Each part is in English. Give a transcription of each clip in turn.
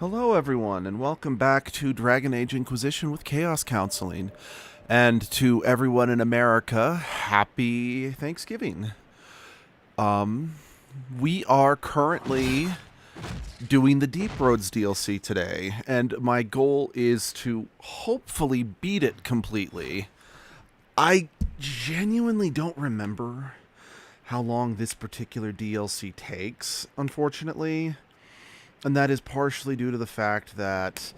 Hello, everyone, and welcome back to Dragon Age Inquisition with Chaos Counseling. And to everyone in America, happy Thanksgiving. We are currently doing the Deep Roads DLC today, and my goal is to hopefully beat it completely. I genuinely don't remember how long this particular DLC takes, unfortunately. And that is partially due to the fact that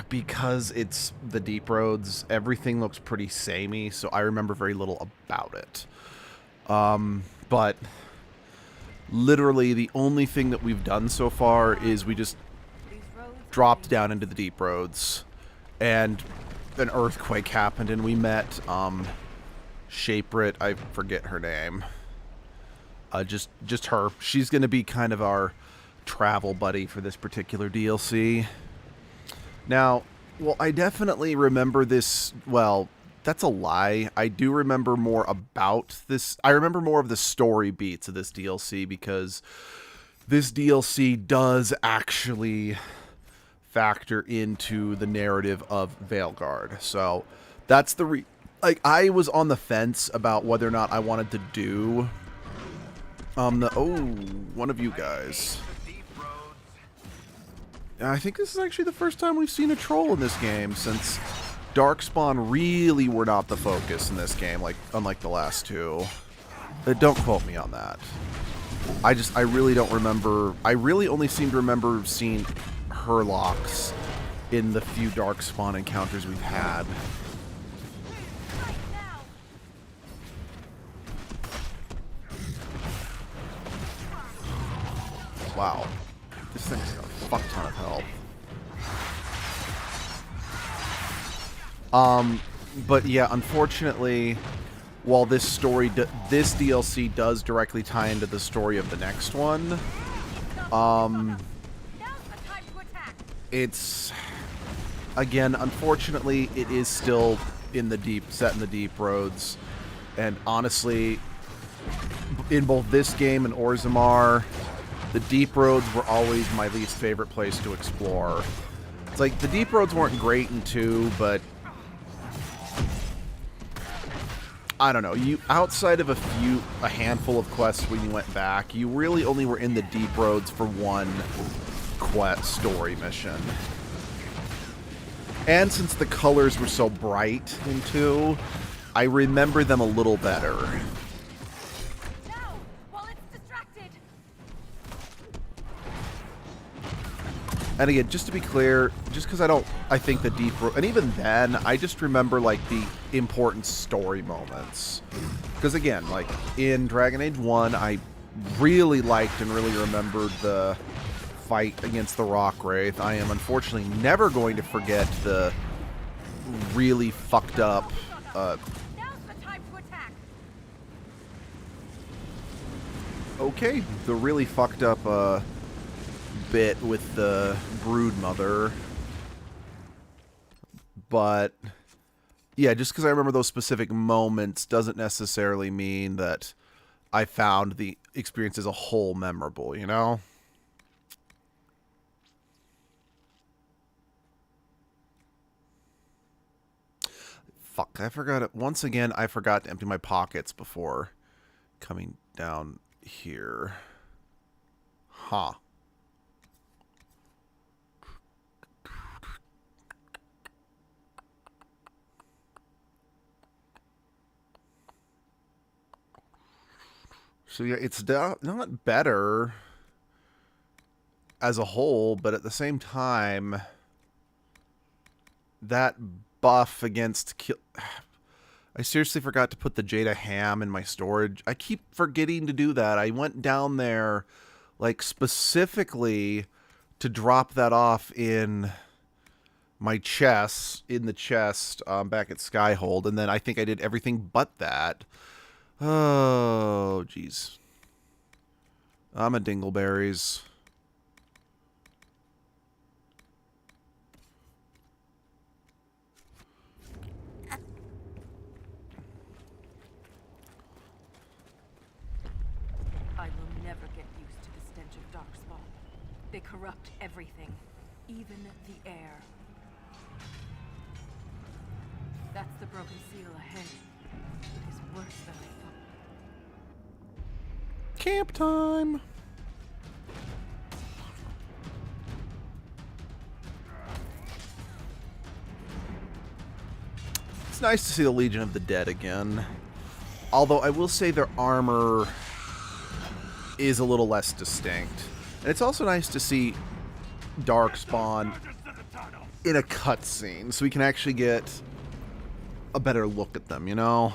because it's the Deep Roads, everything looks pretty samey, so I remember very little about it. But literally the only thing that we've done so far is we just dropped down into the Deep Roads, and an earthquake happened, and we met Shaperit. I forget her name. Just her. She's going to be kind of our travel buddy for this particular DLC. Now, well, I definitely remember this. Well, that's a lie. I do remember more about this. I remember more of the story beats of this DLC because this DLC does actually factor into the narrative of Veilguard. So that's the I was on the fence about whether or not I wanted to do one of you guys. I think this is actually the first time we've seen a troll in this game since Darkspawn really were not the focus in this game, unlike the last two. Don't quote me on that. I really don't remember. I really only seem to remember seeing Herlocks in the few Darkspawn encounters we've had. Wow. This thing's got a fuck ton of health. But yeah, unfortunately, while this DLC does directly tie into the story of the next one, it's, again, unfortunately, it is still set in the Deep Roads, and honestly, in both this game and Orzammar, the Deep Roads were always my least favorite place to explore. It's like, the Deep Roads weren't great in 2, but I don't know, outside of a handful of quests when you went back, you really only were in the Deep Roads for one story mission. And since the colors were so bright in 2, I remember them a little better. And again, just to be clear, just because I think the Deep Road, and even then, I just remember, like, the important story moments. Because again, like, in Dragon Age 1, I really liked and really remembered the fight against the Rock Wraith. I am unfortunately never going to forget the really fucked up, the really fucked up, bit with the Brood Mother, but yeah, just because I remember those specific moments doesn't necessarily mean that I found the experience as a whole memorable, you know? Fuck, I forgot it. Once again, I forgot to empty my pockets before coming down here. Huh. So yeah, it's not better as a whole, but at the same time, that buff against I seriously forgot to put the Jada ham in my storage. I keep forgetting to do that. I went down there, like, specifically to drop that off in my chest, back at Skyhold, and then I think I did everything but that. Oh, jeez. I'm a dingleberries. I will never get used to the stench of Darkspawn. They corrupt everything, even the air. That's the broken seal ahead. It is worse than I thought. Camp time. It's nice to see the Legion of the Dead again. Although I will say their armor is a little less distinct. And it's also nice to see Darkspawn in a cutscene, so we can actually get a better look at them, you know?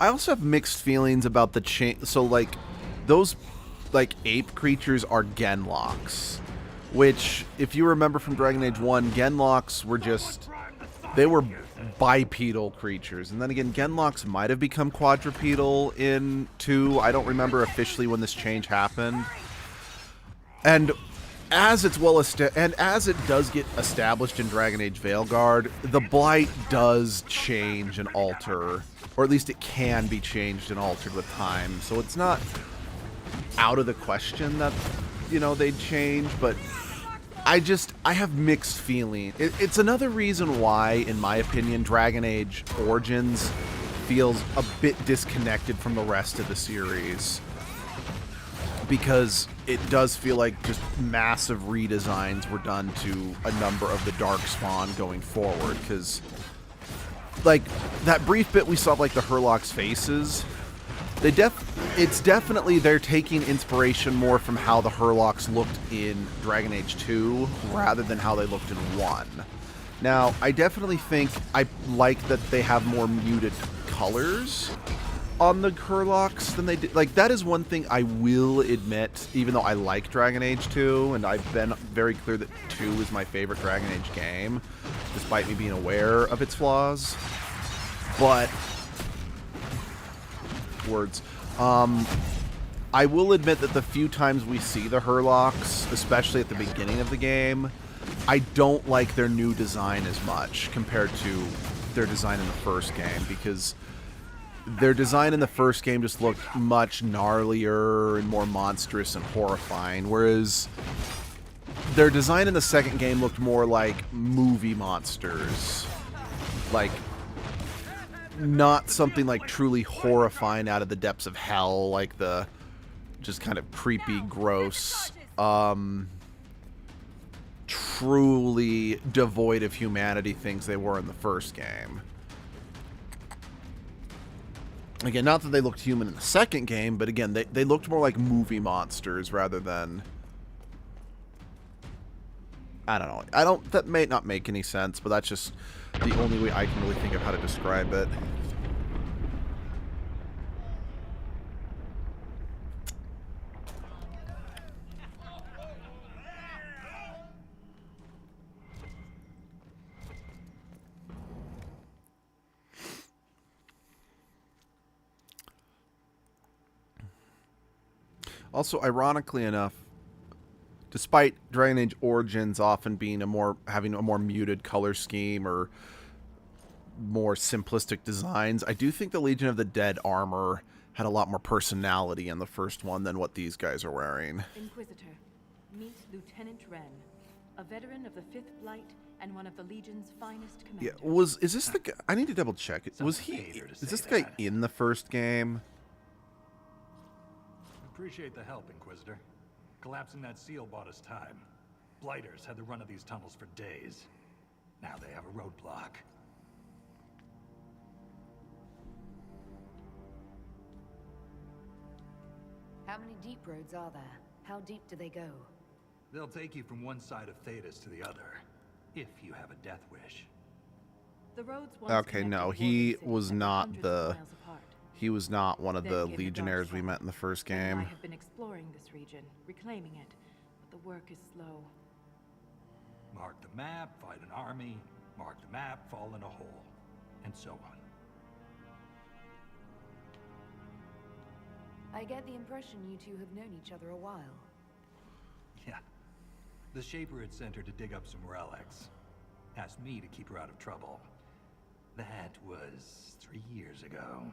I also have mixed feelings about the change. So, like, those, like, ape creatures are Genlocks. Which, if you remember from Dragon Age 1, Genlocks were just... They were bipedal creatures. And then again, Genlocks might have become quadrupedal in 2. I don't remember officially when this change happened. And as it's and as it does get established in Dragon Age Veilguard, the Blight does change and alter. Or at least it can be changed and altered with time. So it's not out of the question that, you know, they'd change, but I have mixed feelings. It's another reason why, in my opinion, Dragon Age Origins feels a bit disconnected from the rest of the series. Because it does feel like just massive redesigns were done to a number of the Darkspawn going forward. Because, like, that brief bit we saw of, like, the Hurlock's faces, it's definitely they're taking inspiration more from how the Hurlocks looked in Dragon Age 2 rather than how they looked in 1. Now, I definitely think I like that they have more muted colors on the Hurlocks than they did. Like, that is one thing I will admit, even though I like Dragon Age 2, and I've been very clear that 2 is my favorite Dragon Age game, despite me being aware of its flaws. But... words. I will admit that the few times we see the Hurlocks, especially at the beginning of the game, I don't like their new design as much compared to their design in the first game, because their design in the first game just looked much gnarlier and more monstrous and horrifying, whereas their design in the second game looked more like movie monsters. Like, not something like truly horrifying out of the depths of hell, like the just kind of creepy, gross, truly devoid of humanity things they were in the first game. Again, not that they looked human in the second game, but again, they looked more like movie monsters rather than... I don't know. That may not make any sense, but that's just the only way I can really think of how to describe it. Also, ironically enough, despite Dragon Age Origins often being having a more muted color scheme or more simplistic designs, I do think the Legion of the Dead armor had a lot more personality in the first one than what these guys are wearing. Inquisitor, meet Lieutenant Wren, a veteran of the 5th Blight and one of the Legion's finest commanders. Yeah, is this the guy? I need to double check. Is this the guy in the first game? Appreciate the help, Inquisitor. Collapsing that seal bought us time. Blighters had the run of these tunnels for days. Now they have a roadblock. How many deep roads are there? How deep do they go? They'll take you from one side of Thetis to the other, if you have a death wish. The roads once Okay, no, he was not the... apart. He was not one of the Legionnaires we met in the first game. I have been exploring this region, reclaiming it, but the work is slow. Mark the map, fight an army. Mark the map, fall in a hole. And so on. I get the impression you two have known each other a while. Yeah. The Shaper had sent her to dig up some relics. Asked me to keep her out of trouble. That was 3 years ago.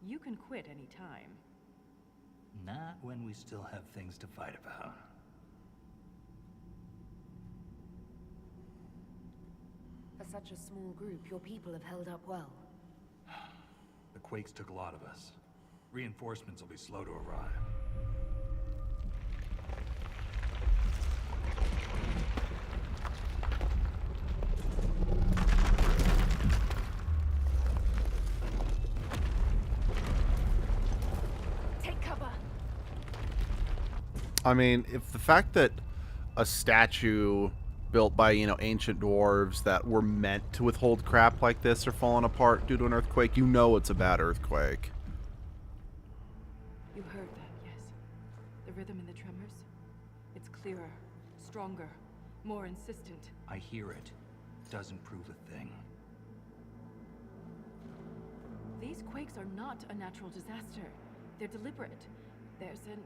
You can quit any time. Not when we still have things to fight about. For such a small group, your people have held up well. The Quakes took a lot of us. Reinforcements will be slow to arrive. Take cover! I mean, if the fact that a statue built by, you know, ancient dwarves that were meant to withhold crap like this are falling apart due to an earthquake, you know it's a bad earthquake. You heard that, yes? The rhythm in the tremors? It's clearer, stronger, more insistent. I hear it. Doesn't prove a thing. These quakes are not a natural disaster. They're deliberate. There's an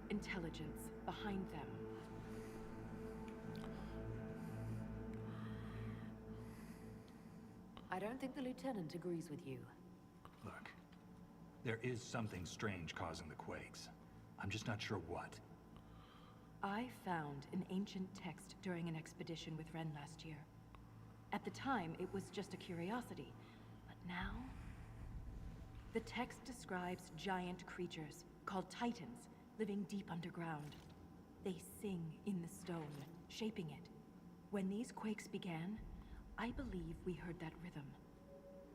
intelligence behind them. I don't think the Lieutenant agrees with you. Look, there is something strange causing the quakes. I'm just not sure what. I found an ancient text during an expedition with Ren last year. At the time, it was just a curiosity. But now... The text describes giant creatures, called Titans, living deep underground. They sing in the stone, shaping it. When these quakes began, I believe we heard that rhythm.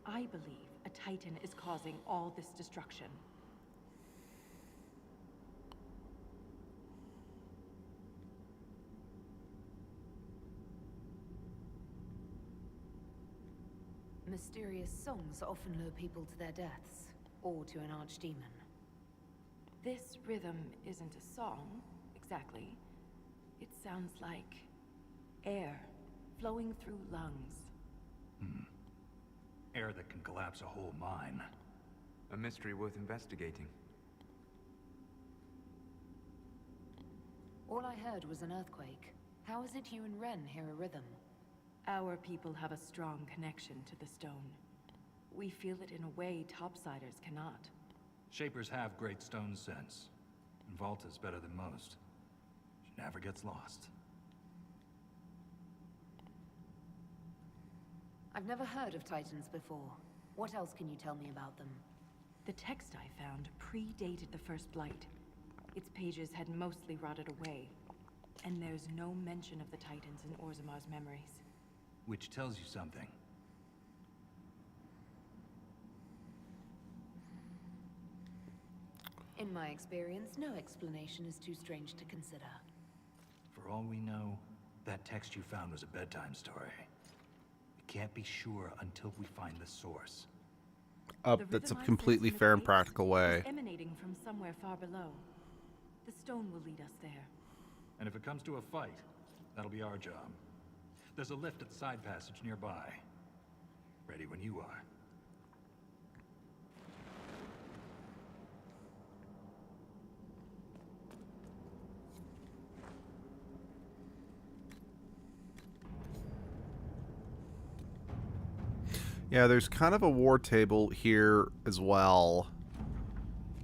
I believe a Titan is causing all this destruction. Mysterious songs often lure people to their deaths, or to an archdemon. This rhythm isn't a song, exactly. It sounds like air flowing through lungs. Air that can collapse a whole mine. A mystery worth investigating. All I heard was an earthquake. How is it you and Ren hear a rhythm? Our people have a strong connection to the stone. We feel it in a way topsiders cannot. Shapers have great stone sense. And Volta's better than most. She never gets lost. I've never heard of Titans before. What else can you tell me about them? The text I found predated the First Blight. Its pages had mostly rotted away. And there's no mention of the Titans in Orzamar's memories. Which tells you something. In my experience, no explanation is too strange to consider. For all we know, that text you found was a bedtime story. We can't be sure until we find the source. The That's a rhythm I completely sensed in the fair and quakes practical way. is emanating from somewhere far below. The stone will lead us there. And if it comes to a fight, that'll be our job. There's a lift at the side passage nearby. Ready when you are. Yeah, there's kind of a war table here as well,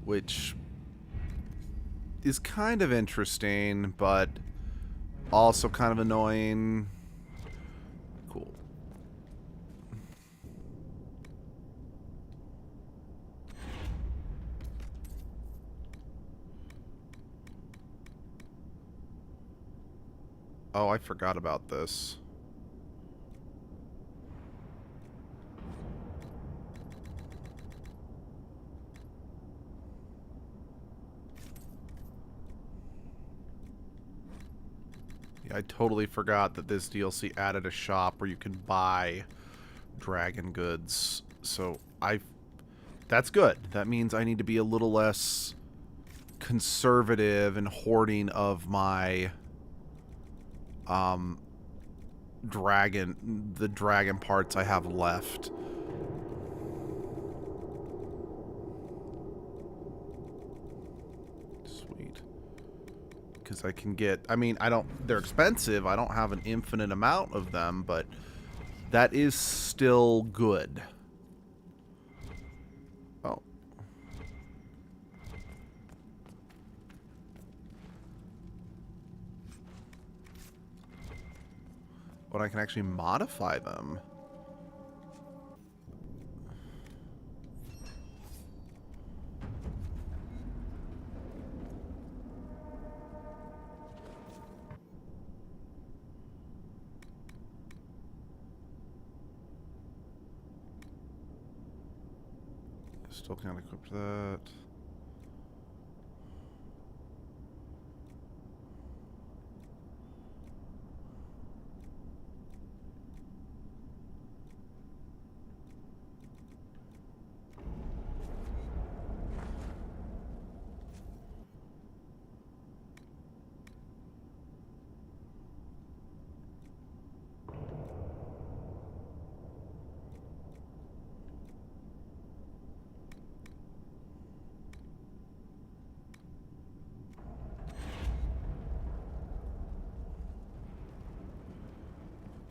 which is kind of interesting, but also kind of annoying. Cool. Oh, I forgot about this. I totally forgot that this DLC added a shop where you can buy dragon goods. So that's good. That means I need to be a little less conservative and hoarding of my the dragon parts I have left. because I can get, I mean, they're expensive. I don't have an infinite amount of them, but that is still good. Oh. But I can actually modify them. Still can't equip that.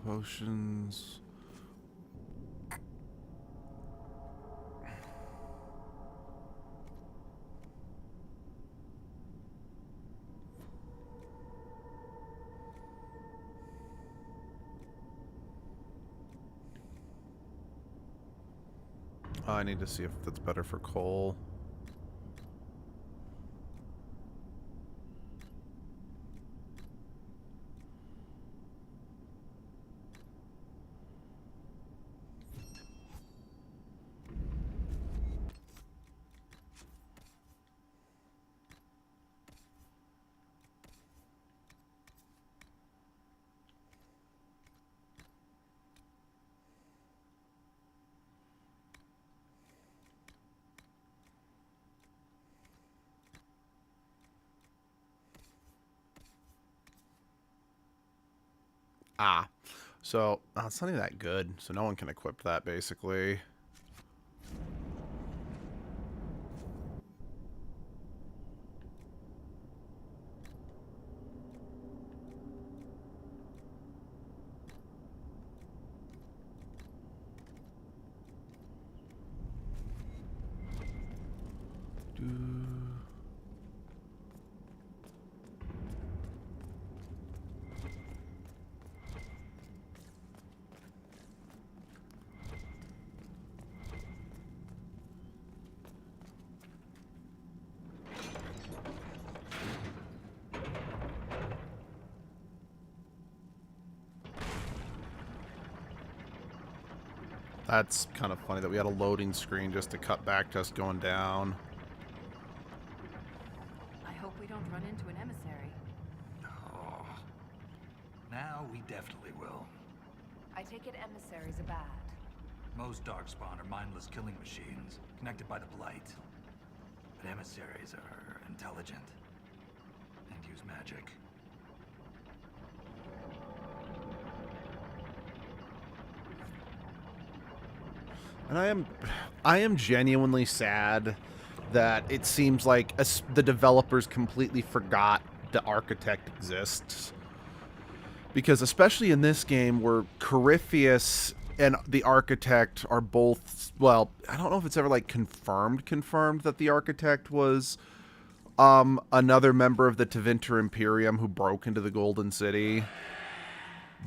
Potions. Oh, I need to see if that's better for coal. Ah, so it's not even that good. So no one can equip that, basically. That's kind of funny that we had a loading screen just to cut back to us going down. I hope we don't run into an emissary. Oh. Now we definitely will. I take it emissaries are bad. Most Darkspawn are mindless killing machines, connected by the Blight. But emissaries are intelligent and use magic. And I am genuinely sad that it seems like the developers completely forgot the Architect exists. Because especially in this game where Corypheus and the Architect are both, well, I don't know if it's ever like confirmed that the Architect was another member of the Tevinter Imperium who broke into the Golden City.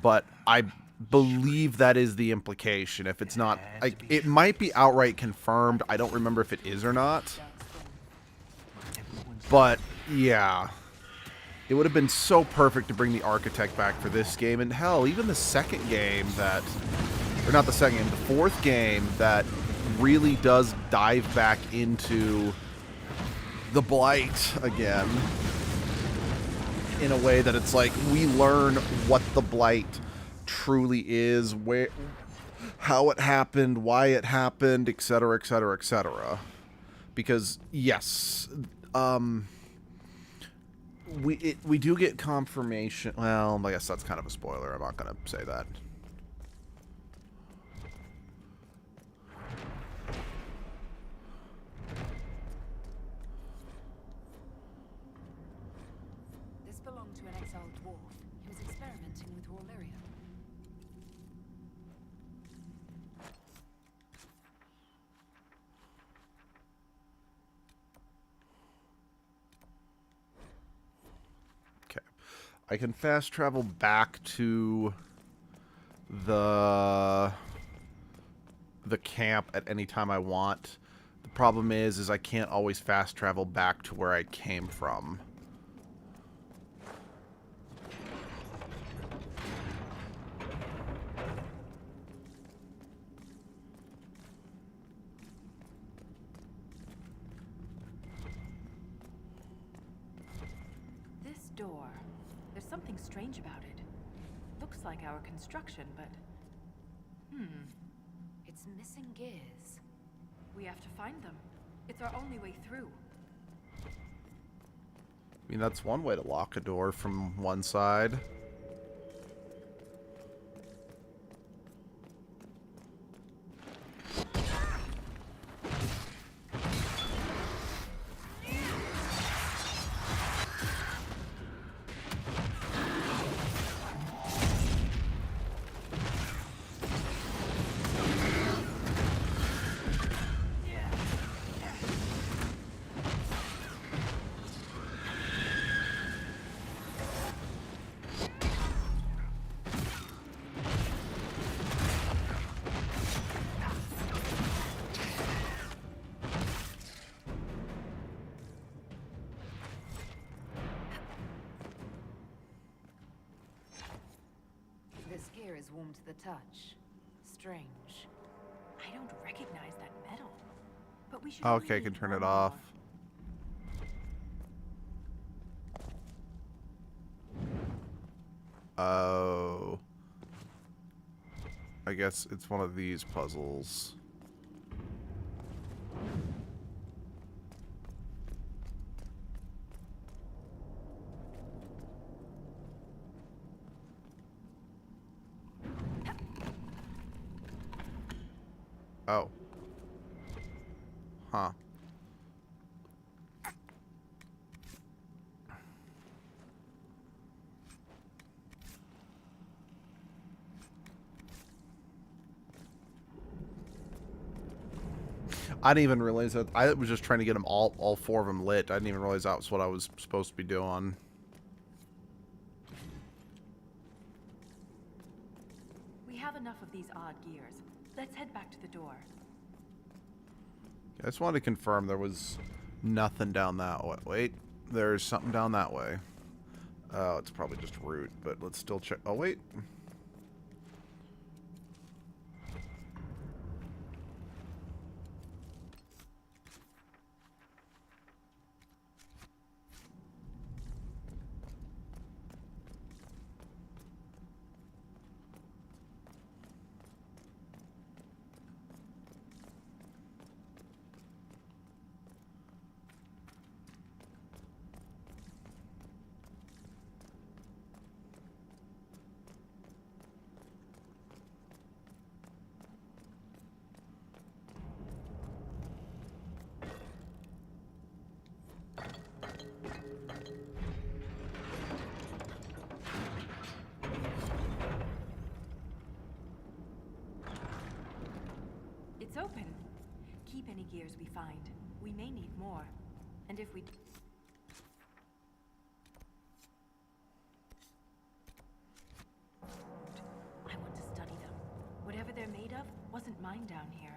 But I believe that is the implication. If it's not, like, it might be outright confirmed. I don't remember if it is or not. But yeah, it would have been so perfect to bring the Architect back for this game. And hell, even the second game that, or not the second game, the fourth game that really does dive back into the Blight again in a way that it's like we learn what the Blight truly is, where, how it happened, why it happened, etc., etc., etc. Because yes, we do get confirmation. Well, I guess that's kind of a spoiler. I'm not gonna say that. This exiled dwarf. He was experimenting with raw lyrium. Okay. I can fast travel back to the camp at any time I want. The problem is I can't always fast travel back to where I came from. This door. There's something strange about it. Looks like our construction, but... It's missing gears. We have to find them. It's our only way through. I mean, that's one way to lock a door from one side. This gear is warm to the touch. Strange. I don't recognize that metal. But we should Okay, I only can need turn one it off. more. Oh. I guess it's one of these puzzles. Oh. Huh. I didn't even realize that. I was just trying to get them all four of them lit. I didn't even realize that was what I was supposed to be doing. We have enough of these odd gears. Let's head back to the door. I just wanted to confirm there was nothing down that way. Wait, there's something down that way. Oh, it's probably just root, but let's still check. Oh, wait. It's open. Keep any gears we find. We may need more. And if we... I want to study them. Whatever they're made of wasn't mine down here.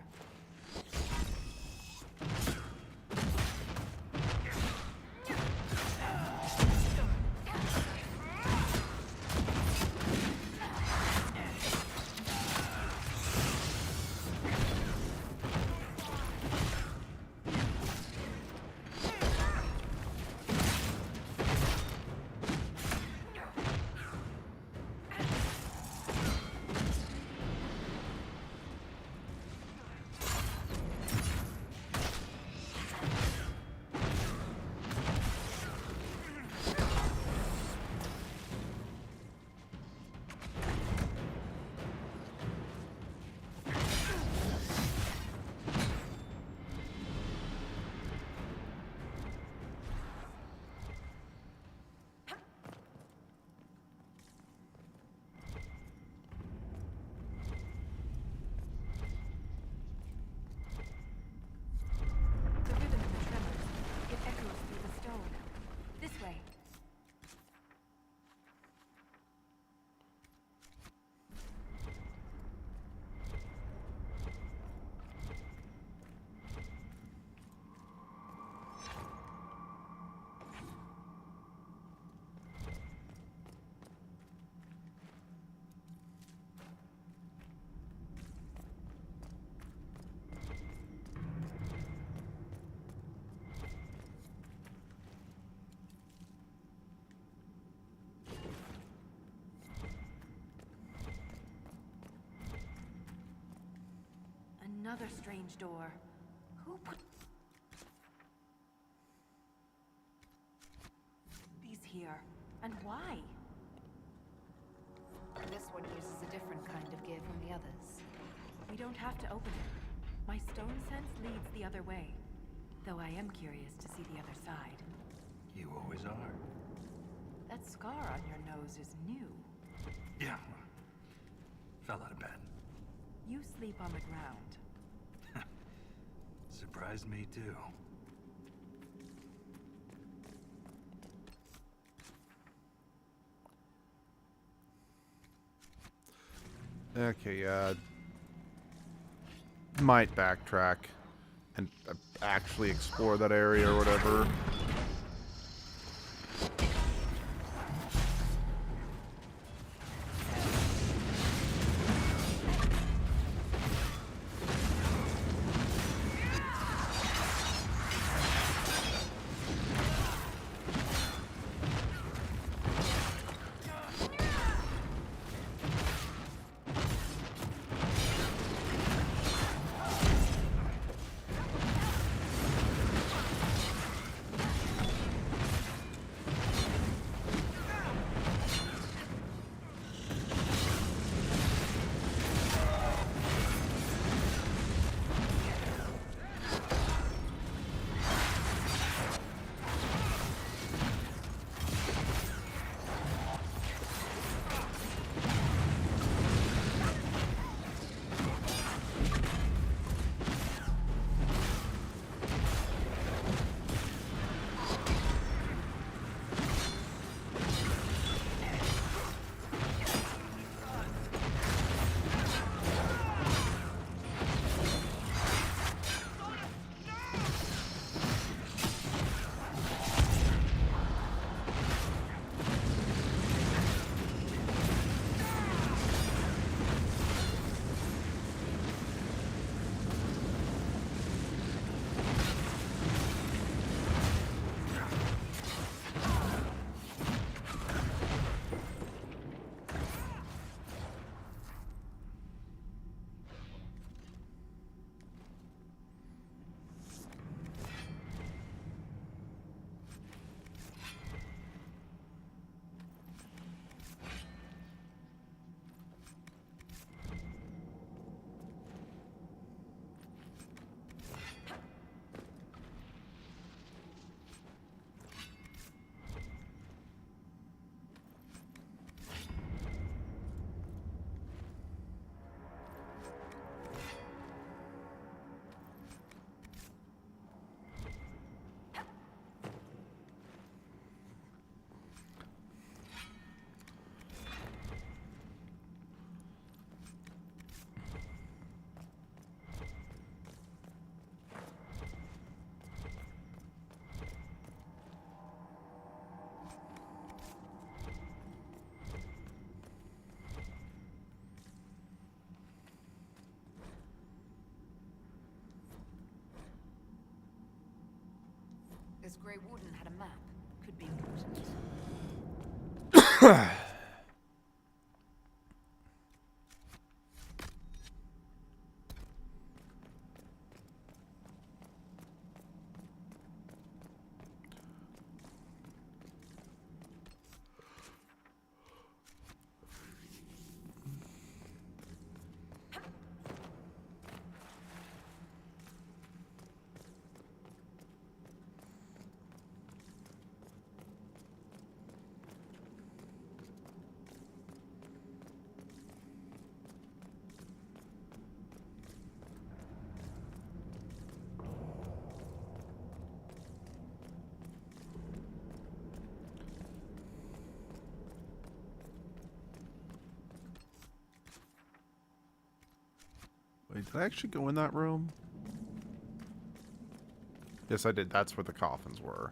Another strange door. Who put these here? And why? This one uses a different kind of gear from the others. We don't have to open it. My stone sense leads the other way. Though I am curious to see the other side. You always are. That scar on your nose is new. Yeah. Fell out of bed. You sleep on the ground. Surprised me too. Okay, might backtrack and actually explore that area or whatever. This Grey Warden had a map. Could be important. Wait, did I actually go in that room? Yes, I did. That's where the coffins were.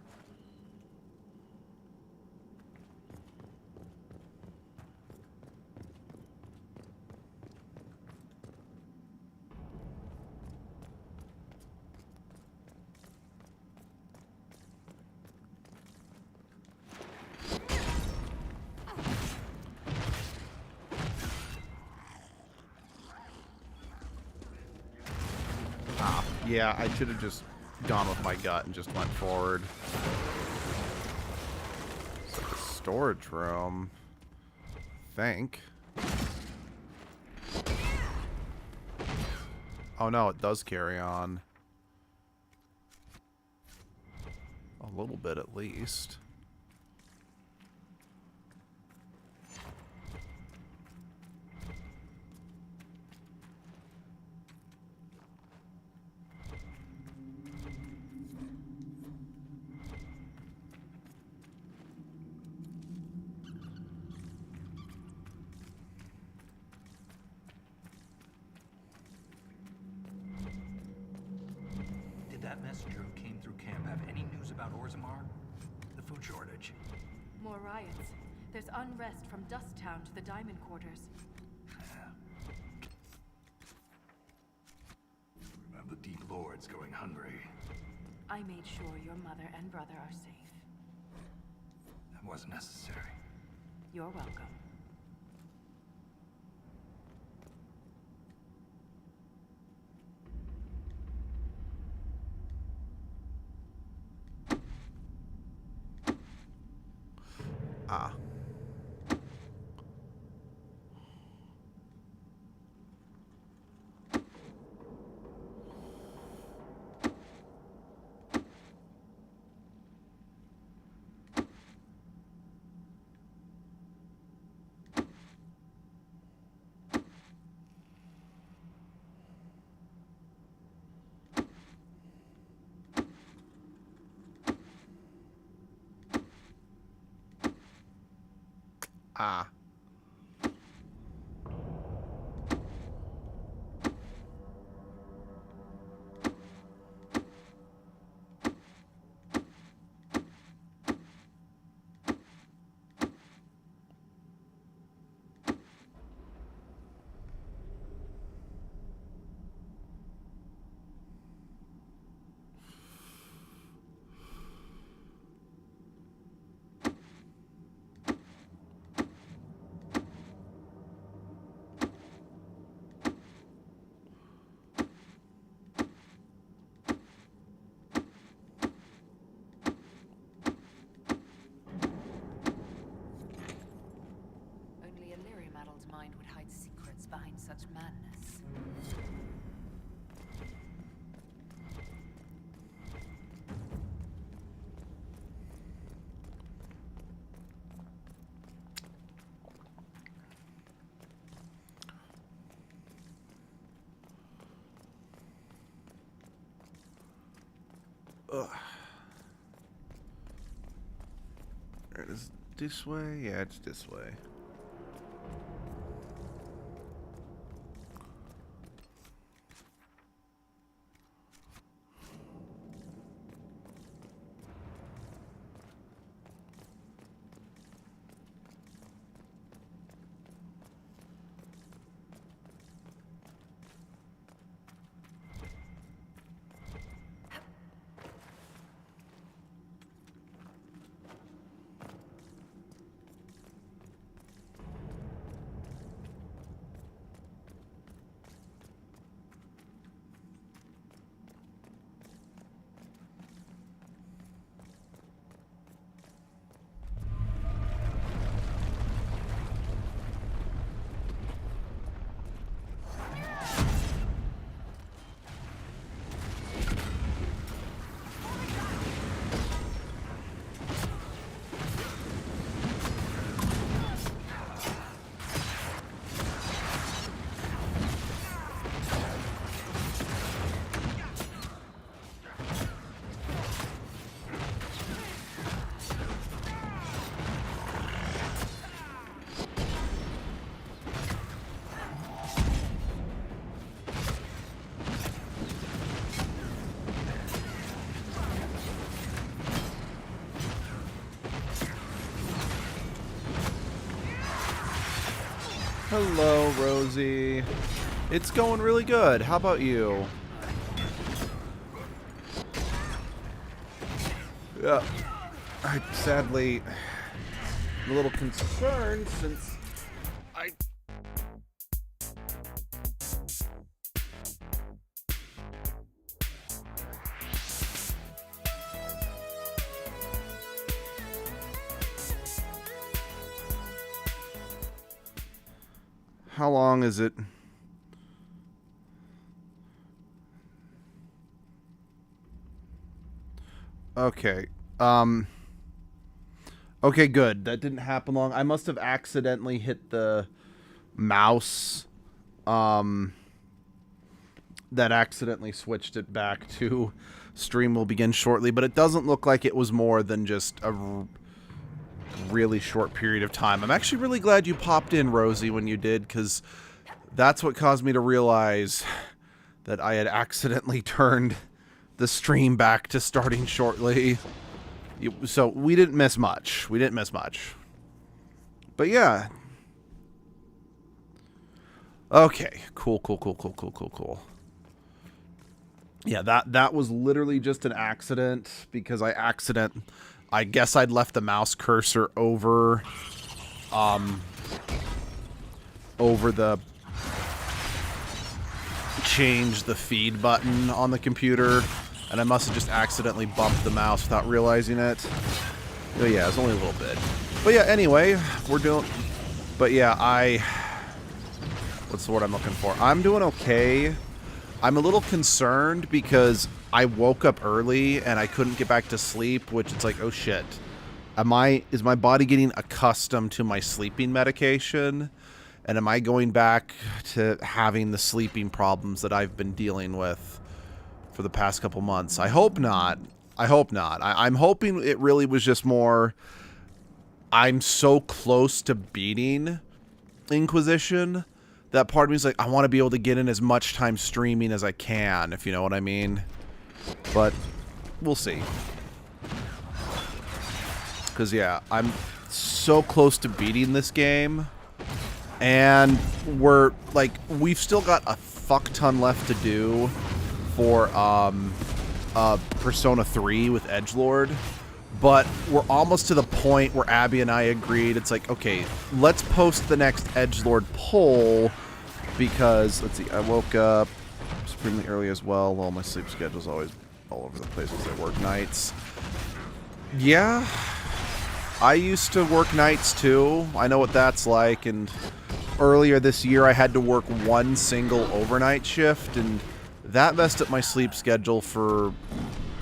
Yeah, I should have just gone with my gut and just went forward. It's like a storage room. Think. Oh no, it does carry on. A little bit at least. Did that messenger who came through camp have any news about Orzammar? The food shortage. More riots. There's unrest from Dust Town to the Diamond Quarters. About the Deep Lords going hungry. I made sure your mother and brother are safe. That wasn't necessary. You're welcome. Ah. Ah. Only a lyrium-addled mind would hide secrets behind such madness. Ugh. Alright, is it this way? Yeah, it's this way. Hello, Rosie. It's going really good. How about you? Yeah. I sadly am a little concerned since I How long is it? Okay. Okay, good. That didn't happen long. I must have accidentally hit the mouse. That accidentally switched it back to stream will begin shortly, but it doesn't look like it was more than just a really short period of time. I'm actually really glad you popped in, Rosie, when you did, because that's what caused me to realize that I had accidentally turned the stream back to starting shortly. So we didn't miss much. We didn't miss much. But yeah. Okay. Cool. Yeah, that was literally just an accident because I guess I'd left the mouse cursor over the change the feed button on the computer, and I must have just accidentally bumped the mouse without realizing it. But yeah, it's only a little bit. But yeah, anyway, we're doing... But yeah, what's the word I'm looking for? I'm doing okay. I'm a little concerned because I woke up early and I couldn't get back to sleep, which it's like, oh shit. Is my body getting accustomed to my sleeping medication? And am I going back to having the sleeping problems that I've been dealing with for the past couple months? I hope not. I hope not. I'm hoping it really was just more, I'm so close to beating Inquisition that part of me is like, I want to be able to get in as much time streaming as I can, if you know what I mean. But we'll see. Because, yeah, I'm so close to beating this game. And we've still got a fuck ton left to do for Persona 3 with Edgelord. But we're almost to the point where Abby and I agreed. It's like, okay, let's post the next Edgelord poll because, let's see, I woke up supremely early as well. Well, my sleep schedule's always all over the place because I work nights. Yeah, I used to work nights too. I know what that's like. And earlier this year, I had to work one single overnight shift, and that messed up my sleep schedule for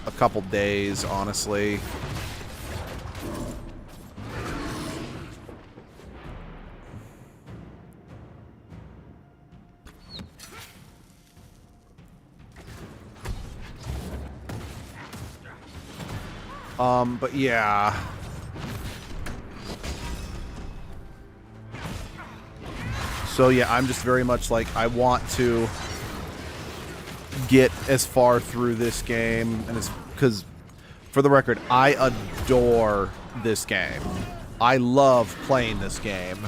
a couple days, honestly. But yeah. So yeah, I'm just very much like, I want to get as far through this game, and it's because, for the record, I adore this game. I love playing this game.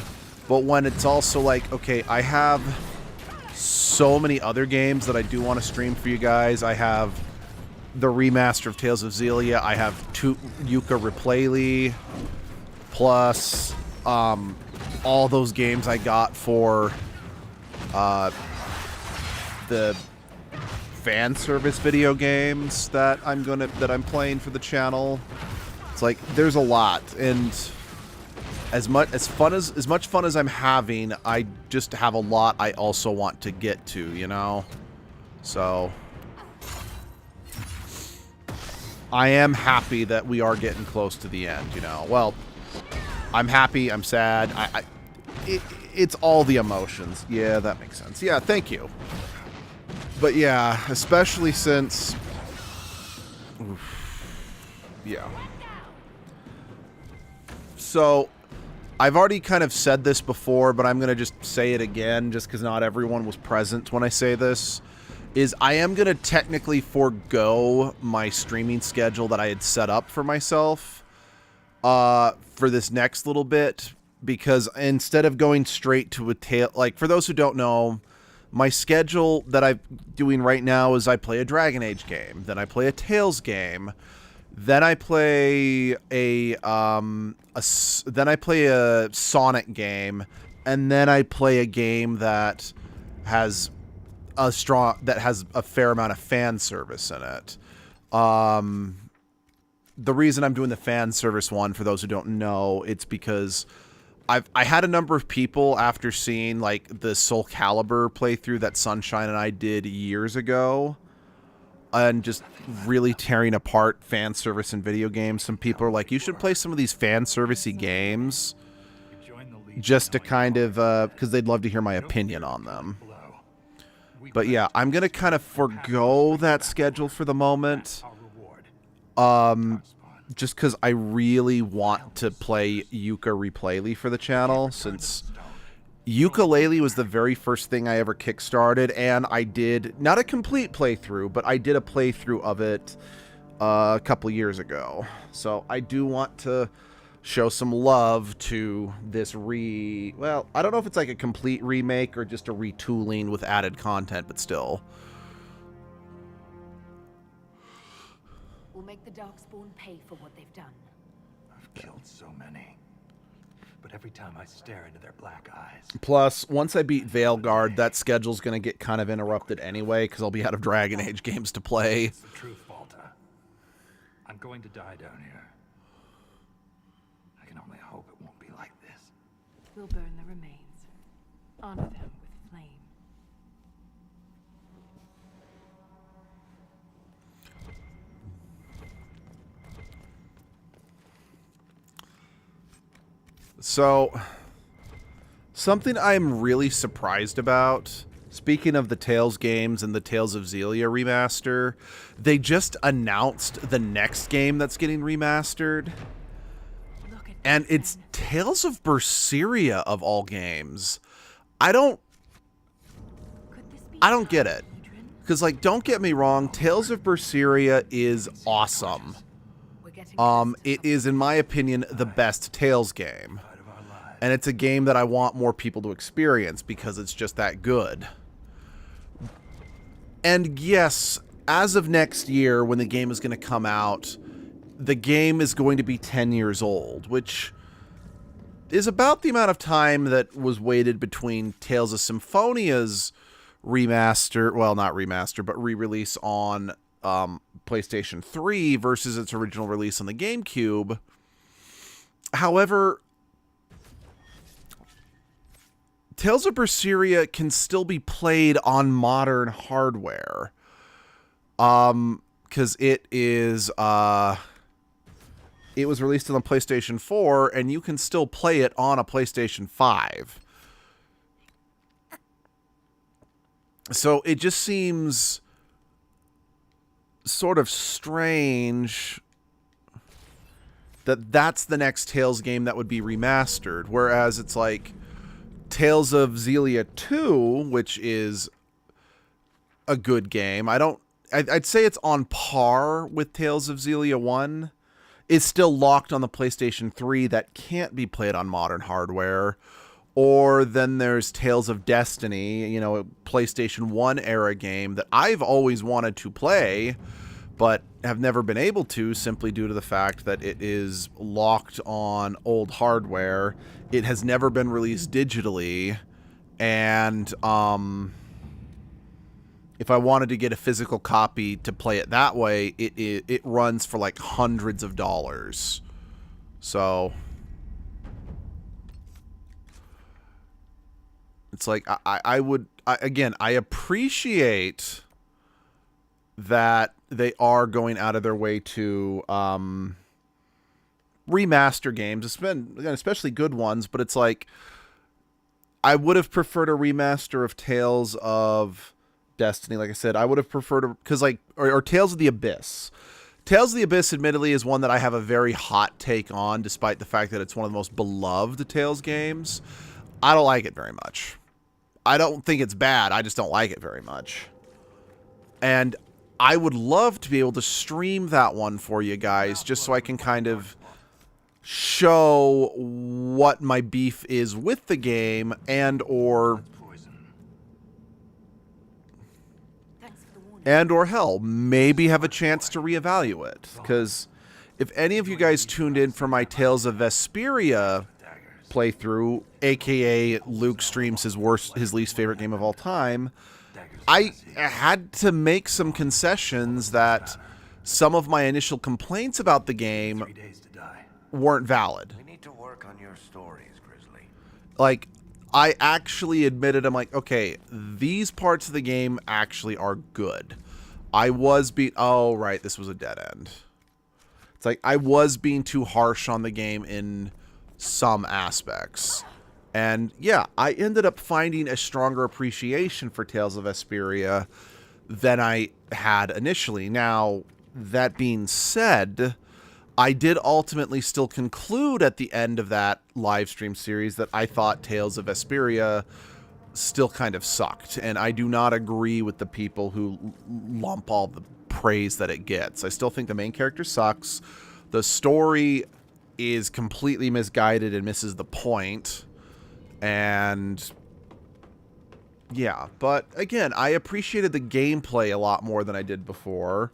But when it's also like, okay, I have so many other games that I do want to stream for you guys. I have the remaster of Tales of Xillia. I have Yuka Replay, plus all those games I got for the fan service video games that I'm playing for the channel. It's like there's a lot, and as much fun as I'm having, I just have a lot I also want to get to, you know? So I am happy that we are getting close to the end, you know. Well, I'm happy, I'm sad. It's all the emotions. Yeah, that makes sense. Yeah, thank you. But yeah, especially since... Yeah. So, I've already kind of said this before, but I'm going to just say it again, just because not everyone was present when I say this, is I am going to technically forego my streaming schedule that I had set up for myself for this next little bit, because instead of going straight to a tale, like, for those who don't know, my schedule that I'm doing right now is I play a Dragon Age game, then I play a Tales game, then I play a Sonic game, and then I play a game that has a fair amount of fan service in it. The reason I'm doing the fan service one, for those who don't know, it's because I had a number of people after seeing like the Soul Calibur playthrough that Sunshine and I did years ago, and just really tearing apart fan service in video games. Some people are like, you should play some of these fan servicey games just to kind of because they'd love to hear my opinion on them. But yeah, I'm gonna kind of forgo that schedule for the moment. Just because I really want to play Yooka-Replayley for the channel, since Yooka-Laylee was the very first thing I ever kickstarted, and I did, not a complete playthrough, but I did a playthrough of it a couple years ago. So I do want to show some love to this well, I don't know if it's like a complete remake or just a retooling with added content, but still. We'll make the Darkspawn pay for what they've done. I've killed so many. But every time I stare into their black eyes... Plus, once I beat Veilguard, that schedule's going to get kind of interrupted anyway, because I'll be out of Dragon Age games to play. It's the truth, Volta. I'm going to die down here. I can only hope it won't be like this. We'll burn the remains. Honor them with flame. So, something I'm really surprised about, speaking of the Tales games and the Tales of Xillia remaster, they just announced the next game that's getting remastered. And it's Tales of Berseria of all games. I don't get it. Because, like, don't get me wrong, Tales of Berseria is awesome. It is, in my opinion, the best Tales game. And it's a game that I want more people to experience because it's just that good. And yes, as of next year, when the game is going to come out, the game is going to be 10 years old, which is about the amount of time that was waited between Tales of Symphonia's remaster, well, not remaster, but re-release on PlayStation 3 versus its original release on the GameCube. However, Tales of Berseria can still be played on modern hardware. Because it was released on the PlayStation 4, and you can still play it on a PlayStation 5. So it just seems sort of strange that that's the next Tales game that would be remastered, whereas it's like Tales of Xillia 2, which is a good game. I'd say it's on par with Tales of Xillia 1. It's still locked on the PlayStation 3 that can't be played on modern hardware. Or then there's Tales of Destiny, you know, a PlayStation 1 era game that I've always wanted to play, but have never been able to, simply due to the fact that it is locked on old hardware. It has never been released digitally, and if I wanted to get a physical copy to play it that way, it runs for like hundreds of dollars. So it's like I appreciate that they are going out of their way to remaster games, especially good ones, but it's like I would have preferred a remaster of Tales of Destiny. Like I said, I would have preferred or Tales of the Abyss. Tales of the Abyss, admittedly, is one that I have a very hot take on, despite the fact that it's one of the most beloved Tales games. I don't like it very much. I don't think it's bad. I just don't like it very much. And I would love to be able to stream that one for you guys, just so I can kind of show what my beef is with the game, and or hell, maybe have a chance to reevaluate it. Because if any of you guys tuned in for my Tales of Vesperia playthrough, aka Luke streams his least favorite game of all time, I had to make some concessions that some of my initial complaints about the game weren't valid. We need to work on your stories, Grizzly. Like, I actually admitted, I'm like, okay, these parts of the game actually are good. I was oh, right, this was a dead end. It's like, I was being too harsh on the game in some aspects. And yeah, I ended up finding a stronger appreciation for Tales of Vesperia than I had initially. Now, that being said, I did ultimately still conclude at the end of that live stream series that I thought Tales of Vesperia still kind of sucked. And I do not agree with the people who lump all the praise that it gets. I still think the main character sucks. The story is completely misguided and misses the point. And yeah, but again, I appreciated the gameplay a lot more than I did before.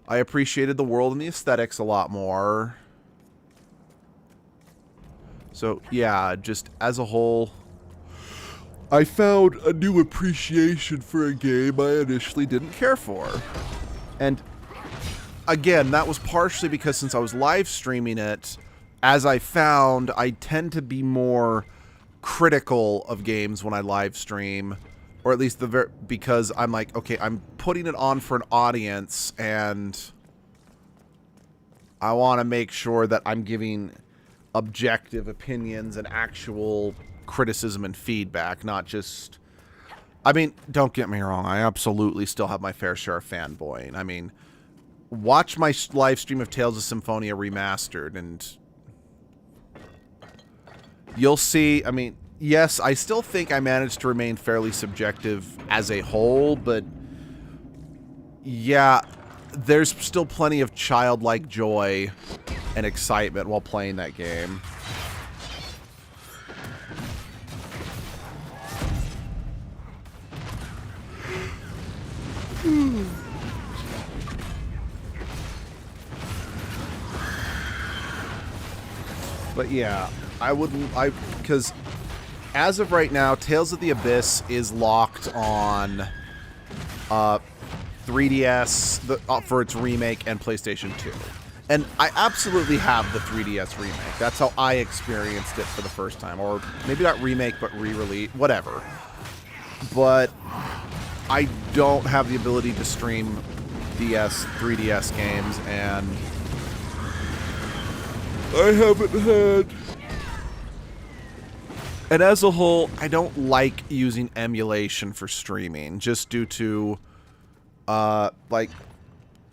I appreciated the world and the aesthetics a lot more. So yeah, just as a whole, I found a new appreciation for a game I initially didn't care for. And again, that was partially because since I was live streaming it, as I found, I tend to be more critical of games when I live stream, or at least because I'm like, okay, I'm putting it on for an audience, and I want to make sure that I'm giving objective opinions and actual criticism and feedback, not just... I mean, don't get me wrong, I absolutely still have my fair share of fanboying. I mean, watch my live stream of Tales of Symphonia Remastered, and you'll see, I mean, yes, I still think I managed to remain fairly subjective as a whole, but yeah, there's still plenty of childlike joy and excitement while playing that game. But yeah, because as of right now, Tales of the Abyss is locked on 3DS for its remake and PlayStation 2. And I absolutely have the 3DS remake. That's how I experienced it for the first time. Or maybe not remake, but re-release, whatever. But I don't have the ability to stream 3DS games, and I haven't had... And as a whole, I don't like using emulation for streaming, just due to, like,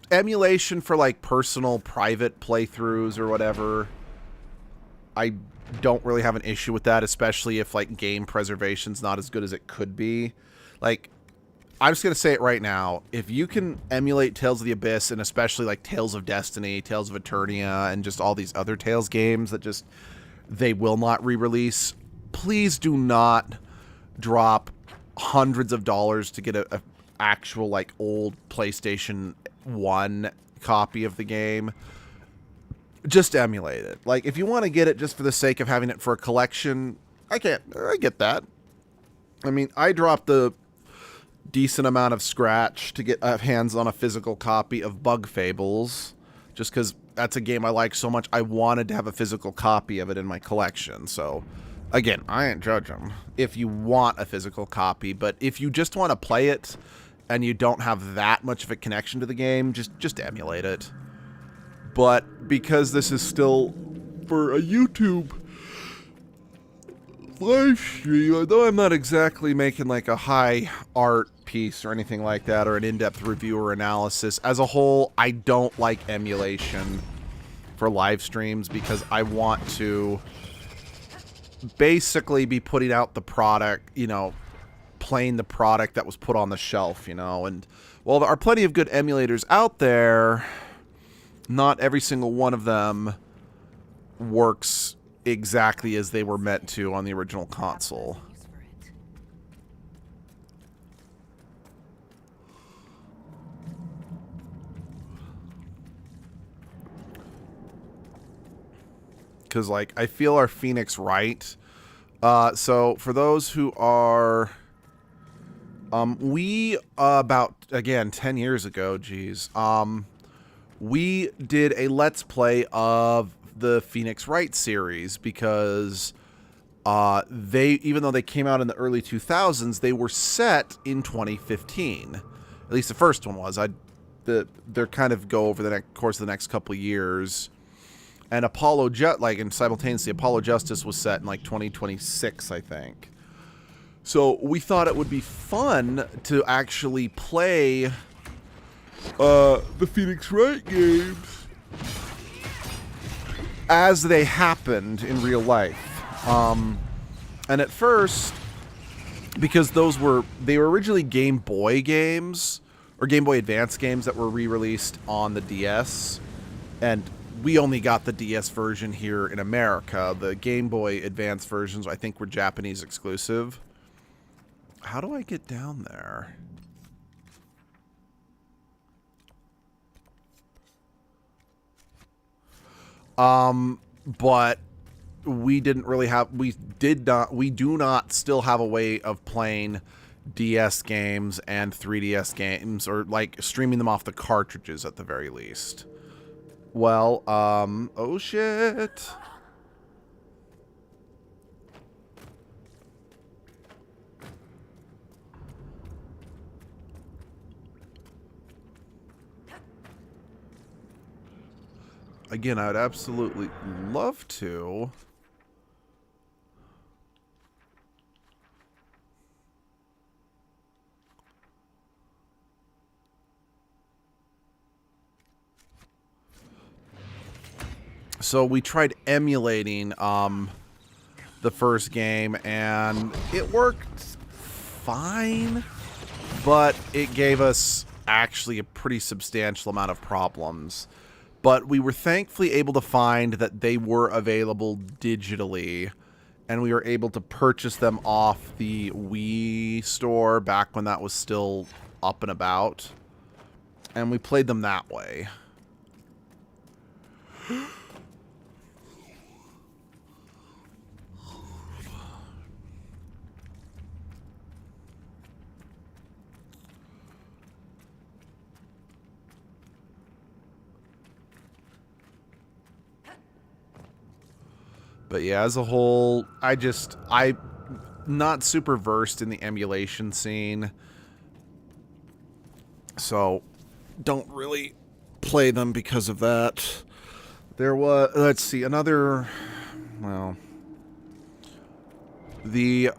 emulation for, like, personal, private playthroughs or whatever. I don't really have an issue with that, especially if, like, game preservation's not as good as it could be. Like, I'm just going to say it right now. If you can emulate Tales of the Abyss, and especially, like, Tales of Destiny, Tales of Eternia, and just all these other Tales games that just, they will not re-release, please do not drop hundreds of dollars to get a actual, like, old PlayStation 1 copy of the game. Just emulate it. Like, if you want to get it just for the sake of having it for a collection, I get that. I mean, I dropped the decent amount of scratch to get hands on a physical copy of Bug Fables, just because that's a game I like so much. I wanted to have a physical copy of it in my collection. So again, I ain't judging if you want a physical copy, but if you just want to play it and you don't have that much of a connection to the game, just emulate it. But because this is still for a YouTube live stream, although I'm not exactly making like a high art piece or anything like that, or an in-depth review or analysis, as a whole, I don't like emulation for live streams because I want to basically be putting out the product, you know, playing the product that was put on the shelf, you know. And while there are plenty of good emulators out there, not every single one of them works exactly as they were meant to on the original console. Because, like, I feel our Phoenix right. So, for those who are... we, about, again, 10 years ago, geez, we did a Let's Play of the Phoenix Wright series because even though they came out in the early 2000s, they were set in 2015. At least the first one was. They're kind of go over the course of the next couple of years. And and simultaneously, Apollo Justice was set in like 2026, I think. So we thought it would be fun to actually play the Phoenix Wright games as they happened in real life. And at first, because they were originally Game Boy games, or Game Boy Advance games that were re-released on the DS, and we only got the DS version here in America. The Game Boy Advance versions, I think, were Japanese exclusive. How do I get down there? But we do not still have a way of playing DS games and 3DS games, or like streaming them off the cartridges at the very least. Well, oh shit. Again, I would absolutely love to. So we tried emulating the first game, and it worked fine, but it gave us actually a pretty substantial amount of problems. But we were thankfully able to find that they were available digitally, and we were able to purchase them off the Wii store back when that was still up and about, and we played them that way. But yeah, as a whole, I'm not super versed in the emulation scene, so don't really play them because of that. There was, let's see, the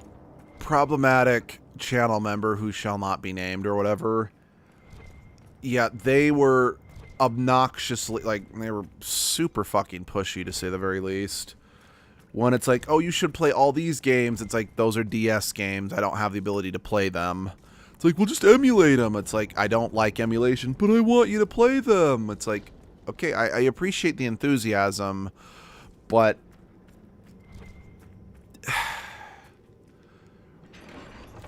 problematic channel member who shall not be named or whatever. Yeah, they were obnoxiously, they were super fucking pushy, to say the very least. When it's like, oh, you should play all these games, it's like, those are DS games, I don't have the ability to play them. It's like, well, just emulate them. It's like, I don't like emulation, but I want you to play them. It's like, okay, I appreciate the enthusiasm, but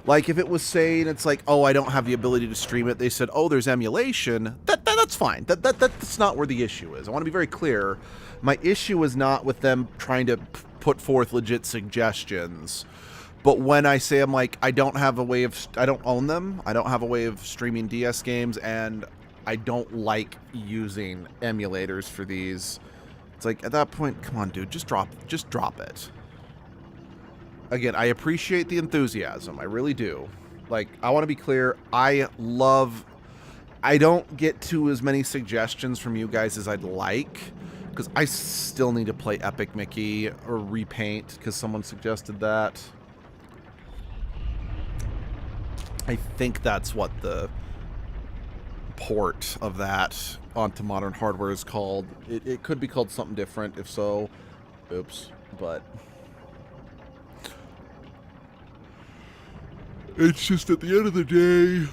like, if it was saying, it's like, oh, I don't have the ability to stream it, they said, oh, there's emulation, that's fine. That's not where the issue is. I want to be very clear. My issue is not with them trying to put forth legit suggestions. But when I say, I'm like, I don't own them. I don't have a way of streaming DS games, and I don't like using emulators for these. It's like, at that point, come on, dude, just drop it. Again, I appreciate the enthusiasm. I really do. Like, I want to be clear. I don't get to as many suggestions from you guys as I'd like, because I still need to play Epic Mickey or Repaint, because someone suggested that. I think that's what the port of that onto modern hardware is called. It could be called something different, if so. Oops. But it's just, at the end of the day,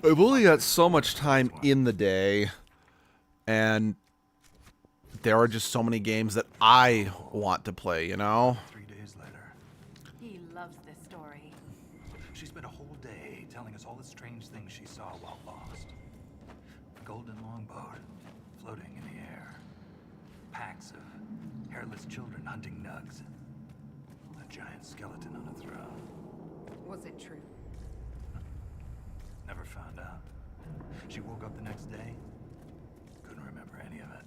I've only got so much time in the day, and there are just so many games that I want to play, you know? 3 days later. He loves this story. She spent a whole day telling us all the strange things she saw while lost. A golden longboat floating in the air. Packs of hairless children hunting nugs. A giant skeleton on a throne. Was it true? Never found out. She woke up the next day. Couldn't remember any of it.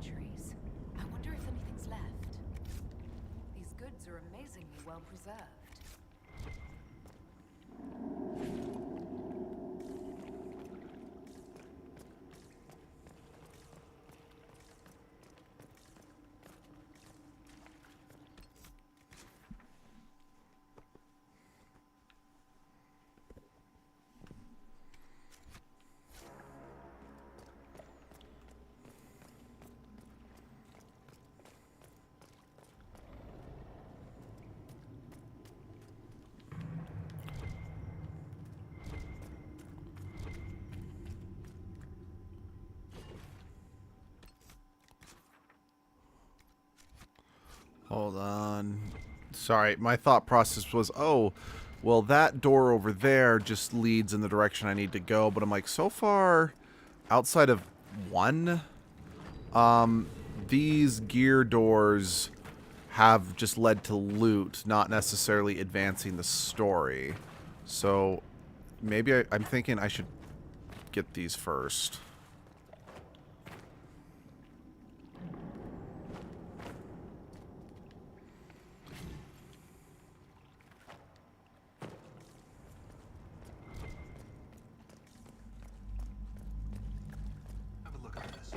centuries. I wonder if anything's left. These goods are amazingly well preserved. Hold on. Sorry, my thought process was, oh, well, that door over there just leads in the direction I need to go. But I'm like, so far, outside of one, these gear doors have just led to loot, not necessarily advancing the story. So maybe I'm thinking I should get these first. Have a look at this.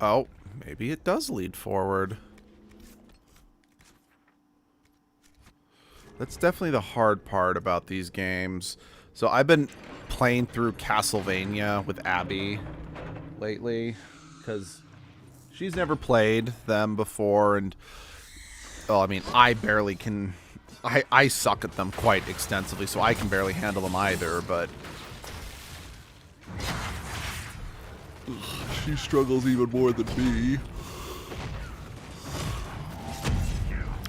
Oh, maybe it does lead forward. That's definitely the hard part about these games. So I've been playing through Castlevania with Abby lately because she's never played them before, and well, I mean, I barely can. I suck at them quite extensively, so I can barely handle them either, but she struggles even more than me.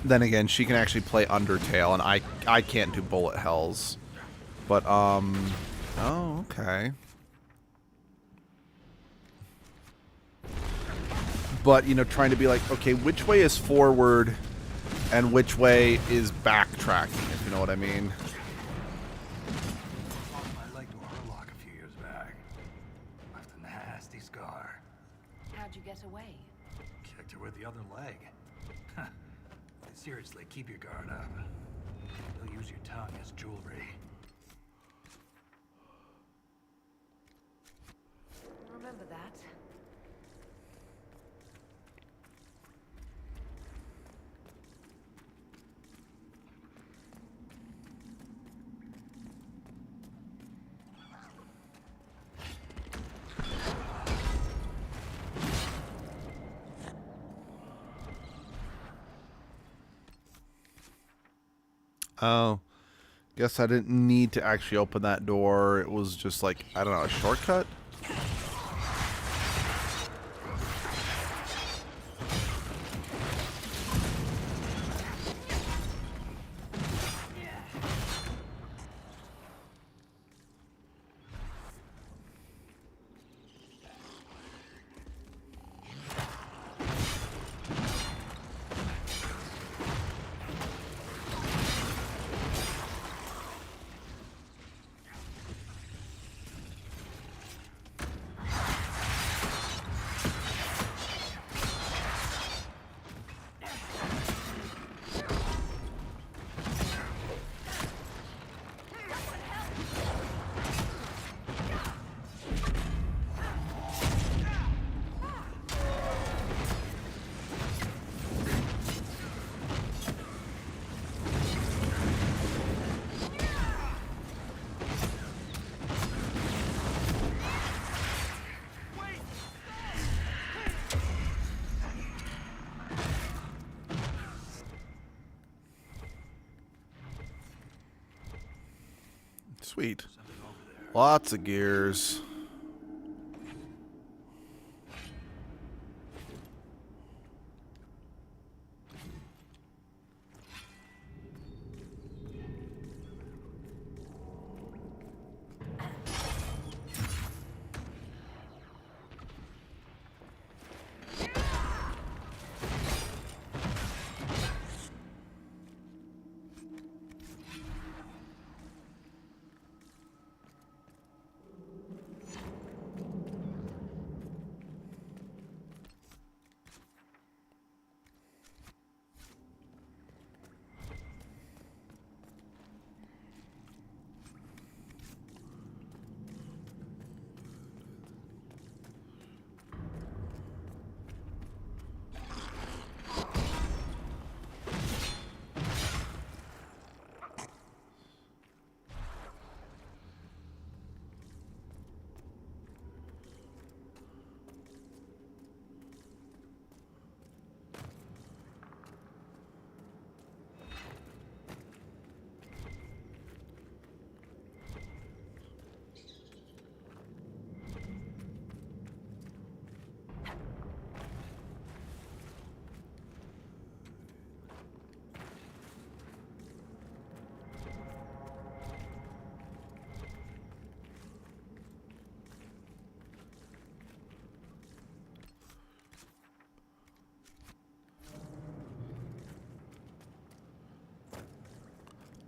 Then again, she can actually play Undertale, and I can't do bullet hells. But, oh, okay. But, you know, trying to be like, okay, which way is forward and which way is backtracking, if you know what I mean. Lost my leg to a hurlock a few years back. Left a nasty scar. How'd you get away? Kicked her with the other leg. Seriously, keep your guard up. They'll use your tongue as jewelry. Remember that. Oh, guess I didn't need to actually open that door. It was just like, I don't know, a shortcut? Sweet. Lots of gears.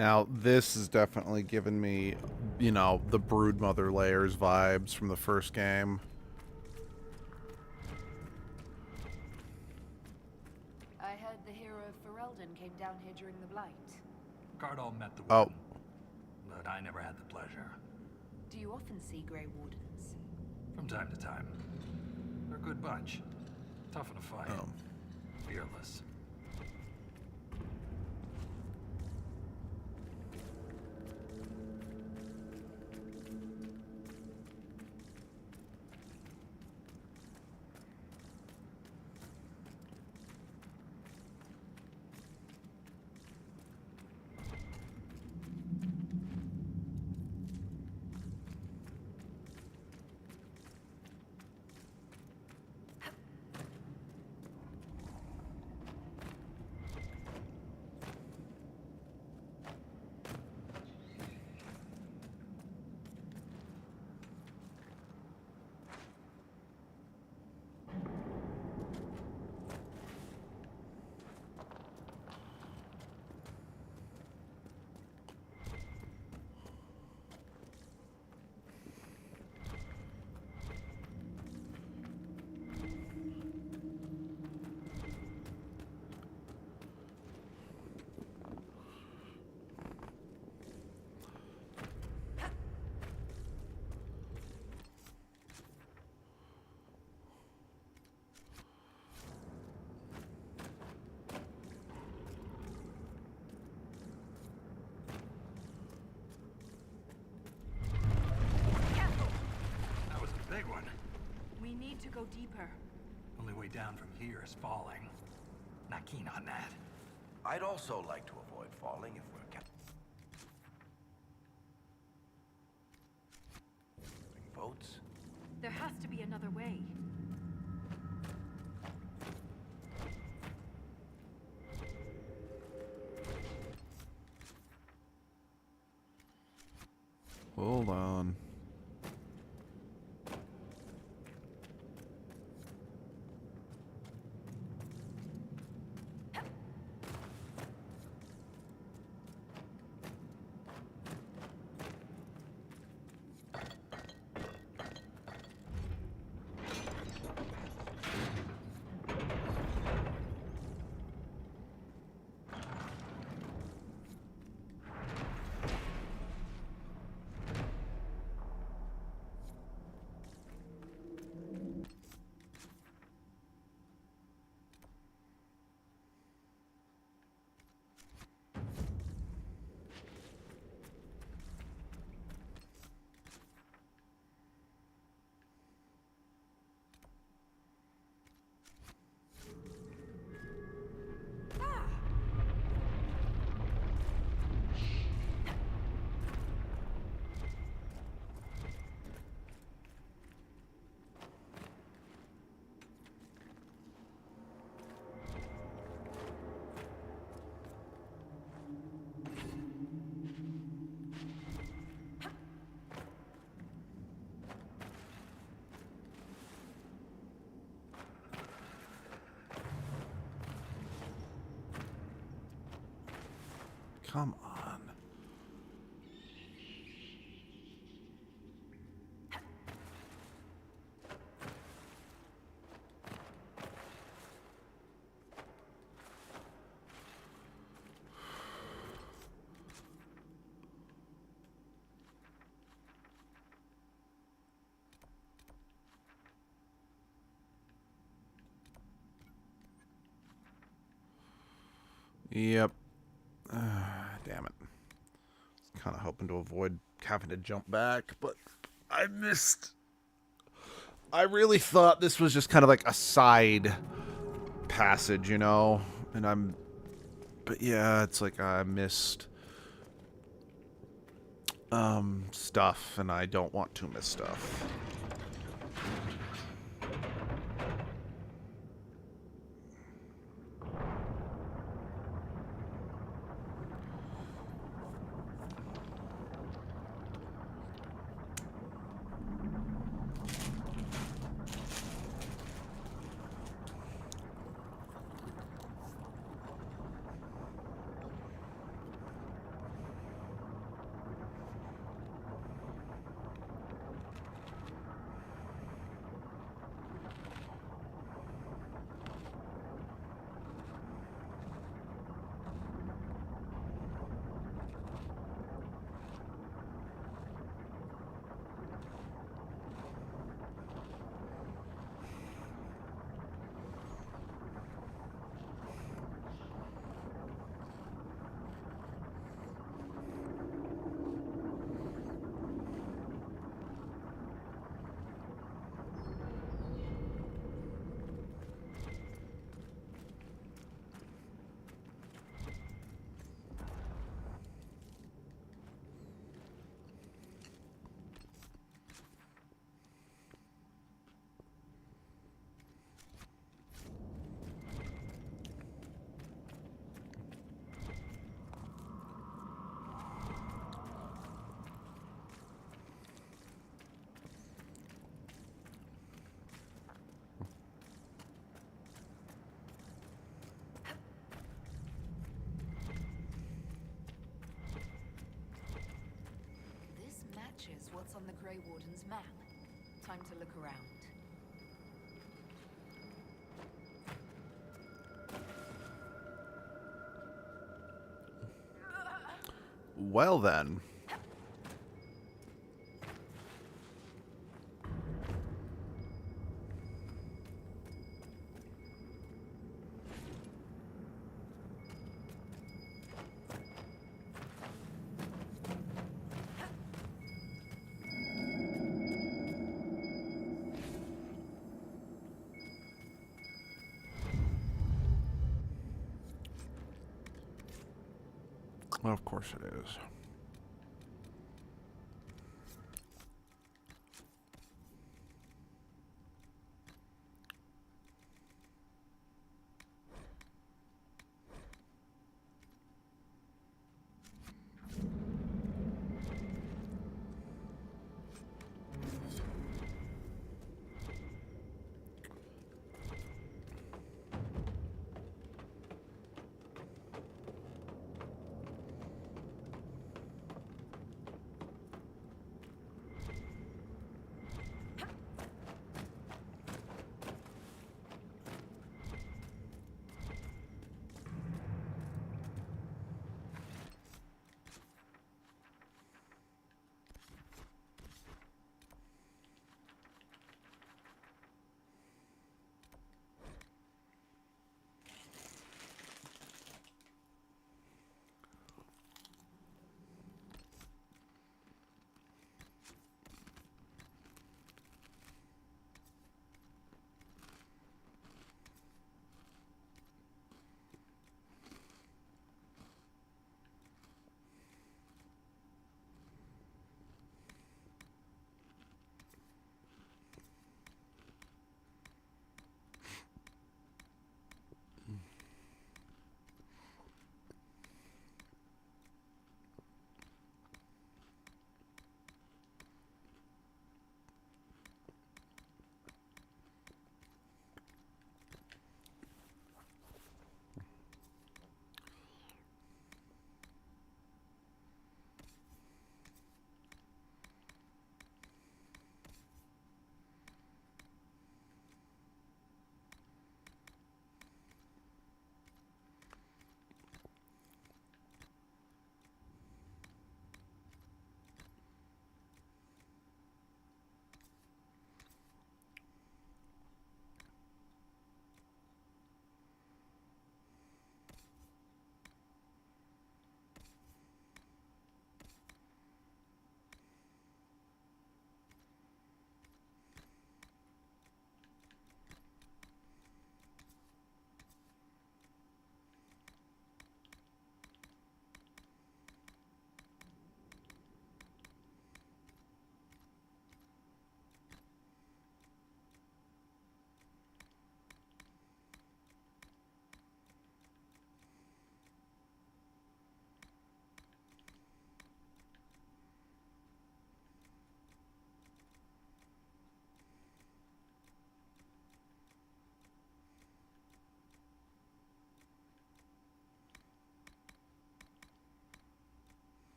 Now, this is definitely giving me, you know, the Broodmother layers vibes from the first game. I heard the hero of Ferelden came down here during the Blight. Cardall met the Oh. warden, but I never had the pleasure. Do you often see Grey Wardens? From time to time. They're a good bunch. Tough in a fight. Oh. Fearless. That was a big one. We need to go deeper. Only way down from here is falling. Not keen on that. I'd also like to avoid falling if we're votes. There has to be another way. Hold on. Come on. Yep. Damn it. Kind of hoping to avoid having to jump back, but I missed. I really thought this was just kind of like a side passage, you know? And but yeah, it's like I missed stuff, and I don't want to miss stuff. That's on the Grey Warden's map. Time to look around. Well then. Well, of course it is.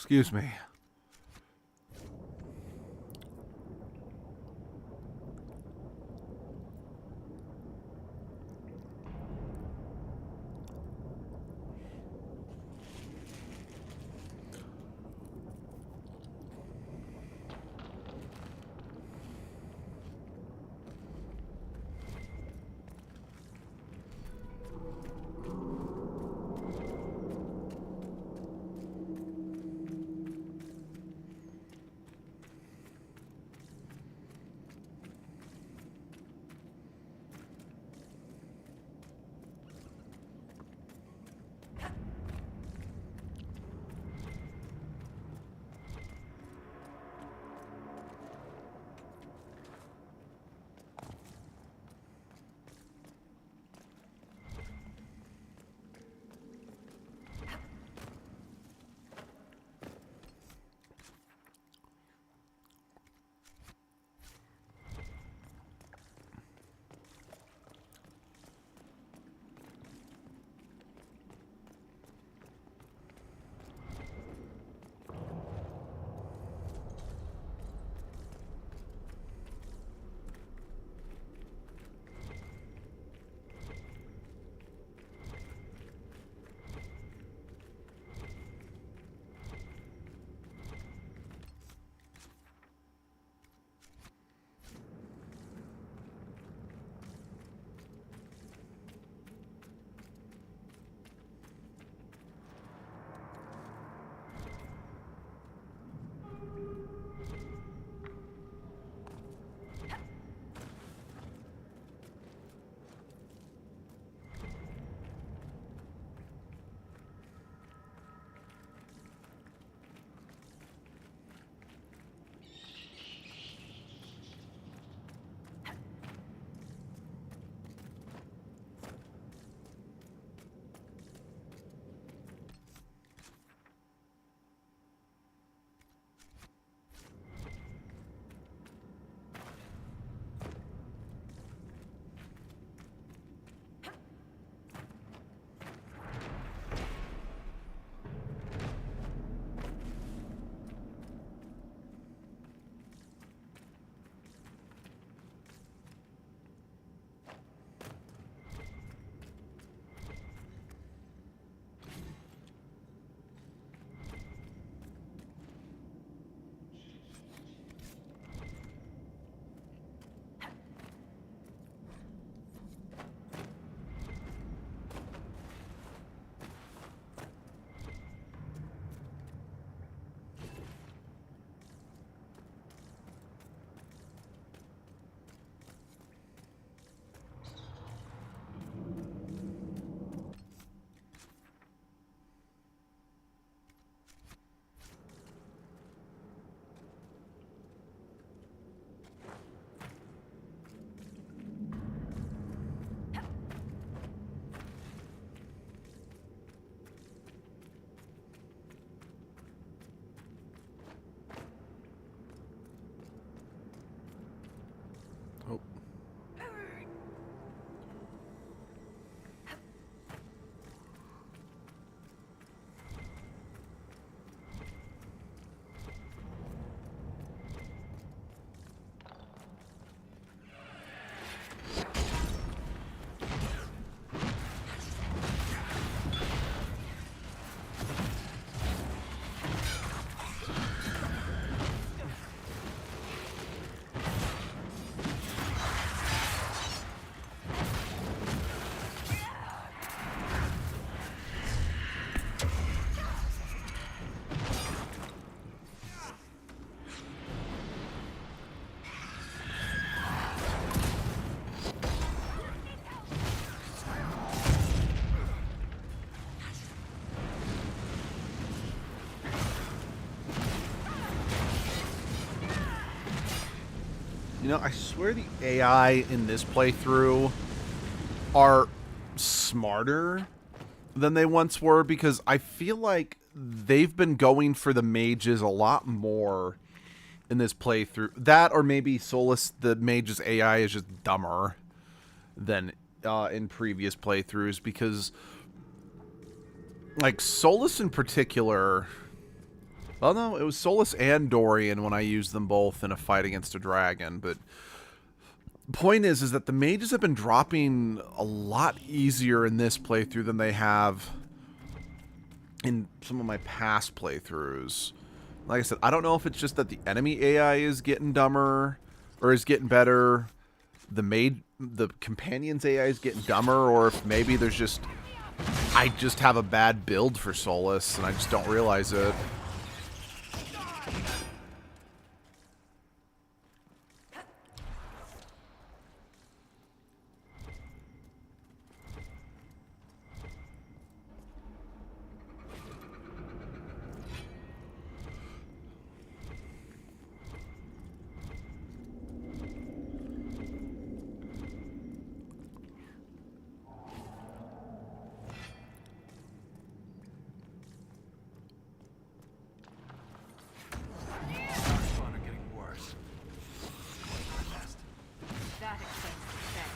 Excuse me. Oh. You know, I swear the AI in this playthrough are smarter than they once were, because I feel like they've been going for the mages a lot more in this playthrough. That, or maybe Solus, the mage's AI, is just dumber than in previous playthroughs, because, like, Solus in particular, Well, no, it was Solus and Dorian when I used them both in a fight against a dragon, but point is that the mages have been dropping a lot easier in this playthrough than they have in some of my past playthroughs. Like I said, I don't know if it's just that the enemy AI is getting dumber or is getting better, the companion's AI is getting dumber, or if maybe there's just I just have a bad build for Solus and I just don't realize it. Spawn are getting worse. Going for a nest. That explains the stench.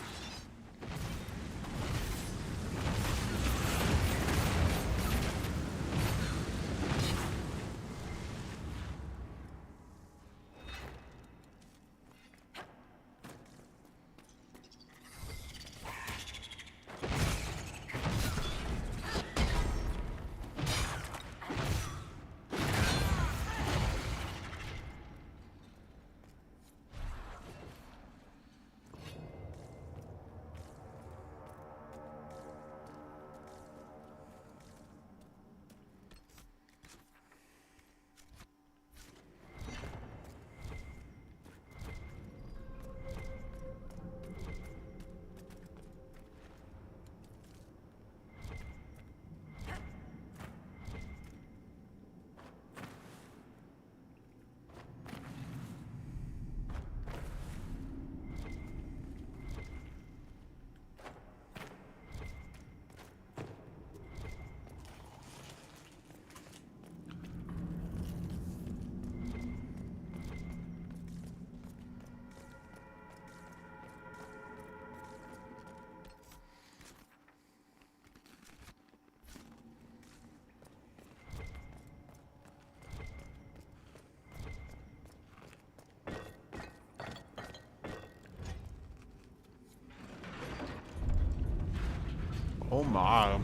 Oh my.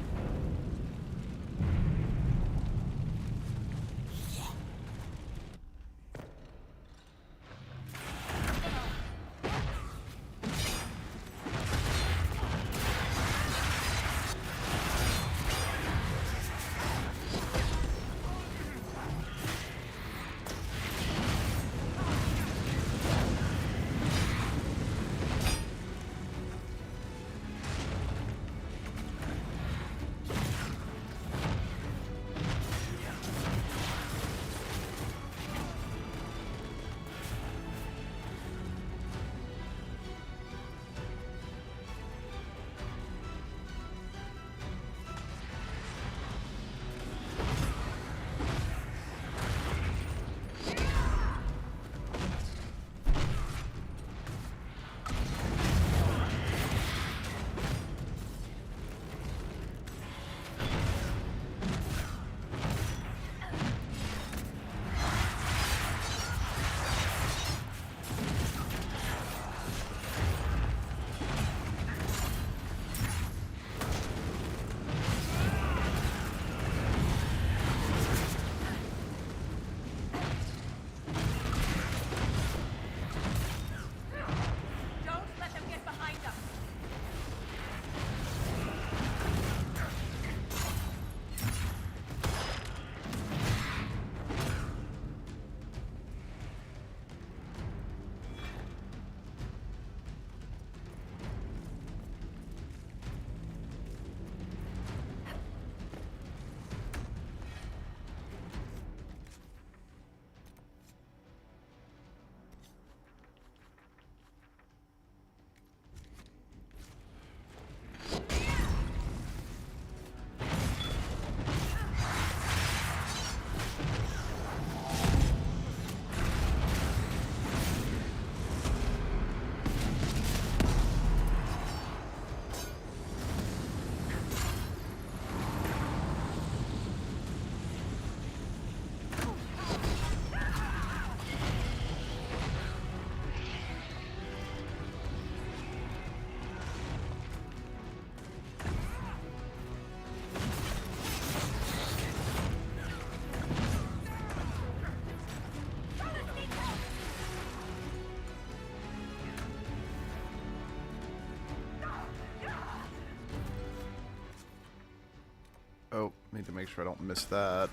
Need to make sure I don't miss that.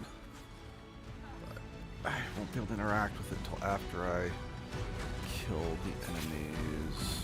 But I won't be able to interact with it until after I kill the enemies.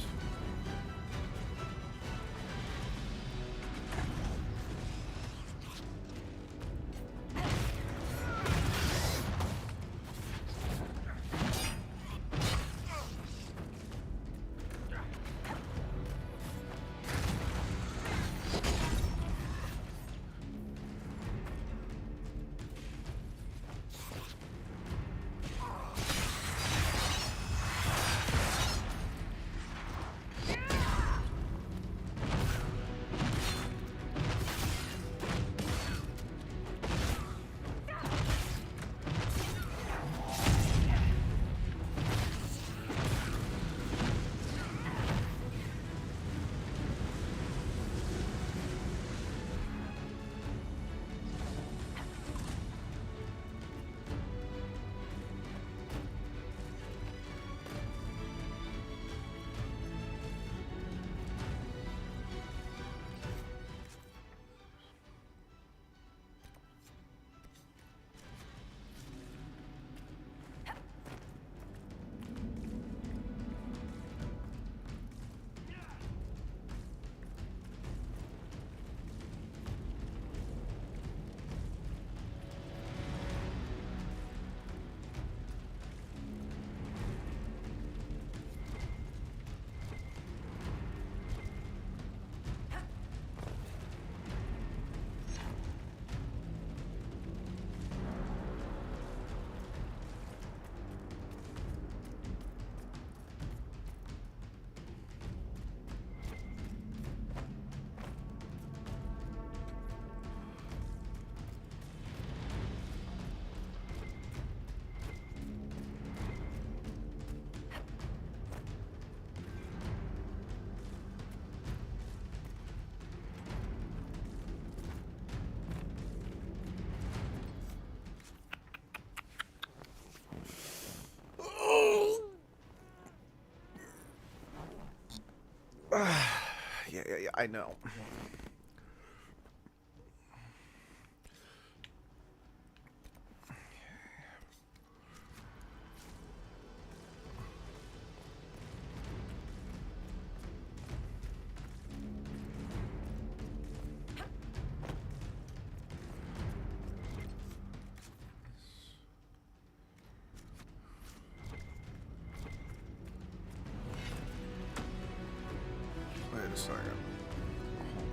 Yeah, I know. Wait a second.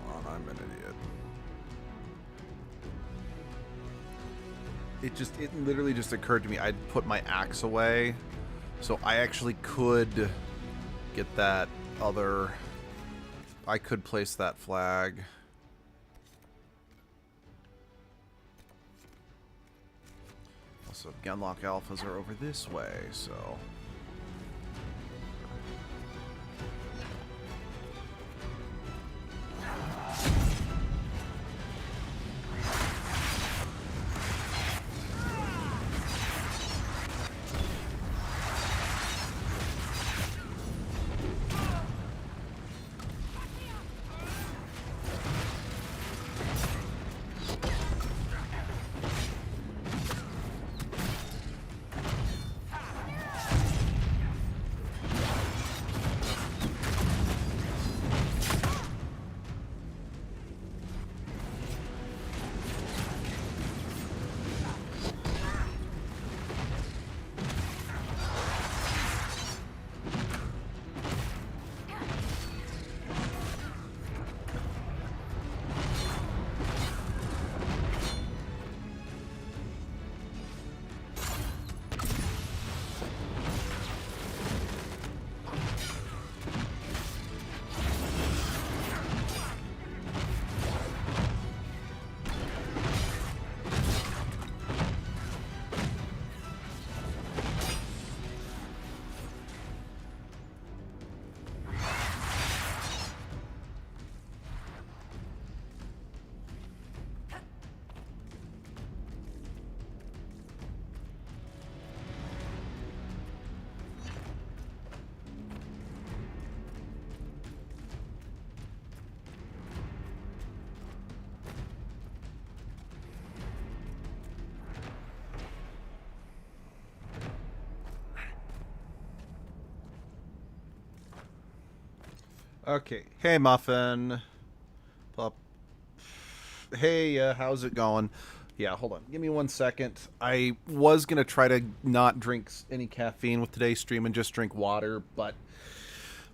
Hold on, I'm an idiot. It literally just occurred to me I'd put my axe away, so I actually could get that other... I could place that flag. Also, Genlock Alphas are over this way, so... Okay. Hey, Muffin. Pup. Hey, how's it going? Yeah, hold on. Give me 1 second. I was going to try to not drink any caffeine with today's stream and just drink water, but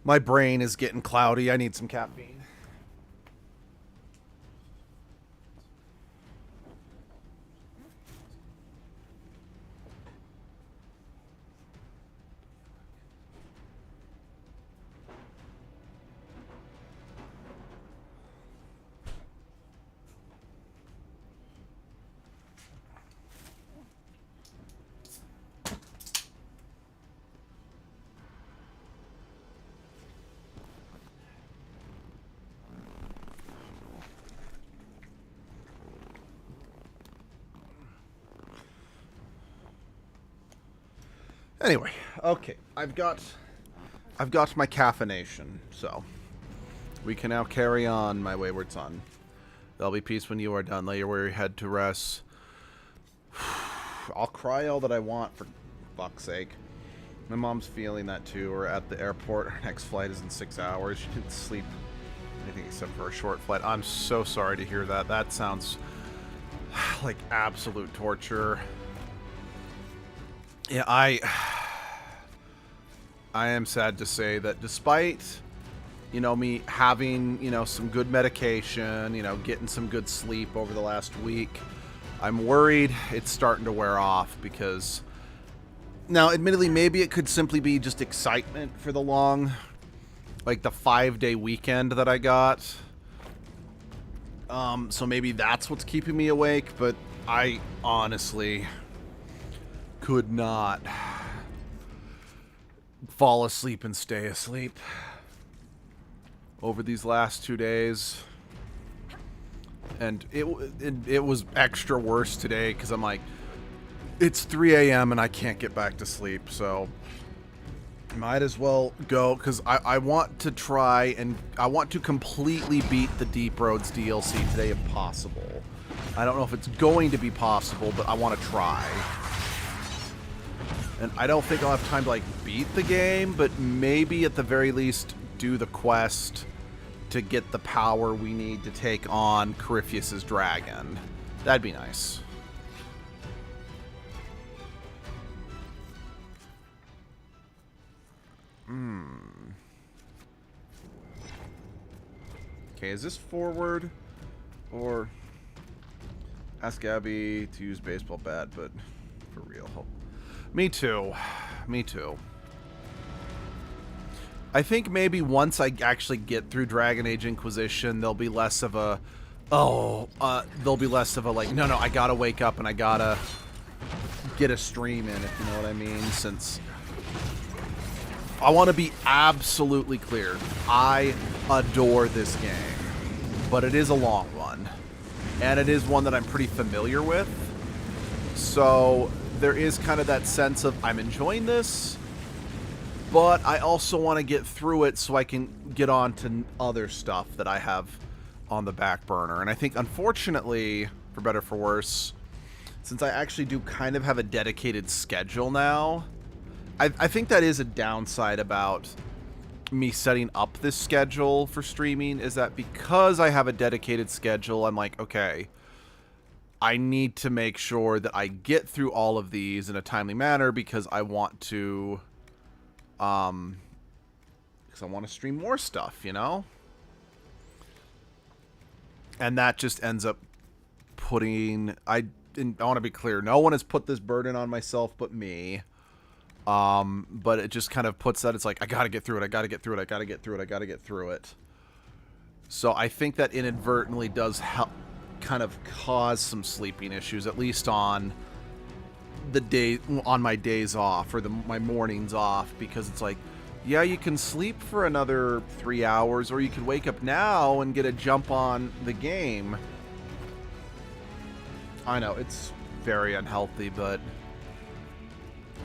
my brain is getting cloudy. I need some caffeine. Anyway, okay, I've got my caffeination, so we can now carry on, my wayward son. There'll be peace when you are done. Lay your weary head to rest. I'll cry all that I want, for fuck's sake. My mom's feeling that too. We're at the airport. Our next flight is in 6 hours. She didn't sleep anything except for a short flight. I'm so sorry to hear that. That sounds like absolute torture. Yeah, I am sad to say that despite, me having, some good medication, getting some good sleep over the last week, I'm worried it's starting to wear off because now, admittedly, maybe it could simply be just excitement for the the 5-day weekend that I got. So maybe that's what's keeping me awake, but I honestly could not fall asleep and stay asleep over these last 2 days. And it was extra worse today because I'm like, it's 3 a.m. and I can't get back to sleep, so might as well go because I want to try and I want to completely beat the Deep Roads DLC today if possible. I don't know if it's going to be possible, but I want to try. And I don't think I'll have time to, beat the game, but maybe at the very least do the quest to get the power we need to take on Corypheus's dragon. That'd be nice. Okay, is this forward? Or ask Abby to use baseball bat, but for real. Me too. Me too. I think maybe once I actually get through Dragon Age Inquisition, there'll be less of a, no, I gotta wake up and I gotta get a stream in, if you know what I mean, since I want to be absolutely clear. I adore this game, but it is a long one, and it is one that I'm pretty familiar with, so there is kind of that sense of I'm enjoying this, but I also want to get through it so I can get on to other stuff that I have on the back burner. And I think, unfortunately, for better or for worse, since I actually do kind of have a dedicated schedule now, I think that is a downside about me setting up this schedule for streaming, is that because I have a dedicated schedule, I'm like, okay, I need to make sure that I get through all of these in a timely manner because I want to, because I want to stream more stuff, you know? And that just ends up putting, I want to be clear, no one has put this burden on myself but me. But it just kind of puts that, it's like, I gotta get through it, I gotta get through it, I gotta get through it, I gotta get through it. So I think that inadvertently does help kind of cause some sleeping issues, at least on the day, on my days off, or my mornings off, because it's like, yeah, you can sleep for another 3 hours, or you can wake up now and get a jump on the game. I know, it's very unhealthy, but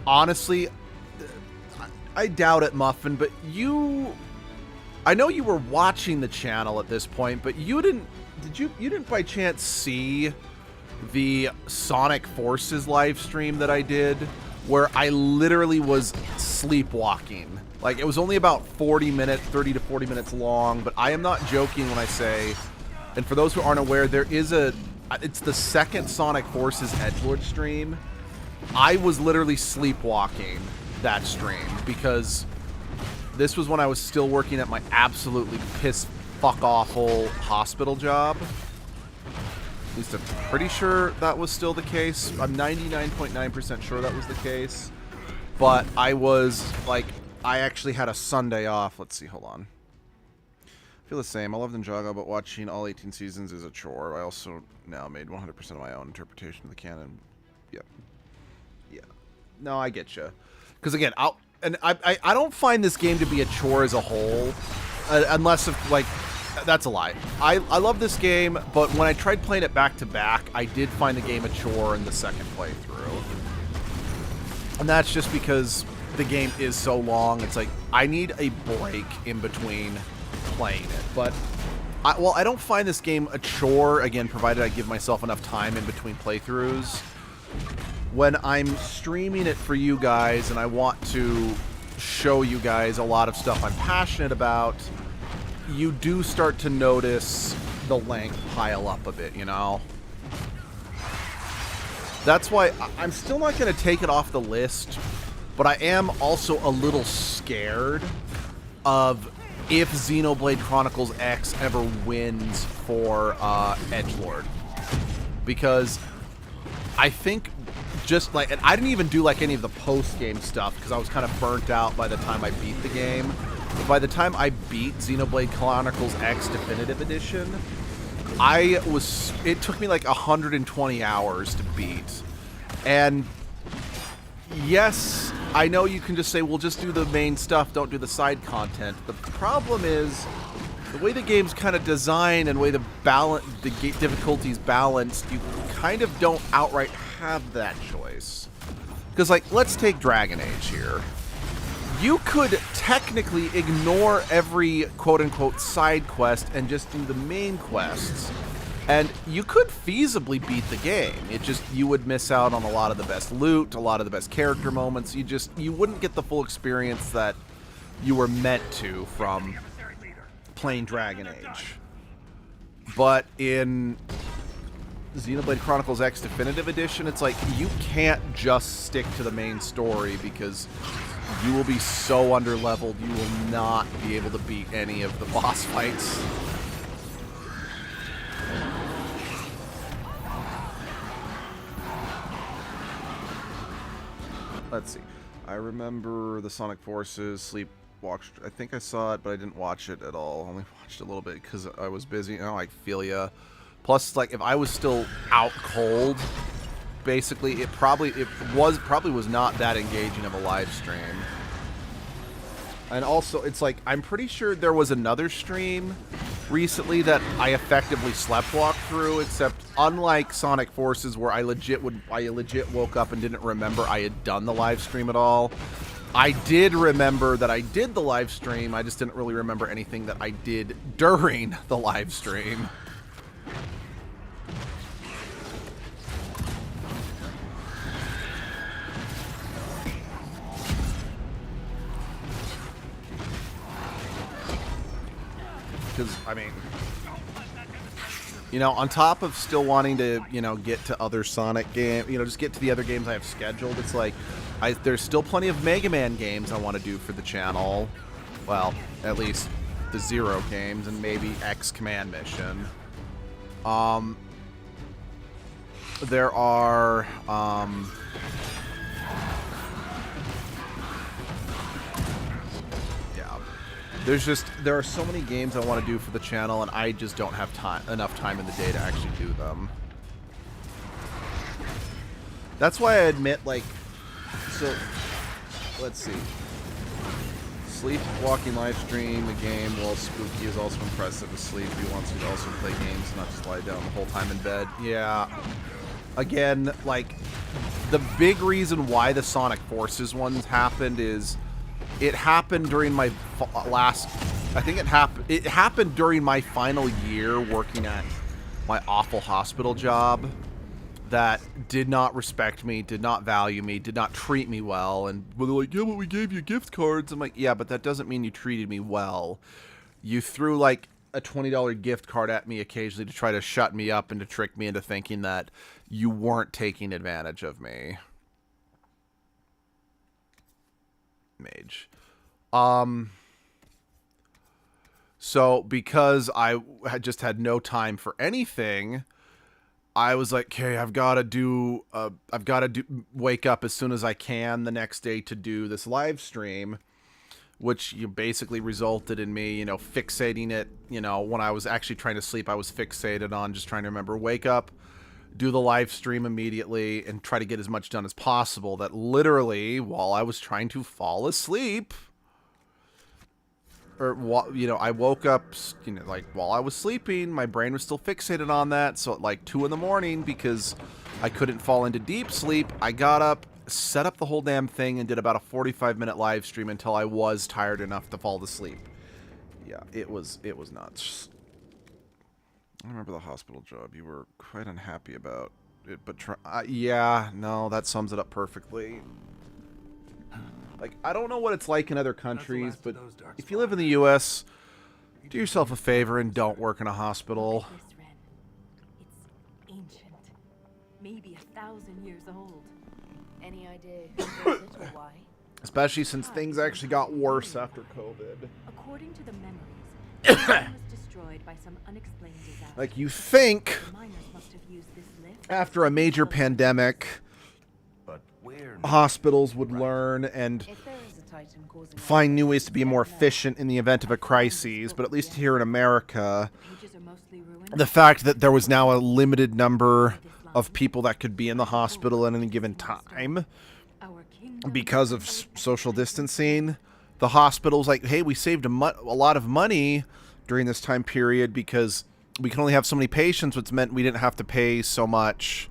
honestly, I doubt it, Muffin, but I know you were watching the channel at this point, but you didn't by chance see the Sonic Forces live stream that I did, where I literally was sleepwalking. Like, it was only about 30 to 40 minutes long, but I am not joking when I say, and for those who aren't aware, it's the second Sonic Forces Edgelord stream. I was literally sleepwalking that stream because this was when I was still working at my absolutely fuck-awful hospital job. At least I'm pretty sure that was still the case. I'm 99.9% sure that was the case. But I was, like, I actually had a Sunday off. Let's see, hold on. I feel the same. I love Ninjago, but watching all 18 seasons is a chore. I also now made 100% of my own interpretation of the canon. Yep. Yeah. No, I get you. Because, again, I don't find this game to be a chore as a whole, unless, like, that's a lie. I love this game, but when I tried playing it back-to-back, I did find the game a chore in the second playthrough. And that's just because the game is so long. It's like, I need a break in between playing it. But, I don't find this game a chore, again, provided I give myself enough time in between playthroughs. When I'm streaming it for you guys and I want to show you guys a lot of stuff I'm passionate about, you do start to notice the length pile up a bit, you know? That's why I'm still not going to take it off the list, but I am also a little scared of if Xenoblade Chronicles X ever wins for Edgelord. Because I think just like, and I didn't even do like any of the post-game stuff because I was kind of burnt out by the time I beat the game. But by the time I beat Xenoblade Chronicles X Definitive Edition, it took me like 120 hours to beat. And yes, I know you can just say, well, just do the main stuff, don't do the side content. The problem is the way the game's kind of designed and the way the difficulty's balanced, you kind of don't outright have that choice. Because, like, let's take Dragon Age here. You could technically ignore every quote-unquote side quest and just do the main quests. And you could feasibly beat the game. It just, you would miss out on a lot of the best loot, a lot of the best character moments. You wouldn't get the full experience that you were meant to from playing Dragon Age. But in Xenoblade Chronicles X Definitive Edition, it's like, you can't just stick to the main story because you will be so underleveled, you will not be able to beat any of the boss fights. Let's see. I remember the Sonic Forces Sleepwalk. I think I saw it, but I didn't watch it at all. I only watched a little bit because I was busy. Oh, I feel ya. Plus, like, if I was still out cold, basically, it probably was not that engaging of a live stream. And also, it's like, I'm pretty sure there was another stream recently that I effectively sleptwalked through, except unlike Sonic Forces, where I legit woke up and didn't remember I had done the live stream at all. I did remember that I did the live stream, I just didn't really remember anything that I did during the live stream. Because, I mean, you know, on top of still wanting to, you know, get to other Sonic games, you know, just get to the other games I have scheduled, it's like, there's still plenty of Mega Man games I want to do for the channel. Well, at least the Zero games and maybe X Command Mission. There are, there are so many games I want to do for the channel, and I just don't have enough time in the day to actually do them. That's why I admit, like, so, let's see. Sleepwalking live stream a game while Spooky is also impressive asleep. He wants you to also play games, not just lie down the whole time in bed. Yeah. Again, like, the big reason why the Sonic Forces ones happened is it happened during my it happened during my final year working at my awful hospital job. that did not respect me, did not value me, did not treat me well, and they're like, yeah, but we gave you gift cards. I'm like, yeah, but that doesn't mean you treated me well. You threw like a $20 gift card at me occasionally to try to shut me up and to trick me into thinking that you weren't taking advantage of me. Mage. So because I had just had no time for anything, I was like, okay, I've got to wake up as soon as I can the next day to do this live stream, which basically resulted in me, fixating it, when I was actually trying to sleep, I was fixated on just trying to remember, wake up, do the live stream immediately, and try to get as much done as possible. That literally, while I was trying to fall asleep, or, I woke up, like, while I was sleeping, my brain was still fixated on that, so at, like, 2 in the morning, because I couldn't fall into deep sleep, I got up, set up the whole damn thing, and did about a 45-minute live stream until I was tired enough to fall asleep. Yeah, it was nuts. I remember the hospital job you were quite unhappy about it, but yeah, no, that sums it up perfectly. Like, I don't know what it's like in other countries, but if you live in the U.S., do yourself a favor and don't work in a hospital. This, Ren. It's ancient. Maybe 1,000 years old. Any idea who built it or why? Especially since things actually got worse after COVID. According to the memories, the mine was destroyed by some unexplained disaster. Like, you think, The miners must have used this lift after a major pandemic, But where? hospitals would learn and If there is a titan causing find new ways to be more efficient in the event of a crisis, but at least here in America, pages are mostly ruined. the fact that there was now a limited number of people that could be in the hospital at any given time Our kingdom because of social distancing, the hospital's like, hey, we saved a lot of money during this time period because we can only have so many patients, which meant we didn't have to pay so much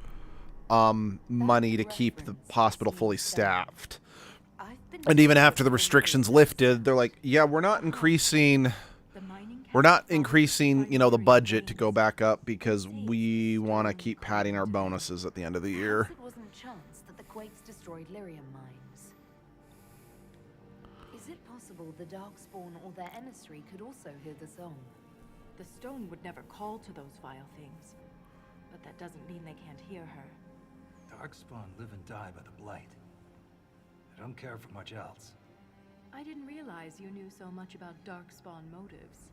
money to keep the hospital fully staffed. And even after the restrictions lifted, they're like, yeah, we're not increasing, the budget to go back up because we want to keep padding our bonuses at the end of the year. It wasn't chance that the quakes destroyed lyrium mines. Is it possible the Darkspawn or their emissary could also hear the song? The stone would never call to those vile things. But that doesn't mean they can't hear her. Darkspawn live and die by the blight. They don't care for much else. I didn't realize you knew so much about Darkspawn motives.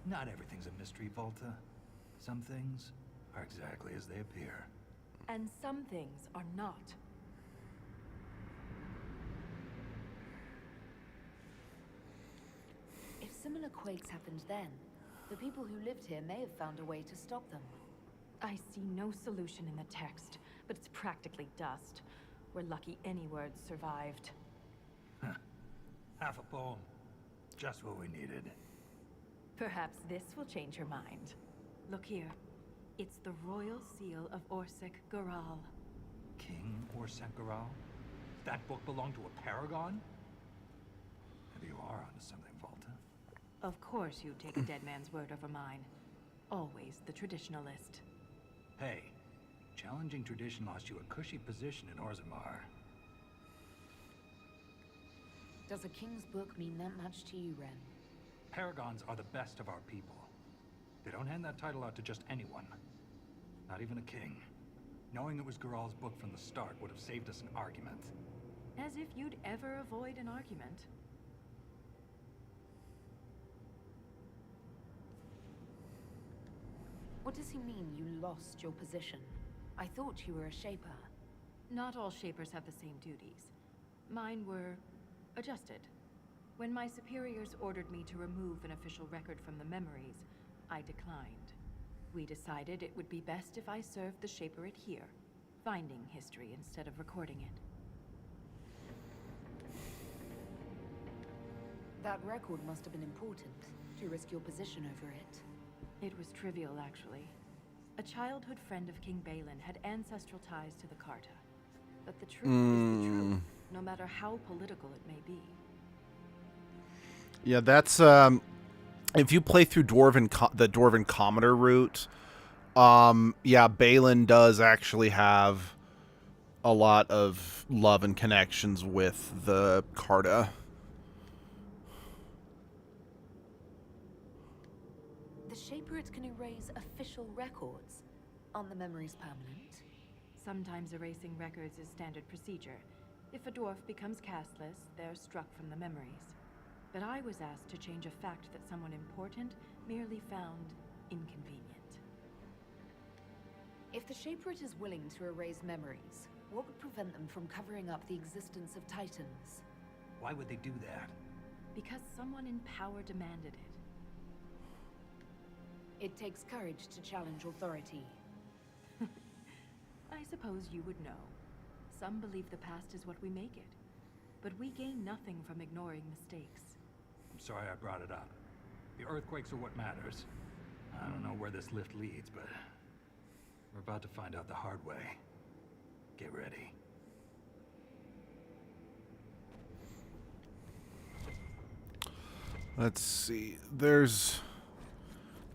Not everything's a mystery, Volta. Some things are exactly as they appear. And some things are not. If similar quakes happened then, the people who lived here may have found a way to stop them. I see no solution in the text, but it's practically dust. We're lucky any words survived. Half a poem. Just what we needed. Perhaps this will change your mind. Look here. It's the royal seal of Orsec Garal. King Orsec Garal? That book belonged to a paragon? Maybe you are onto something, Volta. Of course you'd take a dead man's word over mine. Always the traditionalist. Hey, challenging tradition lost you a cushy position in Orzammar. Does a king's book mean that much to you, Ren? Paragons are the best of our people. They don't hand that title out to just anyone. Not even a king. Knowing it was Garal's book from the start would have saved us an argument. As if you'd ever avoid an argument. What does he mean you lost your position? I thought you were a shaper. Not all shapers have the same duties. Mine were adjusted. When my superiors ordered me to remove an official record from the memories, I declined. We decided it would be best if I served the Shaperate here, finding history instead of recording it. That record must have been important, to risk your position over it. It was trivial, actually. A childhood friend of King Balin had ancestral ties to the Carta. But the truth is the truth, no matter how political it may be. Yeah, that's if you play through the Dwarven Commoner route, Yeah, Balin does actually have a lot of love and connections with the Carta. The Shaperate can erase official records. Aren't the memories permanent? Sometimes erasing records is standard procedure. If a dwarf becomes castless, they're struck from the memories. But I was asked to change a fact that someone important merely found inconvenient. If the Shaperate is willing to erase memories, what would prevent them from covering up the existence of Titans? Why would they do that? Because someone in power demanded it. It takes courage to challenge authority. I suppose you would know. Some believe the past is what we make it. But we gain nothing from ignoring mistakes. I'm sorry I brought it up. The earthquakes are what matters. I don't know where this lift leads, but we're about to find out the hard way. Get ready. Let's see. There's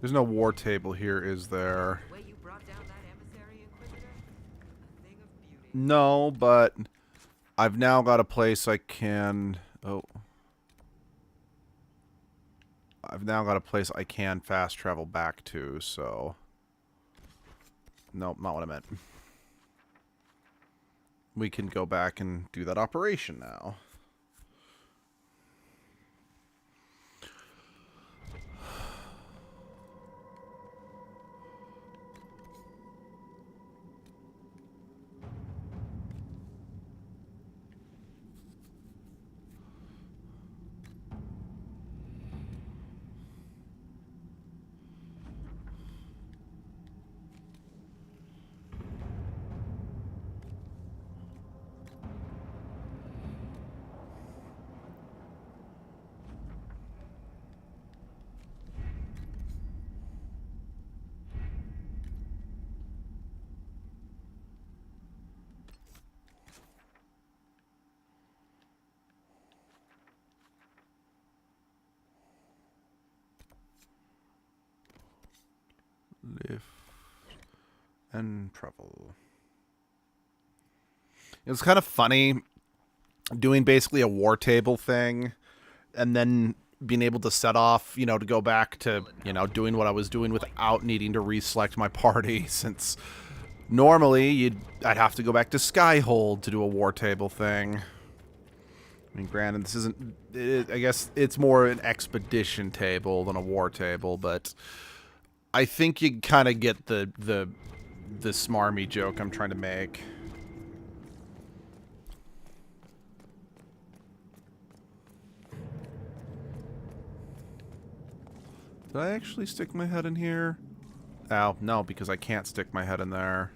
no war table here, is there? The way you brought down that emissary, Inquisitor? A thing of beauty. No, but I've now got a place I can... Oh. I've now got a place I can fast travel back to, so... Nope, not what I meant. We can go back and do that operation now. Lift and travel. It was kind of funny doing basically a war table thing and then being able to set off, you know, to go back to, you know, doing what I was doing without needing to reselect my party, since normally I'd have to go back to Skyhold to do a war table thing. I mean, granted, this isn't... I guess it's more an expedition table than a war table, but I think you kind of get the smarmy joke I'm trying to make. Did I actually stick my head in here? Oh, no, because I can't stick my head in there.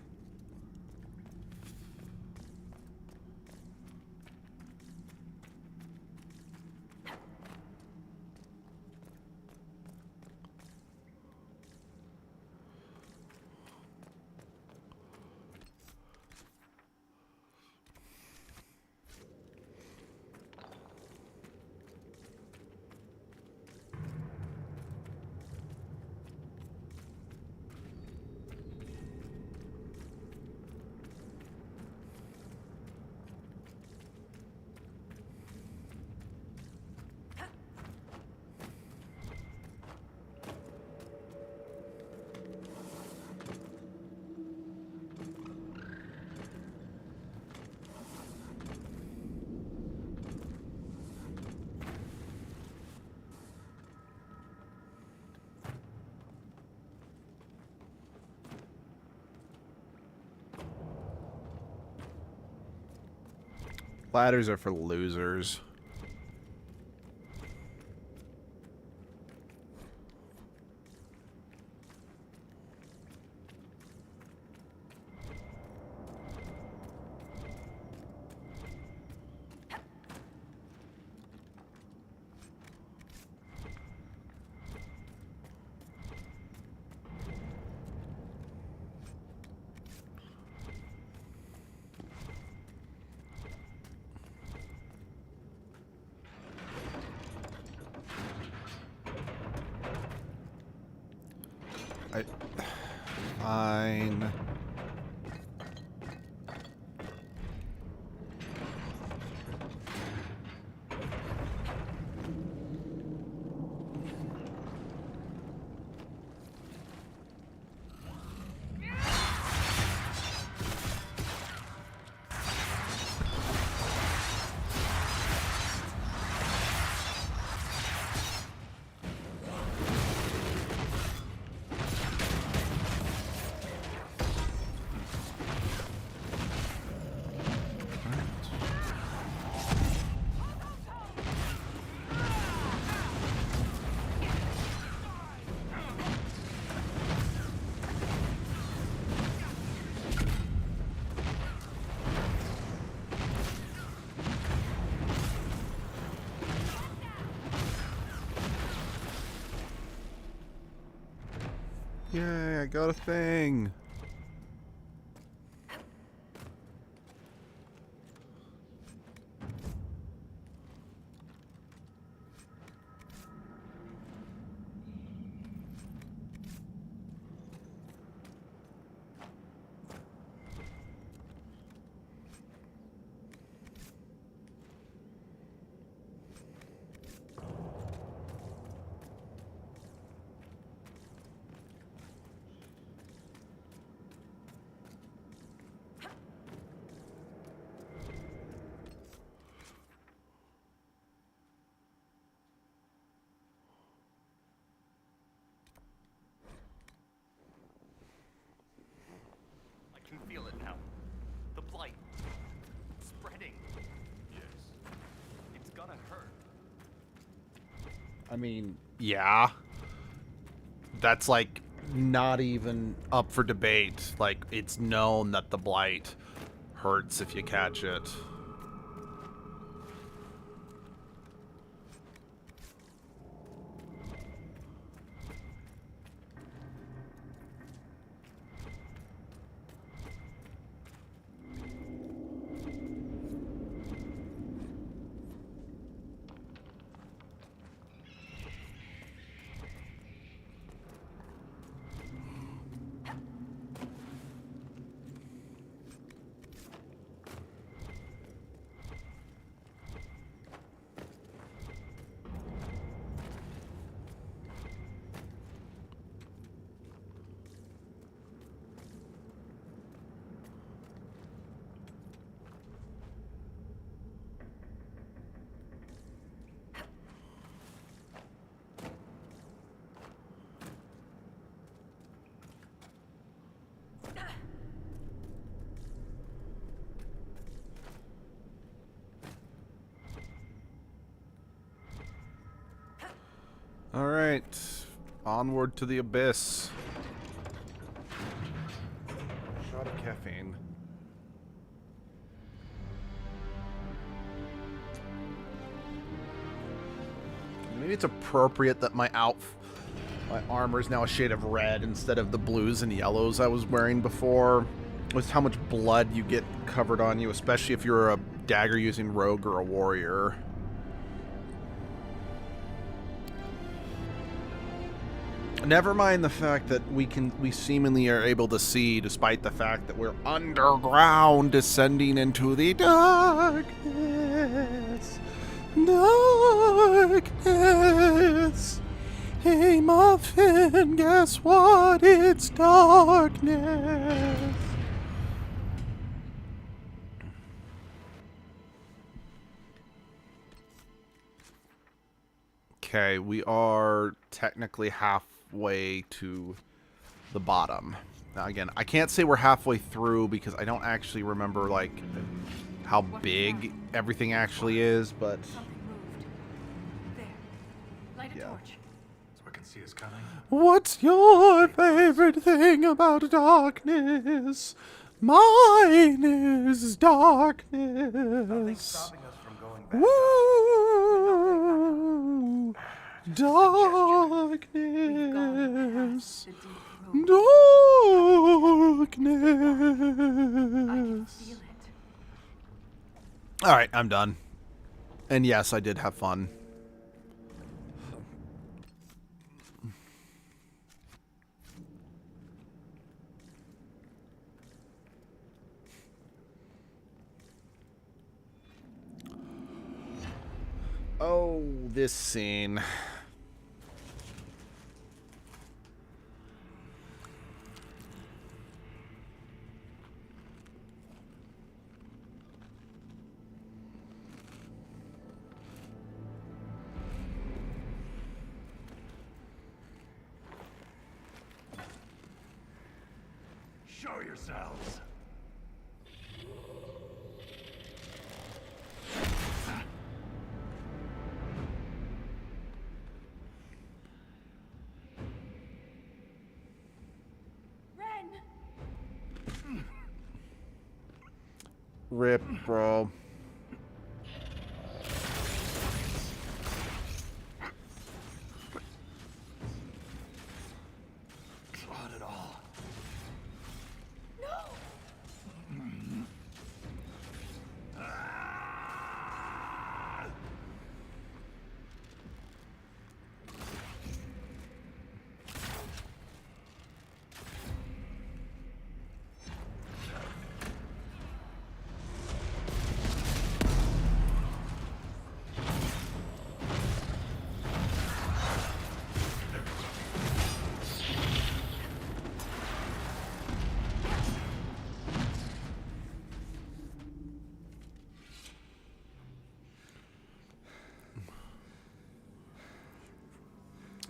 Ladders are for losers. fine. Yay, I got a thing. I can feel it now. The blight. Spreading. Yes. It's gonna hurt. I mean, yeah. That's like not even up for debate. Like, it's known that the blight hurts if you catch it. Alright, onward to the abyss. Shot of caffeine. Maybe it's appropriate that my armor is now a shade of red instead of the blues and yellows I was wearing before. With how much blood you get covered on you, especially if you're a dagger using rogue or a warrior. Never mind the fact that we seemingly are able to see, despite the fact that we're underground, descending into the darkness. Darkness. Hey Muffin, guess what? It's darkness. Okay, we are technically halfway to the bottom. Now again, I can't say we're halfway through because I don't actually remember like how big everything actually is, but Something moved. There. Light a Yeah. torch. So I can see us coming. what's your favorite thing about darkness? Mine is darkness. Stopping us from going back. Woo! Darkness. The deep road. I can Darkness. feel it. Alright, I'm done. And yes, I did have fun. this scene. Show yourselves. Ren! Rip, bro. Not at all.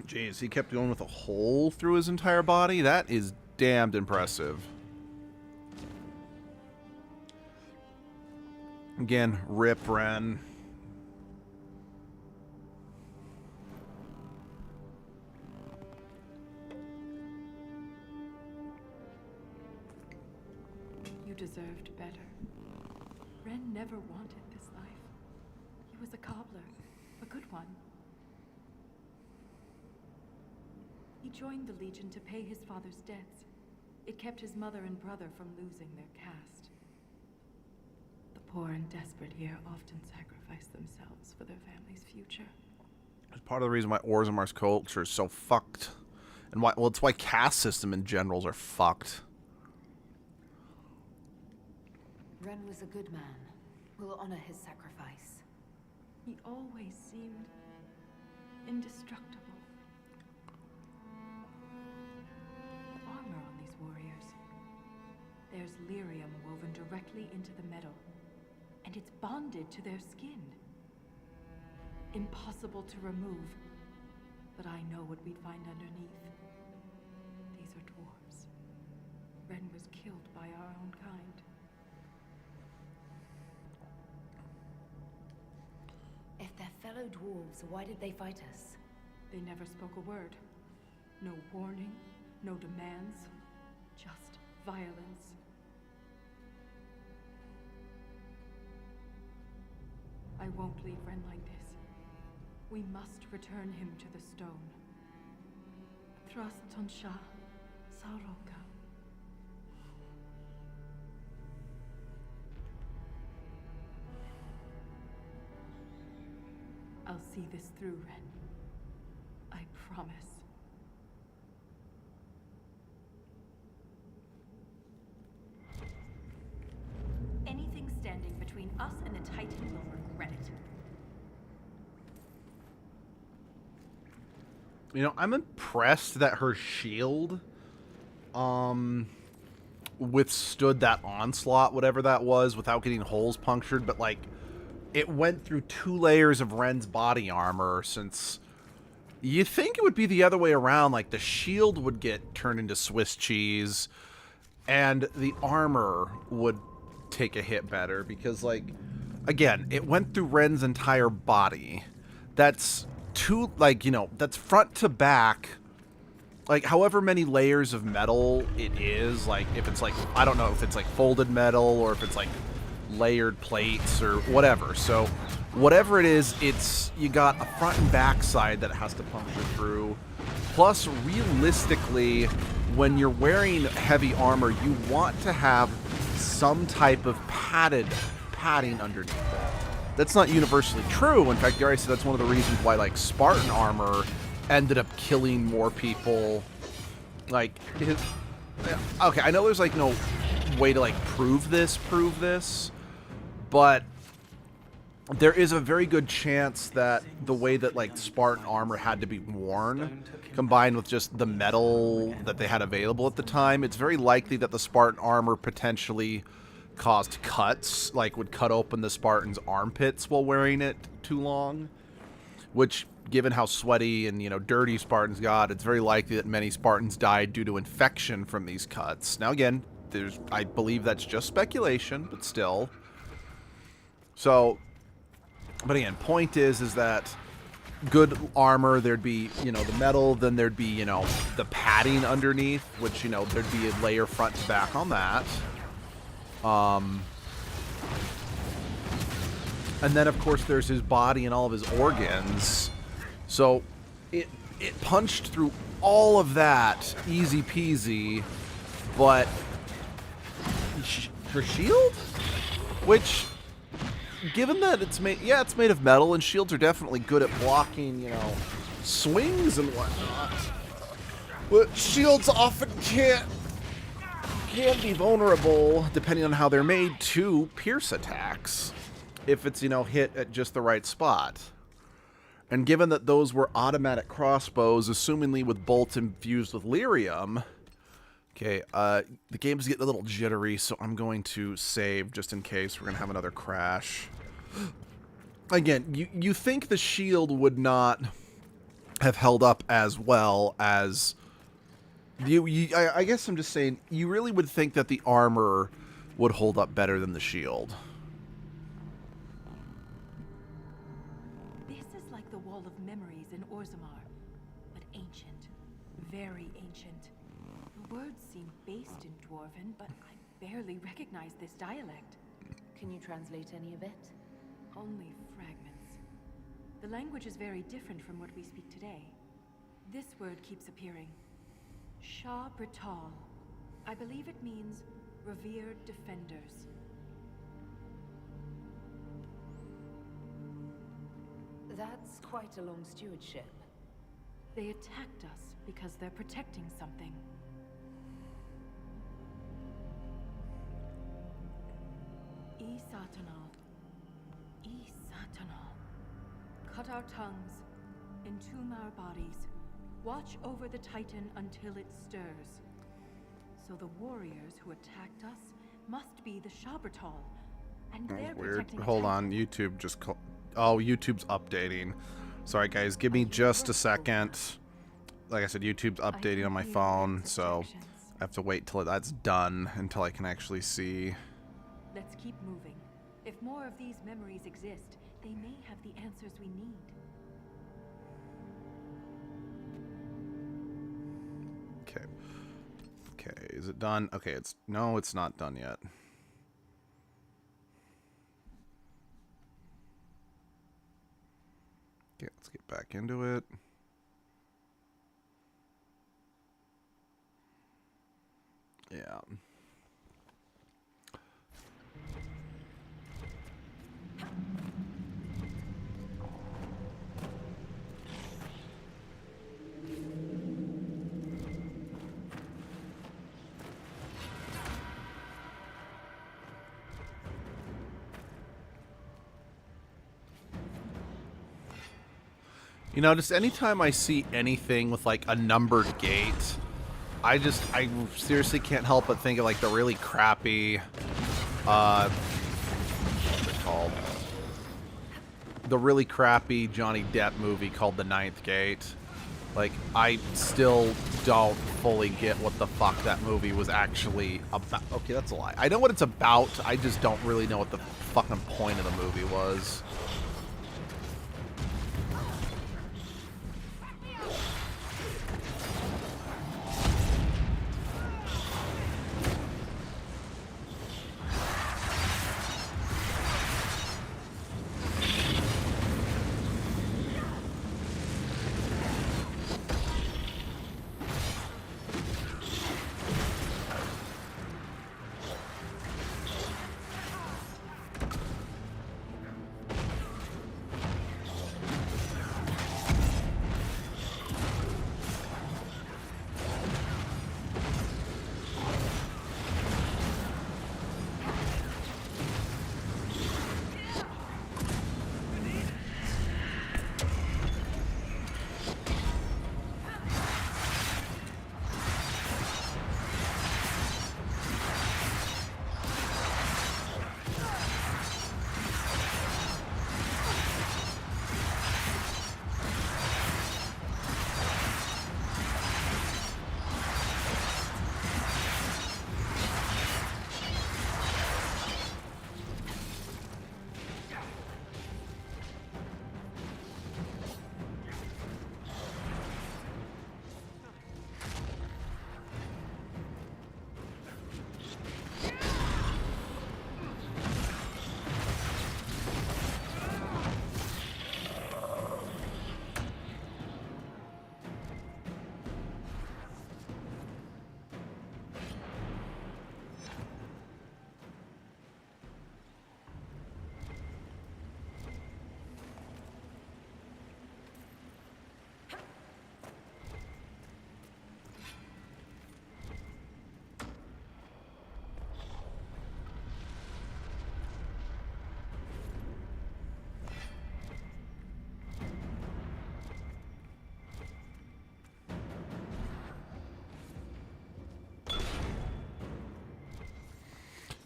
Jeez, he kept going with a hole through his entire body? That is damned impressive. Again, rip Ren. You deserved better. Ren never wanted this life. He was a cobbler, a good one. He joined the Legion to pay his father's debts. It kept his mother and brother from losing their caste. The poor and desperate here often sacrifice themselves for their family's future. It's part of the reason why Orzammar's culture is so fucked. And why, well, it's why caste system in generals are fucked. Ren was a good man. We'll honor his sacrifice. He always seemed indestructible. The armor on these warriors. There's lyrium woven directly into the metal, and it's bonded to their skin. Impossible to remove, but I know what we'd find underneath. These are dwarves. Ren was killed by our own kind. If they're fellow dwarves, why did they fight us? They never spoke a word. No warning, no demands, just violence. I won't leave Ren like this. We must return him to the stone. Thrust Tonsha Saroka. I'll see this through, Ren. I promise. Anything standing between us and the Titan will regret it. You know, I'm impressed that her shield withstood that onslaught, whatever that was, without getting holes punctured, but like it went through 2 layers of Ren's body armor, since you think it would be the other way around, like the shield would get turned into Swiss cheese and the armor would take a hit better, because like again, it went through Ren's entire body. That's that's front to back, like however many layers of metal it is, like if it's like, I don't know if it's like folded metal or if it's like layered plates or whatever. So whatever it is, it's, you got a front and back side that it has to puncture through. Plus, realistically, when you're wearing heavy armor, you want to have some type of padding underneath it. That's not universally true. In fact, dare I say, that's one of the reasons why like Spartan armor ended up killing more people. Like, okay, I know there's like no way to like prove this, but there is a very good chance that the way that like Spartan armor had to be worn, combined with just the metal that they had available at the time, it's very likely that the Spartan armor potentially caused cuts, like would cut open the Spartan's armpits while wearing it too long, which, given how sweaty and, you know, dirty Spartans got, it's very likely that many Spartans died due to infection from these cuts. Now again, I believe that's just speculation, but still. So, but again, point is that good armor, there'd be, you know, the metal, then there'd be, you know, the padding underneath, which, you know, there'd be a layer front to back on that. And then, of course, there's his body and all of his organs. So, it punched through all of that, easy peasy, but her shield? Which, given that it's made, yeah, it's made of metal, and shields are definitely good at blocking, you know, swings and whatnot. But shields often can be vulnerable, depending on how they're made, to pierce attacks, if it's, you know, hit at just the right spot. And given that those were automatic crossbows, assumingly with bolts infused with lyrium. Okay, the game's getting a little jittery, so I'm going to save just in case we're going to have another crash. Again, you think the shield would not have held up as well as... I guess I'm just saying, you really would think that the armor would hold up better than the shield. This is like the Wall of Memories in Orzammar, but ancient. Very ancient. The words seem based in Dwarven, but I barely recognize this dialect. Can you translate any of it? Only fragments. The language is very different from what we speak today. This word keeps appearing. Shah Brital. I believe it means revered defenders. That's quite a long stewardship. They attacked us because they're protecting something. Satanal. Cut our tongues, entomb our bodies, watch over the Titan until it stirs. So the warriors who attacked us must be the Shabratal, and they're Weird. protecting. Hold on, YouTube just oh, YouTube's updating. Sorry guys, give me just a second. Like I said, YouTube's updating on my phone, so I have to wait till that's done until I can actually see. Let's keep moving. If more of these memories exist, they may have the answers we need. Okay. Okay, is it done? Okay, no, it's not done yet. Okay, let's get back into it. Yeah. You know, just anytime I see anything with like a numbered gate, I seriously can't help but think of like the really crappy, what's it called? The really crappy Johnny Depp movie called The Ninth Gate. Like, I still don't fully get what the fuck that movie was actually about. Okay, that's a lie. I know what it's about, I just don't really know what the fucking point of the movie was.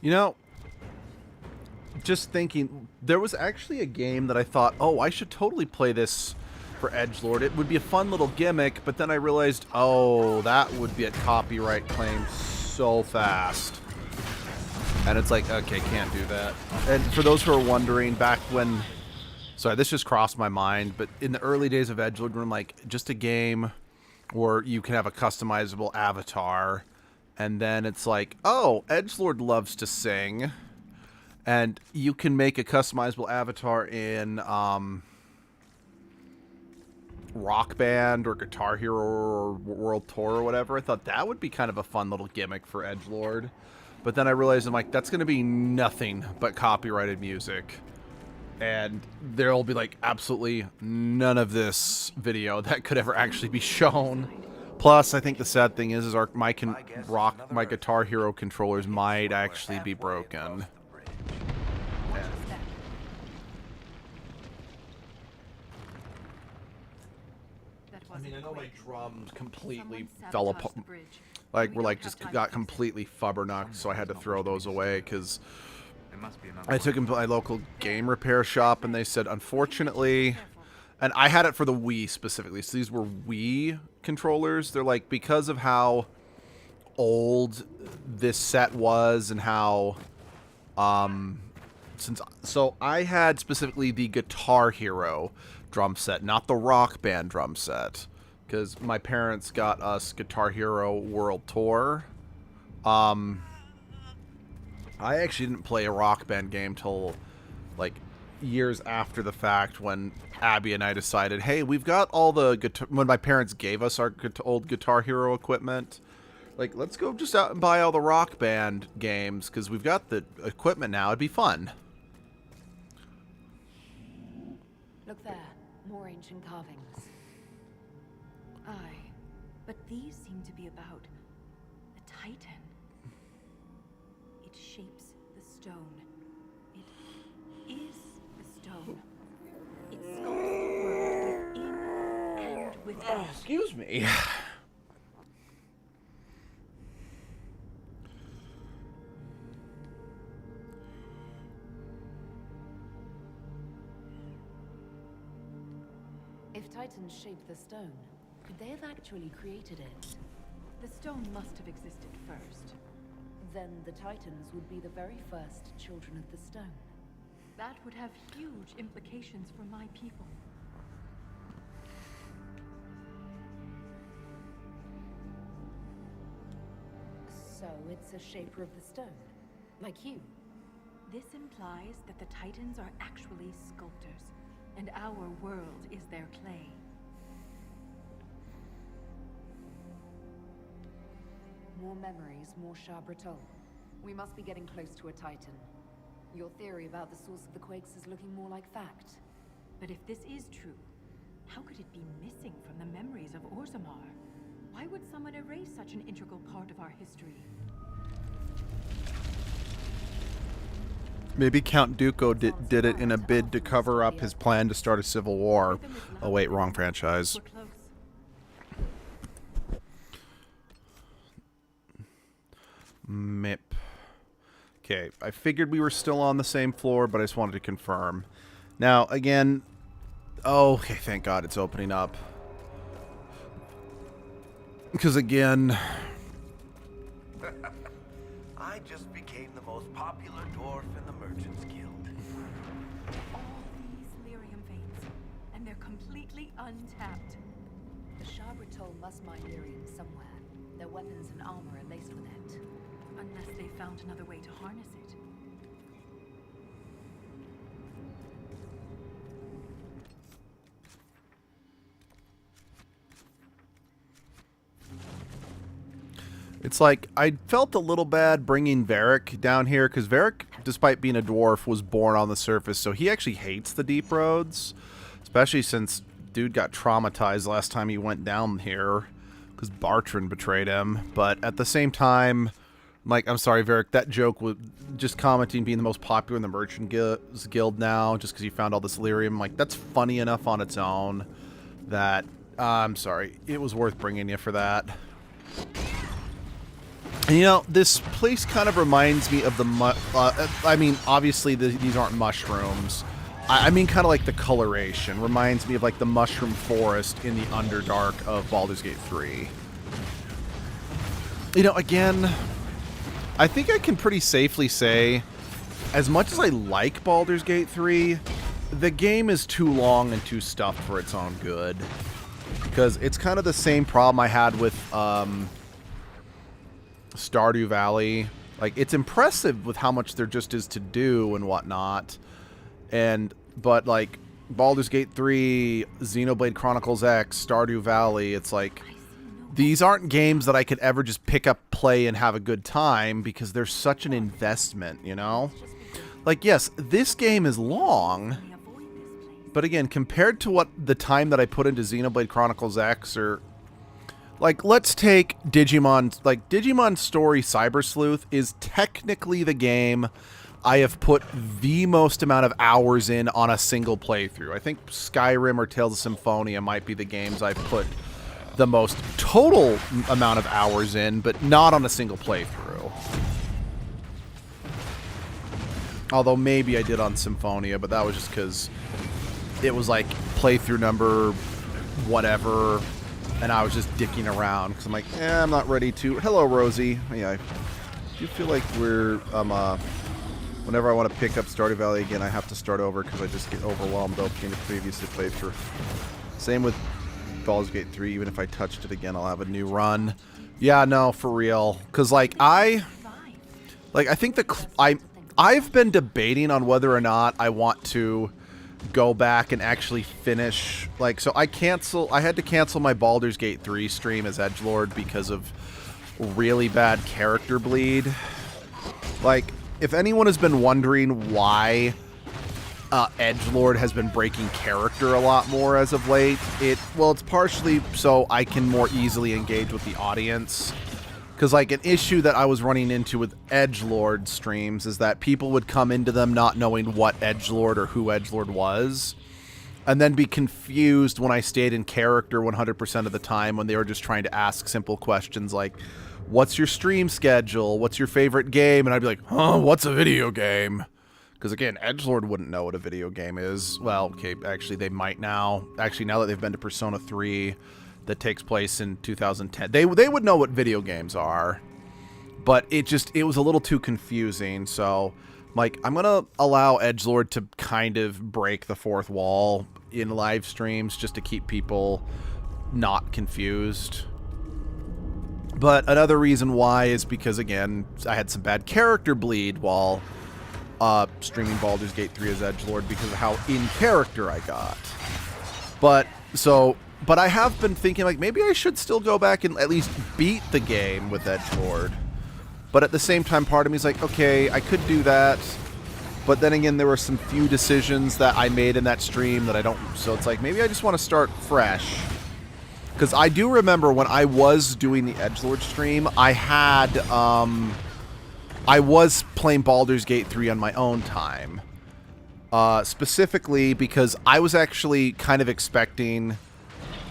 You know, just thinking, there was actually a game that I thought, oh, I should totally play this for edgelord. It would be a fun little gimmick, but then I realized, oh, that would be a copyright claim so fast. And it's like, okay, can't do that. And for those who are wondering, back when... Sorry, this just crossed my mind, but in the early days of edgelord, when like just a game where you can have a customizable avatar, and then it's like, oh, edgelord loves to sing, and you can make a customizable avatar in Rock Band or Guitar Hero or World Tour or whatever. I thought that would be kind of a fun little gimmick for edgelord. But then I realized, I'm like, that's going to be nothing but copyrighted music. And there'll be, like, absolutely none of this video that could ever actually be shown. Plus, I think the sad thing is my Guitar Hero controllers might actually be broken. I mean, I know my drums completely fell apart. Like, were like just got completely fubbernucked, so I had to throw those away because I took them to my local game repair shop, and they said, unfortunately, and I had it for the Wii specifically, so these were Wii controllers. They're like, because of how old this set was and how, so I had specifically the Guitar Hero drum set, not the Rock Band drum set, because my parents got us Guitar Hero World Tour. I actually didn't play a Rock Band game till, like, years after the fact when Abby and I decided, hey, we've got all the guitar... When my parents gave us our old Guitar Hero equipment, like, let's go just out and buy all the Rock Band games, because we've got the equipment now. It'd be fun. Look there. More ancient carvings. Aye, but these seem to be about the Titan. It shapes the stone. It is the stone. It sculpts the world within and without. Excuse me. If Titans shaped the stone, could they have actually created it? The stone must have existed first. Then the Titans would be the very first children of the stone. That would have huge implications for my people. So it's a shaper of the stone, like you. This implies that the Titans are actually sculptors, and our world is their clay. More memories, more Shabratol. We must be getting close to a Titan. Your theory about the source of the quakes is looking more like fact. But if this is true, how could it be missing from the memories of Orzammar? Why would someone erase such an integral part of our history? Maybe Count Dooku did it in a bid to cover up his plan to start a civil war. Oh wait, wrong franchise. We're close. Mip. Okay, I figured we were still on the same floor, but I just wanted to confirm. Now, again... Oh, okay, thank God it's opening up. Because, again... I just became the most popular dwarf in the Merchants Guild. All these lyrium veins, and they're completely untapped. The Shabratol must mine lyrium somewhere. Their weapons and armor are laced with it. Unless they found another way to harness it. It's like, I felt a little bad bringing Varric down here, because Varric, despite being a dwarf, was born on the surface, so he actually hates the deep roads. Especially since dude got traumatized last time he went down here, because Bartrand betrayed him. But at the same time, like, I'm sorry, Varric, that joke was just commenting being the most popular in the Merchant Guild now, just because you found all this lyrium. Like, that's funny enough on its own that, I'm sorry, it was worth bringing you for that. And, you know, this place kind of reminds me of the... I mean, obviously, these aren't mushrooms. I mean, kind of like the coloration. Reminds me of, like, the mushroom forest in the Underdark of Baldur's Gate 3. You know, again, I think I can pretty safely say, as much as I like Baldur's Gate 3, the game is too long and too stuffed for its own good. Because it's kind of the same problem I had with Stardew Valley. Like, it's impressive with how much there just is to do and whatnot. But like, Baldur's Gate 3, Xenoblade Chronicles X, Stardew Valley, it's like, these aren't games that I could ever just pick up, play, and have a good time because they're such an investment, you know? Like, yes, this game is long, but again, compared to what the time that I put into Xenoblade Chronicles X, or like, let's take Digimon. Like, Digimon Story Cyber Sleuth is technically the game I have put the most amount of hours in on a single playthrough. I think Skyrim or Tales of Symphonia might be the games I've put the most total amount of hours in, but not on a single playthrough. Although maybe I did on Symphonia, but that was just because it was like playthrough number whatever, and I was just dicking around because I'm like, I'm not ready to. Hello, Rosie. Yeah, I do feel like we're whenever I want to pick up Stardew Valley again, I have to start over because I just get overwhelmed opening the previously playthrough. Same with Baldur's Gate 3. Even if I touched it again, I'll have a new run. Yeah, no, for real. Because like I think I've been debating on whether or not I want to go back and actually finish, like, so I had to cancel my Baldur's Gate 3 stream as edgelord because of really bad character bleed. Like, if anyone has been wondering why edgelord has been breaking character a lot more as of late, it's partially so I can more easily engage with the audience. Because, like, an issue that I was running into with edgelord streams is that people would come into them not knowing what edgelord or who edgelord was, and then be confused when I stayed in character 100% of the time when they were just trying to ask simple questions like, what's your stream schedule? What's your favorite game? And I'd be like, what's a video game? Because, again, edgelord wouldn't know what a video game is. Well, okay, actually, they might now. Actually, now that they've been to Persona 3... that takes place in 2010. They would know what video games are, but it was a little too confusing. So, like, I'm gonna allow edgelord to kind of break the fourth wall in live streams just to keep people not confused. But another reason why is because, again, I had some bad character bleed while streaming Baldur's Gate 3 as edgelord because of how in character I got. But I have been thinking, like, maybe I should still go back and at least beat the game with edgelord. But at the same time, part of me is like, okay, I could do that. But then again, there were some few decisions that I made in that stream that I don't... So it's like, maybe I just want to start fresh. Because I do remember when I was doing the edgelord stream, I had... I was playing Baldur's Gate 3 on my own time. Specifically because I was actually kind of expecting...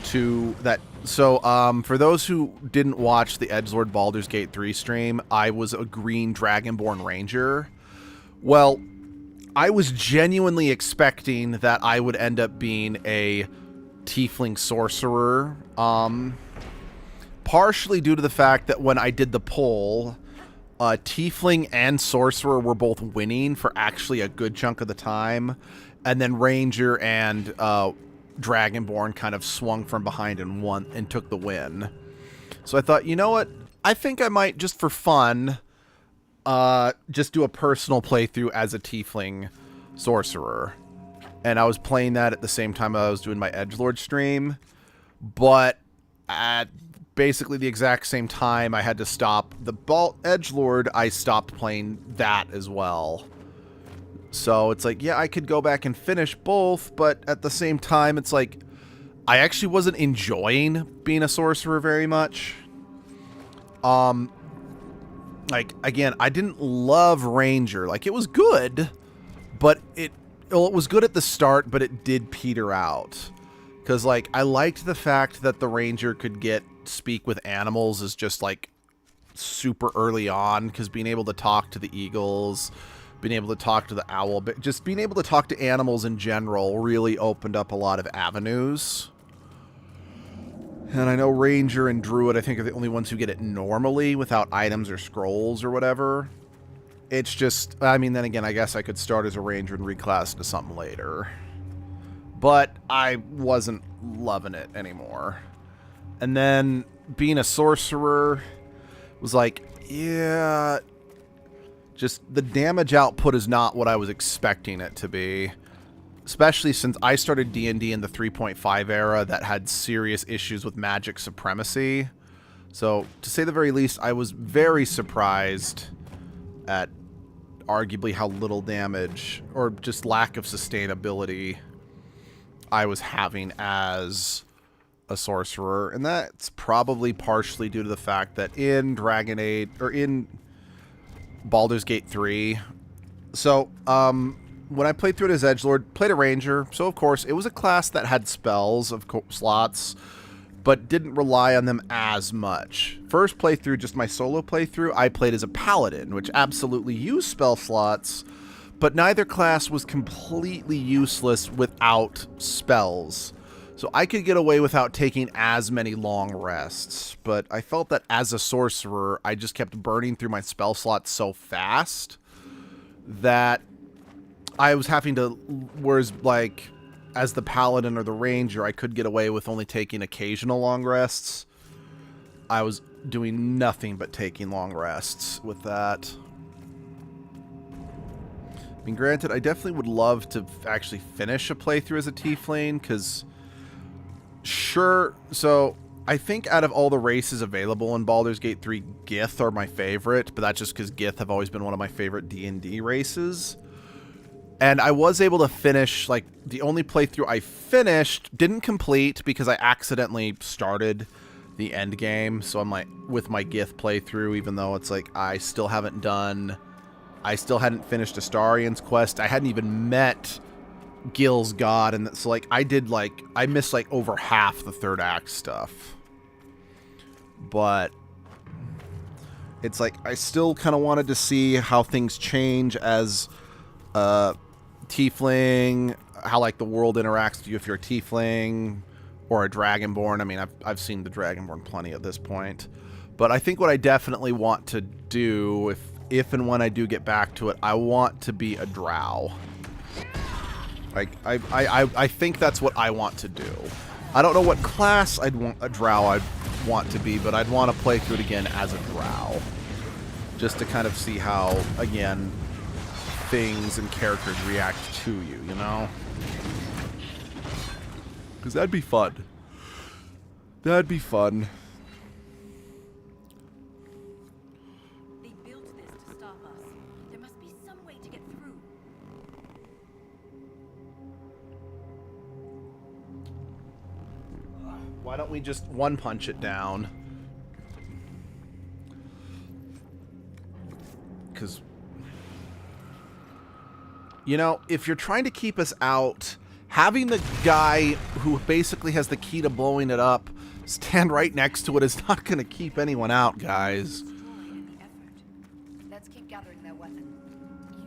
for those who didn't watch the edgelord Baldur's Gate 3 stream, I was a green Dragonborn Ranger. Well, I was genuinely expecting that I would end up being a Tiefling Sorcerer, partially due to the fact that when I did the poll, Tiefling and Sorcerer were both winning for actually a good chunk of the time, and then Ranger and Dragonborn kind of swung from behind and won and took the win. So I thought, you know what? I think I might, just for fun, just do a personal playthrough as a Tiefling Sorcerer. And I was playing that at the same time I was doing my edgelord stream. But at basically the exact same time I had to stop the edgelord, I stopped playing that as well. So it's like, yeah, I could go back and finish both, but at the same time, it's like, I actually wasn't enjoying being a sorcerer very much. Like, again, I didn't love Ranger. Like, it was good, but it was good at the start, but it did peter out. Because, like, I liked the fact that the Ranger could speak with animals as just, like, super early on, because being able to talk to the eagles, being able to talk to the owl, but just being able to talk to animals in general really opened up a lot of avenues. And I know Ranger and Druid, I think, are the only ones who get it normally without items or scrolls or whatever. It's just, I mean, then again, I guess I could start as a Ranger and reclass to something later. But I wasn't loving it anymore. And then being a sorcerer was like, yeah, just the damage output is not what I was expecting it to be. Especially since I started D&D in the 3.5 era that had serious issues with magic supremacy. So, to say the very least, I was very surprised at arguably how little damage, or just lack of sustainability, I was having as a sorcerer. And that's probably partially due to the fact that in Dragon Age, or in Baldur's Gate 3, so, when I played through it as edgelord, played a ranger, so of course it was a class that had spells, of slots, but didn't rely on them as much. First playthrough, just my solo playthrough, I played as a paladin, which absolutely used spell slots, but neither class was completely useless without spells. So I could get away without taking as many long rests, but I felt that as a sorcerer, I just kept burning through my spell slots so fast that I was having to, whereas like as the paladin or the ranger, I could get away with only taking occasional long rests. I was doing nothing but taking long rests with that. I mean, granted, I definitely would love to actually finish a playthrough as a tiefling, because sure, so I think out of all the races available in Baldur's Gate 3, Gith are my favorite, but that's just because Gith have always been one of my favorite D&D races. And I was able to finish, like, the only playthrough I finished, didn't complete because I accidentally started the end game. So I'm like, with my Gith playthrough, even though it's like, I still hadn't finished Astarion's quest. I hadn't even met Gil's god. And so, like, I missed, like, over half the third act stuff. But it's like, I still kind of wanted to see how things change as tiefling, how like the world interacts with you if you're a tiefling or a dragonborn. I mean, I've seen the dragonborn plenty at this point, but I think what I definitely want to do, if and when I do get back to it, I want to be a drow. Like I think that's what I want to do. I don't know what class I'd want to be, but I'd want to play through it again as a drow, just to kind of see how, again, things and characters react to you, you know? Because that'd be fun. That'd be fun. They built this to stop us. There must be some way to get through. Why don't we just one punch it down? Because, you know, if you're trying to keep us out, having the guy who basically has the key to blowing it up stand right next to it is not going to keep anyone out, guys. Let's keep gathering their weapon.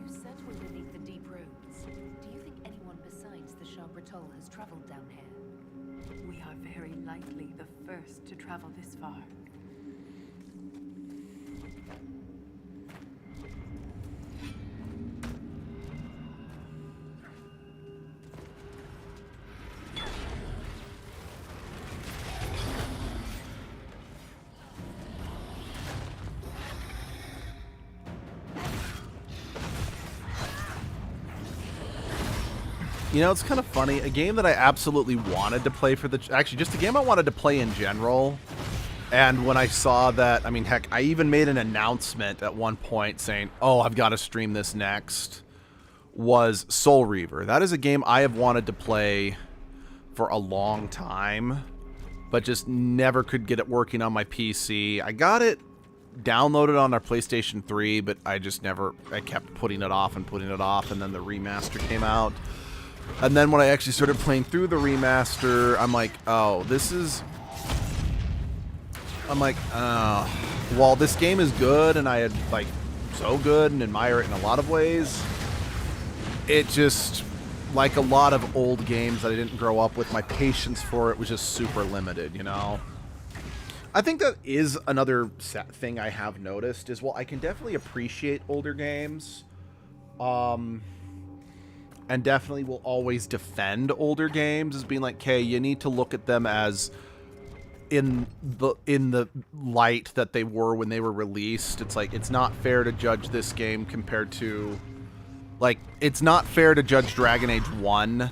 You said we're beneath the deep roads. Do you think anyone besides the Shabratol has traveled down here? We are very likely the first to travel this far. You know, it's kind of funny. A game that I absolutely wanted to play for actually, just a game I wanted to play in general. And when I saw that, I mean, heck, I even made an announcement at one point saying, oh, I've got to stream this next, was Soul Reaver. That is a game I have wanted to play for a long time, but just never could get it working on my PC. I got it downloaded on our PlayStation 3, but I kept putting it off, and then the remaster came out. And then when I actually started playing through the remaster, I'm like, oh, this is I'm like, while this game is good and I had like so good and admire it in a lot of ways, it just, like a lot of old games that I didn't grow up with, my patience for it was just super limited, you know? I think that is another thing I have noticed is, well, I can definitely appreciate older games, and definitely will always defend older games as being like, okay, you need to look at them as in the light that they were when they were released. It's like, it's not fair to judge this game compared to, like, it's not fair to judge Dragon Age 1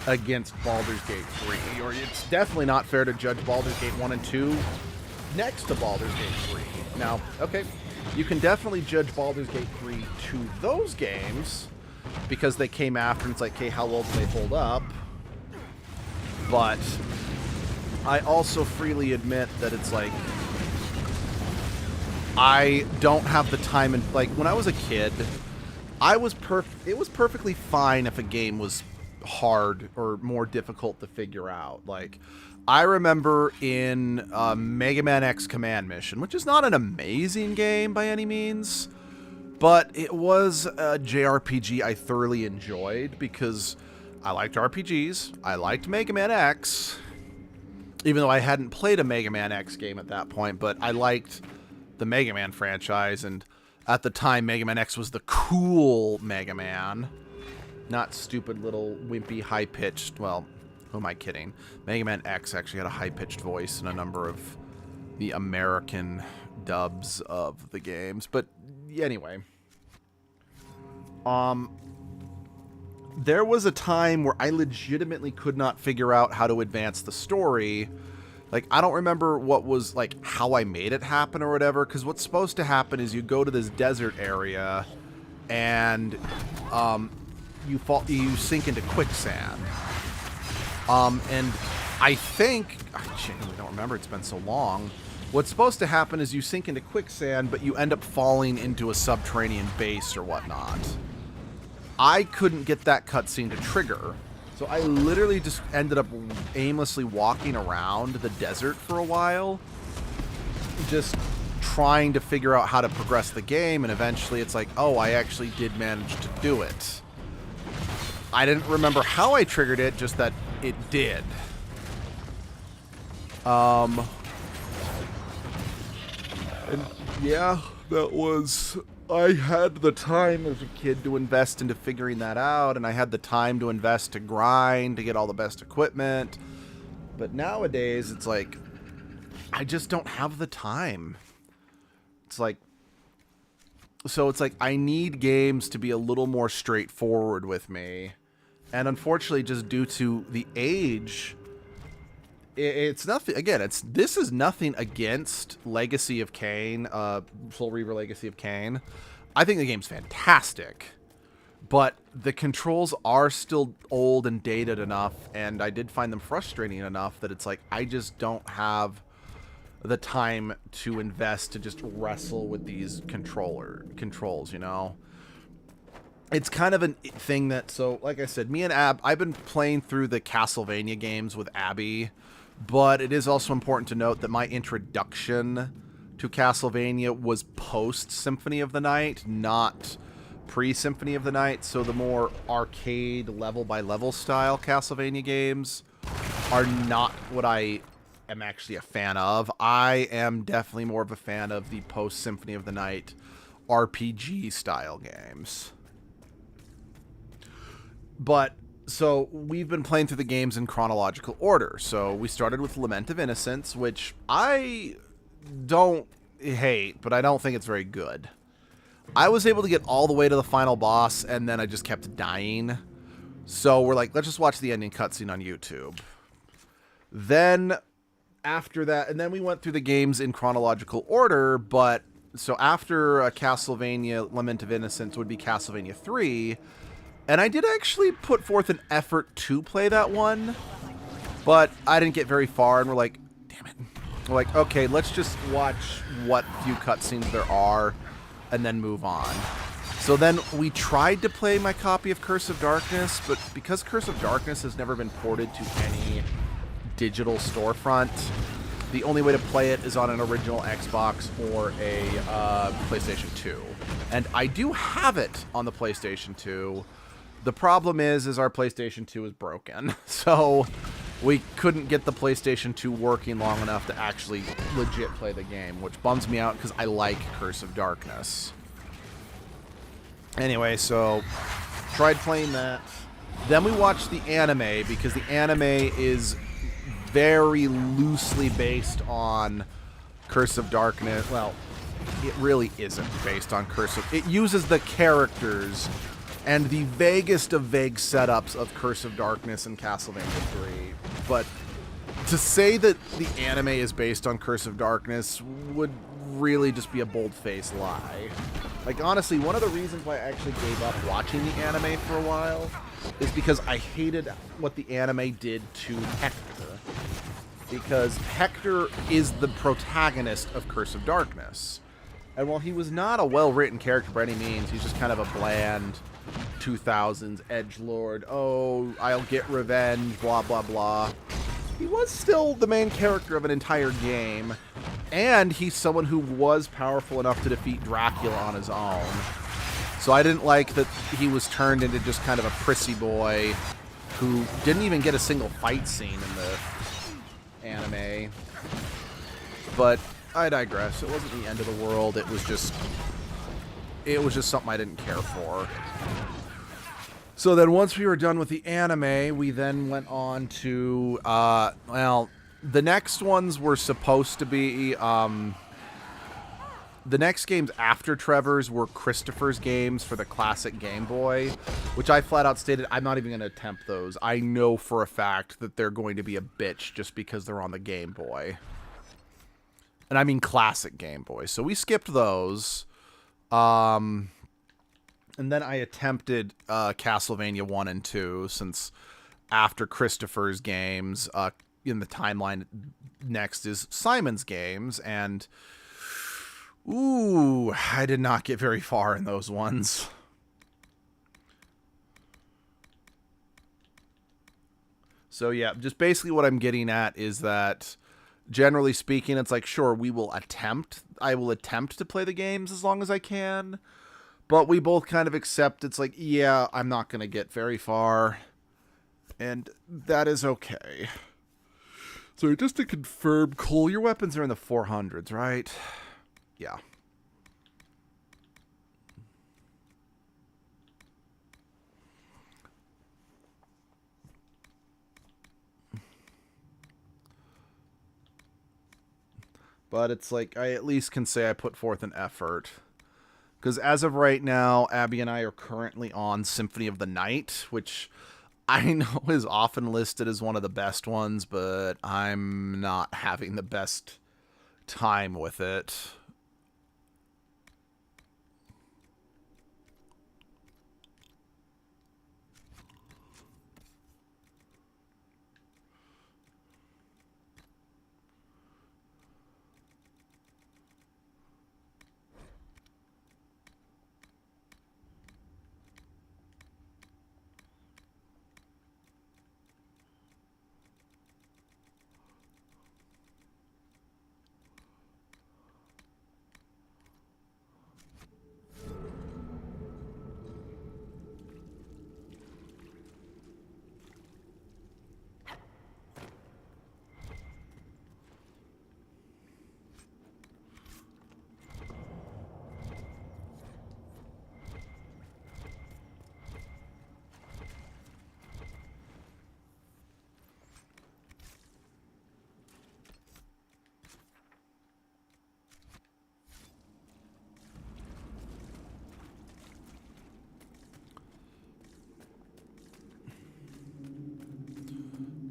against Baldur's Gate 3, or it's definitely not fair to judge Baldur's Gate 1 and 2 next to Baldur's Gate 3. Now, okay, you can definitely judge Baldur's Gate 3 to those games because they came after, and it's like, okay, how well do they hold up? But I also freely admit that it's like, I don't have the time, and like, when I was a kid, it was perfectly fine if a game was hard or more difficult to figure out. Like, I remember in Mega Man X Command Mission, which is not an amazing game by any means, but it was a JRPG I thoroughly enjoyed because I liked RPGs, I liked Mega Man X, even though I hadn't played a Mega Man X game at that point, but I liked the Mega Man franchise, and at the time, Mega Man X was the cool Mega Man, not stupid little wimpy high-pitched, well, who am I kidding? Mega Man X actually had a high-pitched voice in a number of the American dubs of the games. But anyway, there was a time where I legitimately could not figure out how to advance the story. Like, I don't remember what was, like, how I made it happen or whatever, because what's supposed to happen is you go to this desert area, and you sink into quicksand. And I think, I genuinely don't remember, it's been so long. What's supposed to happen is you sink into quicksand, but you end up falling into a subterranean base or whatnot. I couldn't get that cutscene to trigger, so I literally just ended up aimlessly walking around the desert for a while, just trying to figure out how to progress the game, and eventually it's like, oh, I actually did manage to do it. I didn't remember how I triggered it, just that it did. And yeah, that was... I had the time as a kid to invest into figuring that out, and I had the time to invest to grind, to get all the best equipment. But nowadays, it's like, I just don't have the time. It's like... So it's like, I need games to be a little more straightforward with me. And unfortunately, just due to the age, it's nothing. Again, this is nothing against Legacy of Kain, Soul Reaver Legacy of Kain. I think the game's fantastic, but the controls are still old and dated enough, and I did find them frustrating enough that it's like, I just don't have the time to invest to just wrestle with these controls, you know? It's kind of a thing that, so, like I said, me and I've been playing through the Castlevania games with Abby, but it is also important to note that my introduction to Castlevania was post-Symphony of the Night, not pre-Symphony of the Night, so the more arcade, level-by-level style Castlevania games are not what I am actually a fan of. I am definitely more of a fan of the post-Symphony of the Night RPG-style games. But, so, we've been playing through the games in chronological order. So, we started with Lament of Innocence, which I don't hate, but I don't think it's very good. I was able to get all the way to the final boss, and then I just kept dying. So, we're like, let's just watch the ending cutscene on YouTube. Then, after that, and then we went through the games in chronological order, but, so after Castlevania Lament of Innocence would be Castlevania 3, and I did actually put forth an effort to play that one, but I didn't get very far, and we're like, damn it. We're like, okay, let's just watch what few cutscenes there are, and then move on. So then we tried to play my copy of Curse of Darkness, but because Curse of Darkness has never been ported to any digital storefront, the only way to play it is on an original Xbox or a PlayStation 2. And I do have it on the PlayStation 2. The problem is our PlayStation 2 is broken. So we couldn't get the PlayStation 2 working long enough to actually legit play the game, which bums me out because I like Curse of Darkness. Anyway, so tried playing that. Then we watched the anime, because the anime is very loosely based on Curse of Darkness. Well, it really isn't based on Curse of... It uses the characters and the vaguest of vague setups of Curse of Darkness and Castlevania 3. But to say that the anime is based on Curse of Darkness would really just be a bold-faced lie. Like, honestly, one of the reasons why I actually gave up watching the anime for a while is because I hated what the anime did to Hector. Because Hector is the protagonist of Curse of Darkness. And while he was not a well-written character by any means, he's just kind of a bland 2000s edgelord. Oh, I'll get revenge, blah, blah, blah. He was still the main character of an entire game. And he's someone who was powerful enough to defeat Dracula on his own. So I didn't like that he was turned into just kind of a prissy boy who didn't even get a single fight scene in the anime. But I digress. It wasn't the end of the world. It was just something I didn't care for. So then once we were done with the anime, we then went on to, well, the next ones were supposed to be, the next games after Trevor's were Christopher's games for the classic Game Boy, which I flat out stated I'm not even going to attempt those. I know for a fact that they're going to be a bitch just because they're on the Game Boy. And I mean classic Game Boy. So we skipped those. And then I attempted Castlevania 1 and 2, since after Christopher's games, in the timeline next is Simon's games, and ooh, I did not get very far in those ones. So yeah, just basically what I'm getting at is that, generally speaking, it's like, sure, I will attempt to play the games as long as I can, but we both kind of accept it's like, yeah, I'm not going to get very far, and that is okay. So just to confirm, Cole, your weapons are in the 400s, right? Yeah. But it's like, I at least can say I put forth an effort. Because as of right now, Abby and I are currently on Symphony of the Night, which I know is often listed as one of the best ones, but I'm not having the best time with it.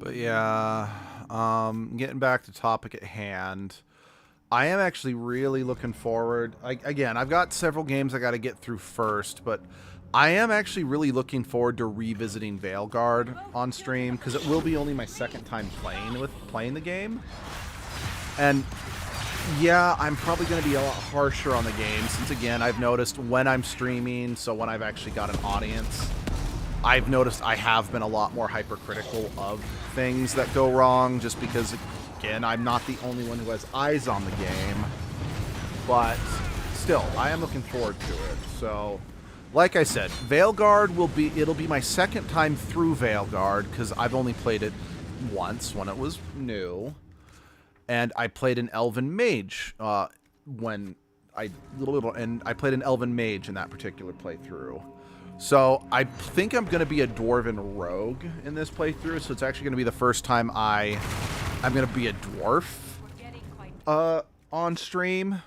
But yeah, getting back to topic at hand, I am actually really looking forward. Again, I've got several games I got to get through first, but I am actually really looking forward to revisiting Veilguard on stream, because it will be only my second time playing the game. And yeah, I'm probably going to be a lot harsher on the game, since again, I've noticed when I'm streaming, so when I've actually got an audience, I've noticed I have been a lot more hypercritical of things that go wrong, just because again, I'm not the only one who has eyes on the game, but still, I am looking forward to it. So, like I said, Veilguard it'll be my second time through Veilguard, because I've only played it once when it was new, and I played an Elven Mage and I played an Elven Mage in that particular playthrough. So I think I'm going to be a Dwarven Rogue in this playthrough, so it's actually going to be the first time I'm going to be a Dwarf on stream.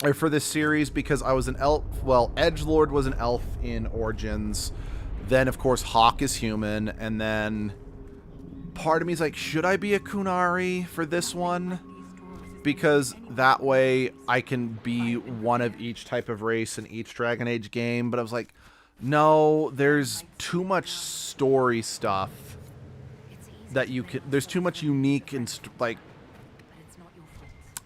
Or for this series, because I was an elf. Well, Edgelord was an elf in Origins. Then, of course, Hawk is human. And then part of me is like, should I be a Kunari for this one? Because that way I can be one of each type of race in each Dragon Age game. But I was like, no, there's too much story stuff that you could. There's too much unique and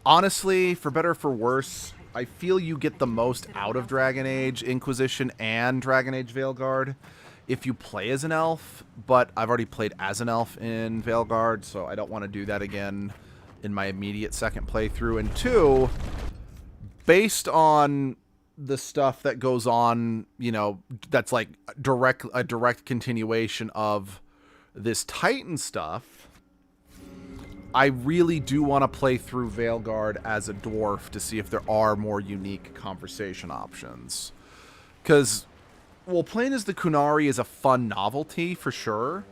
honestly, for better or for worse, I feel you get the most out of Dragon Age Inquisition and Dragon Age Veilguard if you play as an elf. But I've already played as an elf in Veilguard, so I don't want to do that again in my immediate second playthrough. And two, based on the stuff that goes on, you know, that's like a direct continuation of this Titan stuff, I really do want to play through Veilguard as a dwarf to see if there are more unique conversation options. Because, well, playing as the Kunari is a fun novelty for sure.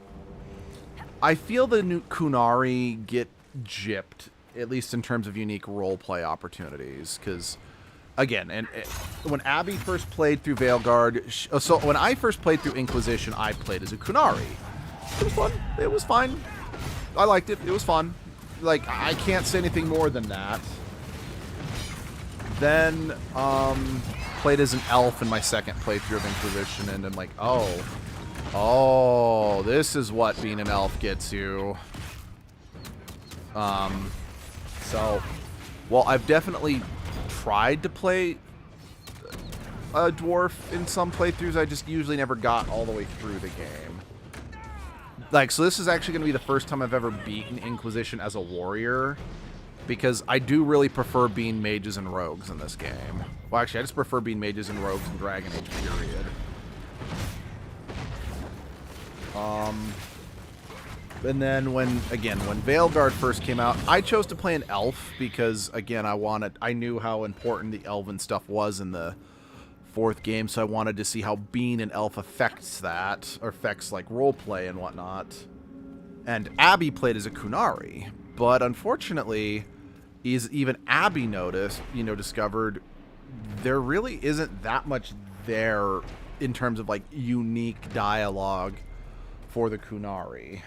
I feel the new Kunari get gypped, at least in terms of unique roleplay opportunities. Because, again, when Abby first played through Veilguard, so when I first played through Inquisition, I played as a Kunari. It was fun. It was fine. I liked it. It was fun. Like, I can't say anything more than that. Then, played as an elf in my second playthrough of Inquisition, and I'm like, oh, this is what being an elf gets you. So, well, I've definitely tried to play a dwarf in some playthroughs. I just usually never got all the way through the game. Like, so this is actually going to be the first time I've ever beaten Inquisition as a warrior, because I do really prefer being mages and rogues in this game. Well, actually, I just prefer being mages and rogues in Dragon Age, period. And then when Veilguard first came out, I chose to play an elf because, again, I knew how important the elven stuff was in the fourth game, so I wanted to see how being an elf affects that, or affects, like, roleplay and whatnot. And Abby played as a Kunari, but unfortunately, even Abby discovered there really isn't that much there in terms of, like, unique dialogue for the Kunari.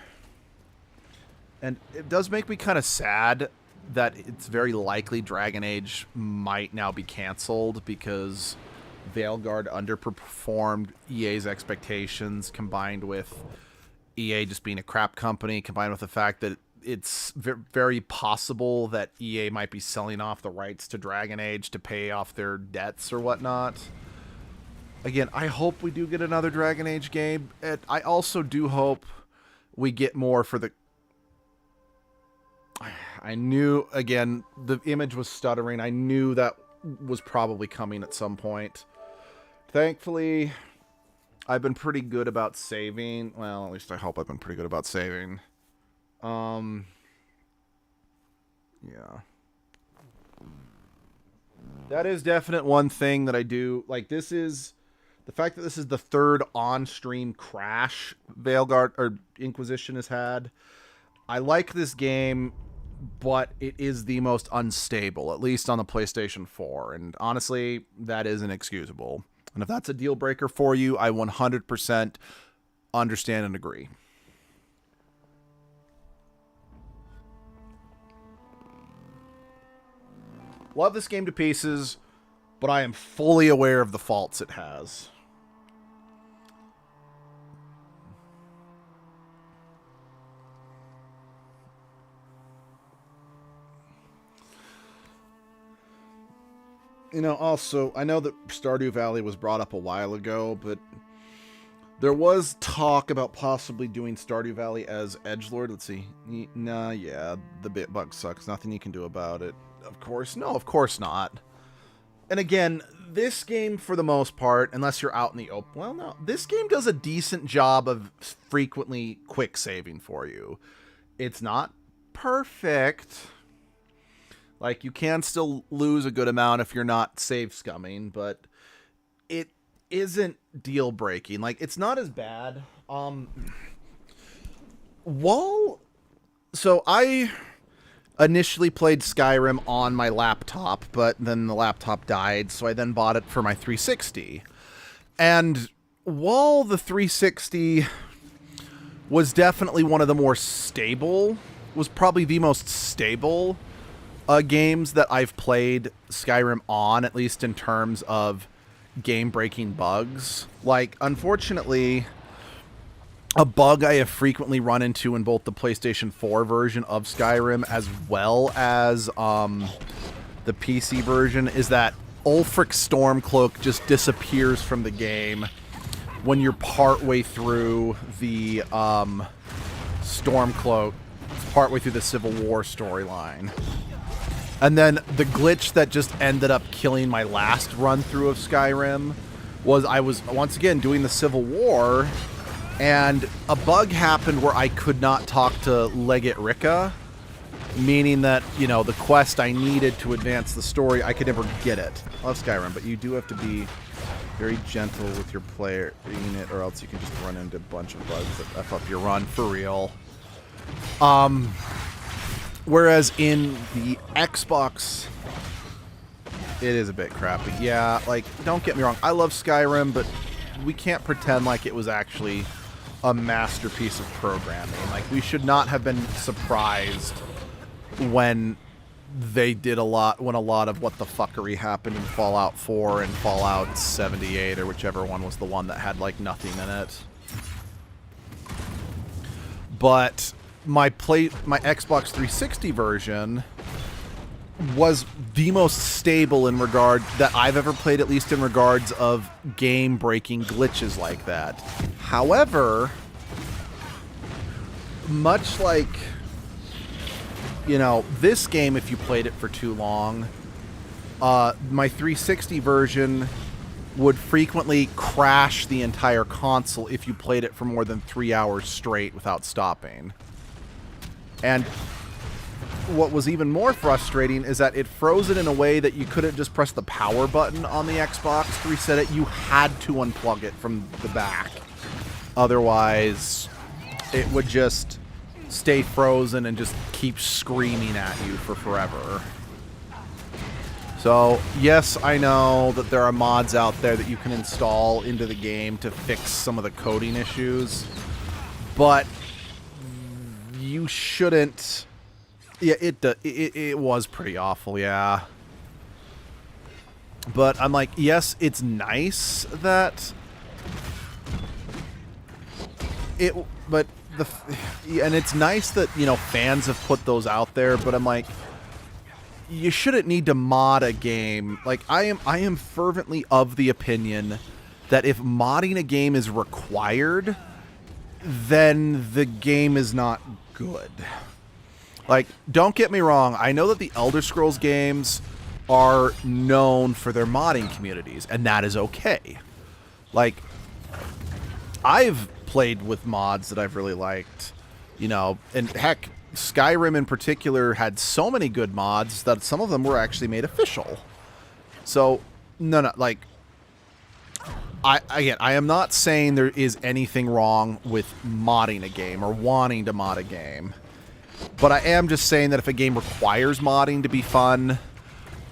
And it does make me kind of sad that it's very likely Dragon Age might now be canceled because Veilguard underperformed EA's expectations, combined with EA just being a crap company, combined with the fact that it's very possible that EA might be selling off the rights to Dragon Age to pay off their debts or whatnot. Again, I hope we do get another Dragon Age game. I also do hope we get more for the... I knew, again, the image was stuttering. I knew that was probably coming at some point. Thankfully, I've been pretty good about saving. Well, at least I hope I've been pretty good about saving. Yeah. That is definite one thing that I do. Like, this is... The fact that this is the third on-stream crash Veilguard or Inquisition has had. I like this game, but it is the most unstable, at least on the PlayStation 4. And honestly, that is inexcusable. And if that's a deal breaker for you, I 100% understand and agree. Love this game to pieces, but I am fully aware of the faults it has. You know, also, I know that Stardew Valley was brought up a while ago, but There was talk about possibly doing Stardew Valley as edgelord. Let's see. Nah, yeah, the bitbug sucks. Nothing you can do about it. Of course. No, of course not. And again, this game, for the most part, unless you're out in the open... Well, no. This game does a decent job of frequently quick saving for you. It's not perfect. Like, you can still lose a good amount if you're not save scumming, but it isn't deal breaking. Like, it's not as bad. So I initially played Skyrim on my laptop, but then the laptop died, so I then bought it for my 360. And while the 360 was definitely one of the more stable, was probably the most stable games that I've played Skyrim on, at least in terms of game-breaking bugs. Like, unfortunately, a bug I have frequently run into in both the PlayStation 4 version of Skyrim as well as the PC version is that Ulfric Stormcloak just disappears from the game when you're partway through the Stormcloak, partway through the Civil War storyline. And then the glitch that just ended up killing my last run-through of Skyrim was I was, once again, doing the Civil War, and a bug happened where I could not talk to Legate Rika, meaning that, you know, the quest I needed to advance the story, I could never get it. I love Skyrim, but you do have to be very gentle with your player in it, or else you can just run into a bunch of bugs that F up your run, for real. Whereas in the Xbox, it is a bit crappy. Yeah, like, don't get me wrong, I love Skyrim, but we can't pretend like it was actually a masterpiece of programming. Like, we should not have been surprised when they did a lot of what the fuckery happened in Fallout 4 and Fallout 78, or whichever one was the one that had, like, nothing in it. But my Xbox 360 version was the most stable in regard that I've ever played, at least in regards of game-breaking glitches like that. However, much like, you know, this game, if you played it for too long, my 360 version would frequently crash the entire console if you played it for more than 3 hours straight without stopping. And what was even more frustrating is that it froze it in a way that you couldn't just press the power button on the Xbox to reset it. You had to unplug it from the back. Otherwise, it would just stay frozen and just keep screaming at you for forever. So, yes, I know that there are mods out there that you can install into the game to fix some of the coding issues, but you shouldn't. Yeah, it was pretty awful, yeah. But I'm like, yes, it's nice that and it's nice that, you know, fans have put those out there, but I'm like, you shouldn't need to mod a game. Like, I am fervently of the opinion that if modding a game is required, then the game is not good. Like, don't get me wrong, I know that the Elder Scrolls games are known for their modding communities, and that is okay. Like, I've played with mods that I've really liked, you know, and heck, Skyrim in particular had so many good mods that some of them were actually made official. So, no, like, I am not saying there is anything wrong with modding a game or wanting to mod a game. But I am just saying that if a game requires modding to be fun,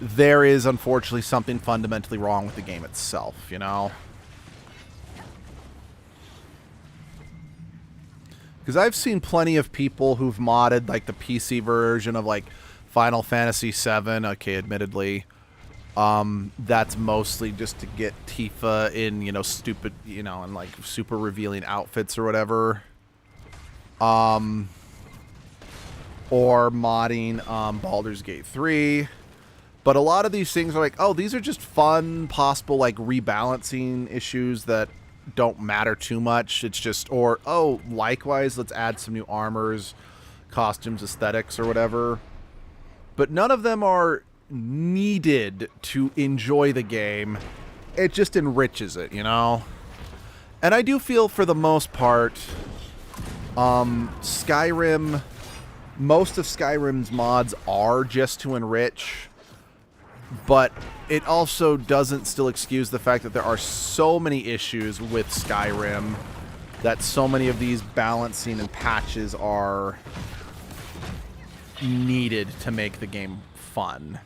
there is unfortunately something fundamentally wrong with the game itself, you know? Because I've seen plenty of people who've modded, like, the PC version of, like, Final Fantasy VII, okay, admittedly. That's mostly just to get Tifa in, you know, stupid, you know, and, like, super revealing outfits or whatever. Or modding Baldur's Gate 3. But a lot of these things are like, oh, these are just fun, possible, like, rebalancing issues that don't matter too much. It's just, or, oh, likewise, let's add some new armors, costumes, aesthetics, or whatever. But none of them are needed to enjoy the game. It just enriches it, you know? And I do feel, for the most part, Skyrim, most of Skyrim's mods are just to enrich, but it also doesn't still excuse the fact that there are so many issues with Skyrim, that so many of these balancing and patches are needed to make the game fun.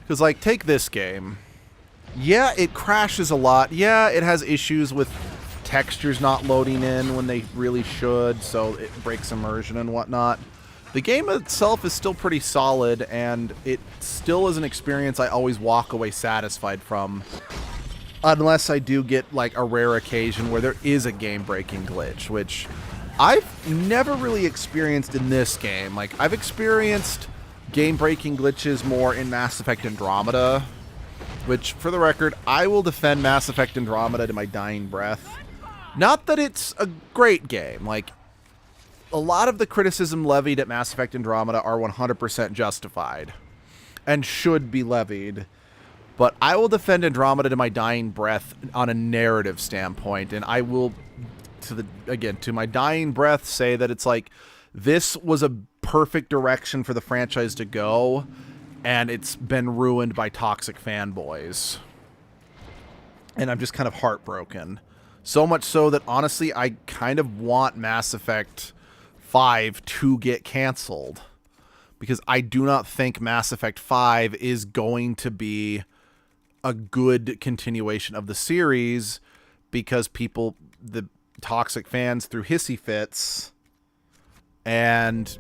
Because, like, take this game. Yeah, it crashes a lot. Yeah, it has issues with textures not loading in when they really should, so it breaks immersion and whatnot. The game itself is still pretty solid, and it still is an experience I always walk away satisfied from. Unless I do get, like, a rare occasion where there is a game-breaking glitch, which I've never really experienced in this game. Like, I've experienced game-breaking glitches more in Mass Effect Andromeda, which, for the record, I will defend Mass Effect Andromeda to my dying breath. Not that it's a great game. Like, a lot of the criticism levied at Mass Effect Andromeda are 100% justified and should be levied. But I will defend Andromeda to my dying breath on a narrative standpoint, and I will, to my dying breath, say that it's like, this was a perfect direction for the franchise to go, and it's been ruined by toxic fanboys. And I'm just kind of heartbroken. So much so that, honestly, I kind of want Mass Effect 5 to get canceled. Because I do not think Mass Effect 5 is going to be a good continuation of the series, because people, the toxic fans, threw hissy fits and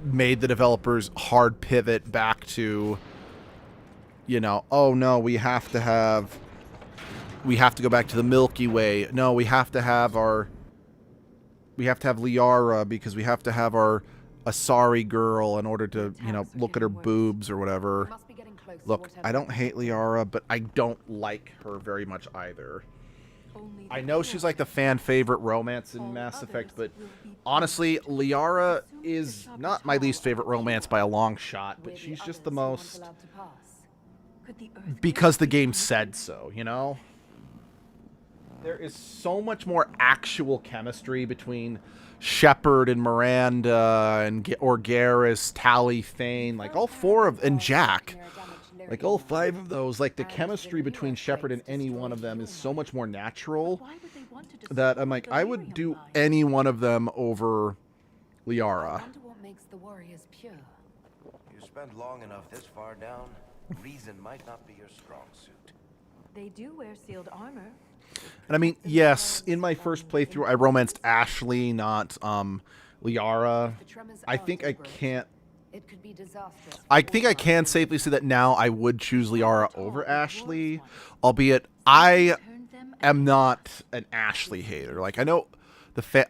made the developers hard pivot back to, you know, oh no, we have to go back to the Milky Way. No, we have to have Liara, because we have to have our Asari girl in order to, you know, look at her boobs or whatever. Look, I don't hate Liara, but I don't like her very much either. I know she's like the fan favorite romance in Mass Effect, but honestly, Liara is not my least favorite romance by a long shot, but she's just the most, because the game said so, you know? There is so much more actual chemistry between Shepard and Miranda and Garrus, Tali, Thane, like all four of, and Jack. Like, all five of those, like, the chemistry between Shepard and any one of them is so much more natural that I'm like, I would do any one of them over Liara. You spent long enough this far down, reason might not be your strong suit. They do wear sealed armor. And I mean, yes, in my first playthrough, I romanced Ashley, not Liara. I think I can't. It could be disastrous. I think I can safely say that now I would choose Liara over Ashley, albeit I am not an Ashley hater. Like, I know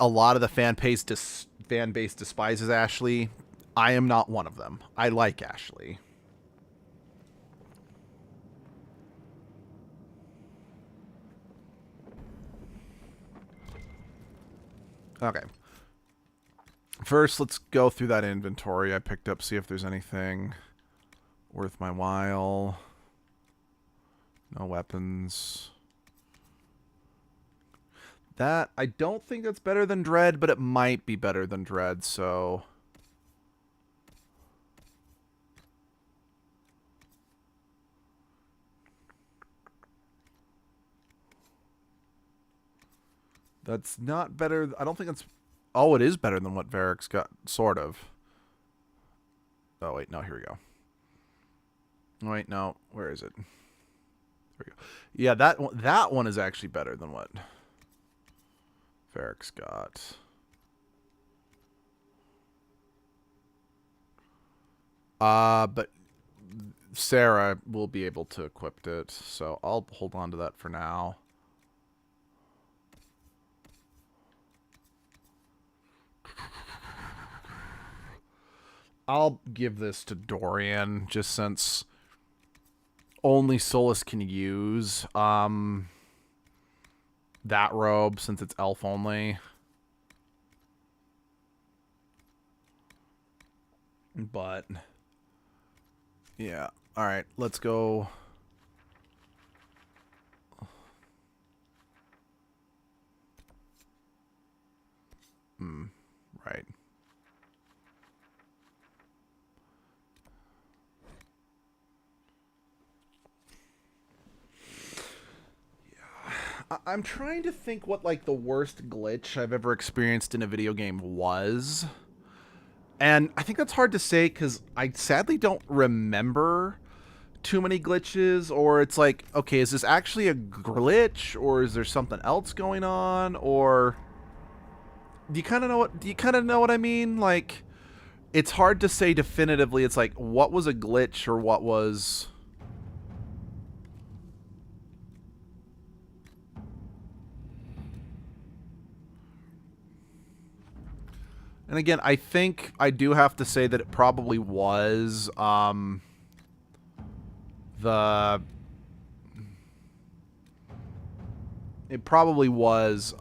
a lot of the fan base despises Ashley. I am not one of them. I like Ashley. Okay. First, let's go through that inventory I picked up, see if there's anything worth my while. No weapons. That, I don't think that's better than Dread, but it might be better than Dread, so... That's not better. I don't think it's... Oh, it is better than what Varric's got, sort of. Oh, wait, no, here we go. Wait, no, where is it? There we go. Yeah, that one is actually better than what Varric's got. But Sarah will be able to equip it, so I'll hold on to that for now. I'll give this to Dorian, just since only Solus can use that robe since it's elf only. But yeah, all right, let's go. Right. I'm trying to think what, like, the worst glitch I've ever experienced in a video game was. And I think that's hard to say because I sadly don't remember too many glitches, or it's like, okay, is this actually a glitch, or is there something else going on, or do you kind of know what I mean? Like, it's hard to say definitively. It's like, what was a glitch or what was... And again, I think I do have to say that it probably was it probably was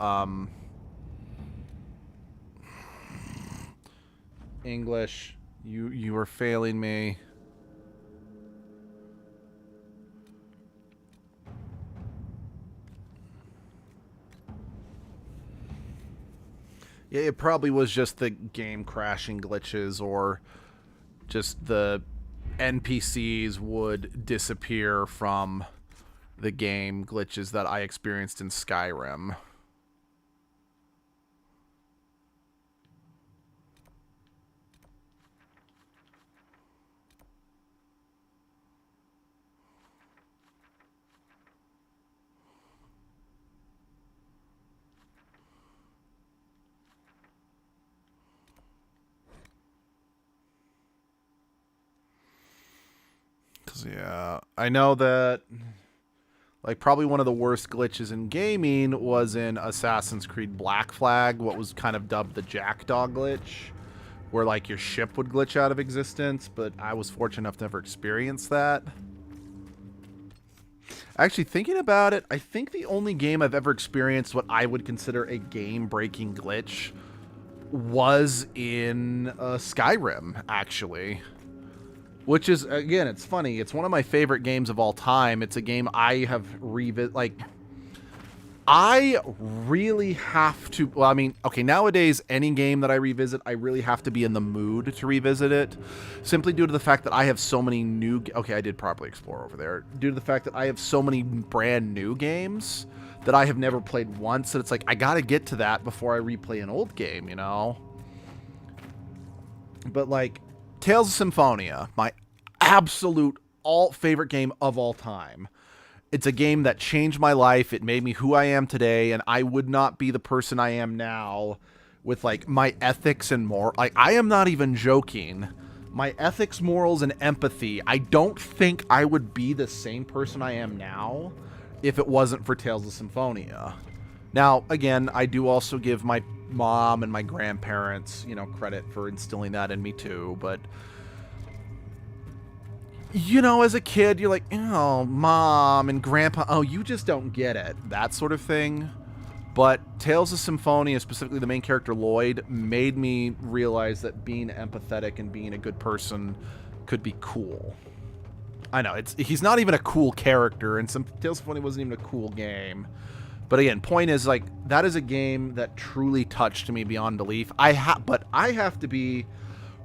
English. You are failing me. Yeah, it probably was just the game crashing glitches, or just the NPCs would disappear from the game glitches that I experienced in Skyrim. Yeah, I know that, like, probably one of the worst glitches in gaming was in Assassin's Creed Black Flag, what was kind of dubbed the Jackdaw glitch, where, like, your ship would glitch out of existence, but I was fortunate enough to never experience that. Actually, thinking about it, I think the only game I've ever experienced what I would consider a game-breaking glitch was in Skyrim, actually. Which is, again, it's funny. It's one of my favorite games of all time. It's a game I have like, I really have to, well, I mean, okay, nowadays, any game that I revisit, I really have to be in the mood to revisit it. Simply due to the fact that I have so many new, okay, I did properly explore over there. Due to the fact that I have so many brand new games that I have never played once, that it's like, I gotta get to that before I replay an old game, you know? But, like, Tales of Symphonia, my absolute favorite game of all time. It's a game that changed my life. It made me who I am today, and I would not be the person I am now with, like, my ethics and more. Like, I am not even joking. My ethics, morals, and empathy, I don't think I would be the same person I am now if it wasn't for Tales of Symphonia. Now, again, I do also give my mom and my grandparents, you know, credit for instilling that in me too, but, you know, as a kid, you're like, oh, mom and grandpa, oh, you just don't get it, that sort of thing. But Tales of Symphonia, specifically the main character Lloyd, made me realize that being empathetic and being a good person could be cool. I know, he's not even a cool character, and Tales of Symphonia wasn't even a cool game. But again, point is, like, that is a game that truly touched me beyond belief. But I have to be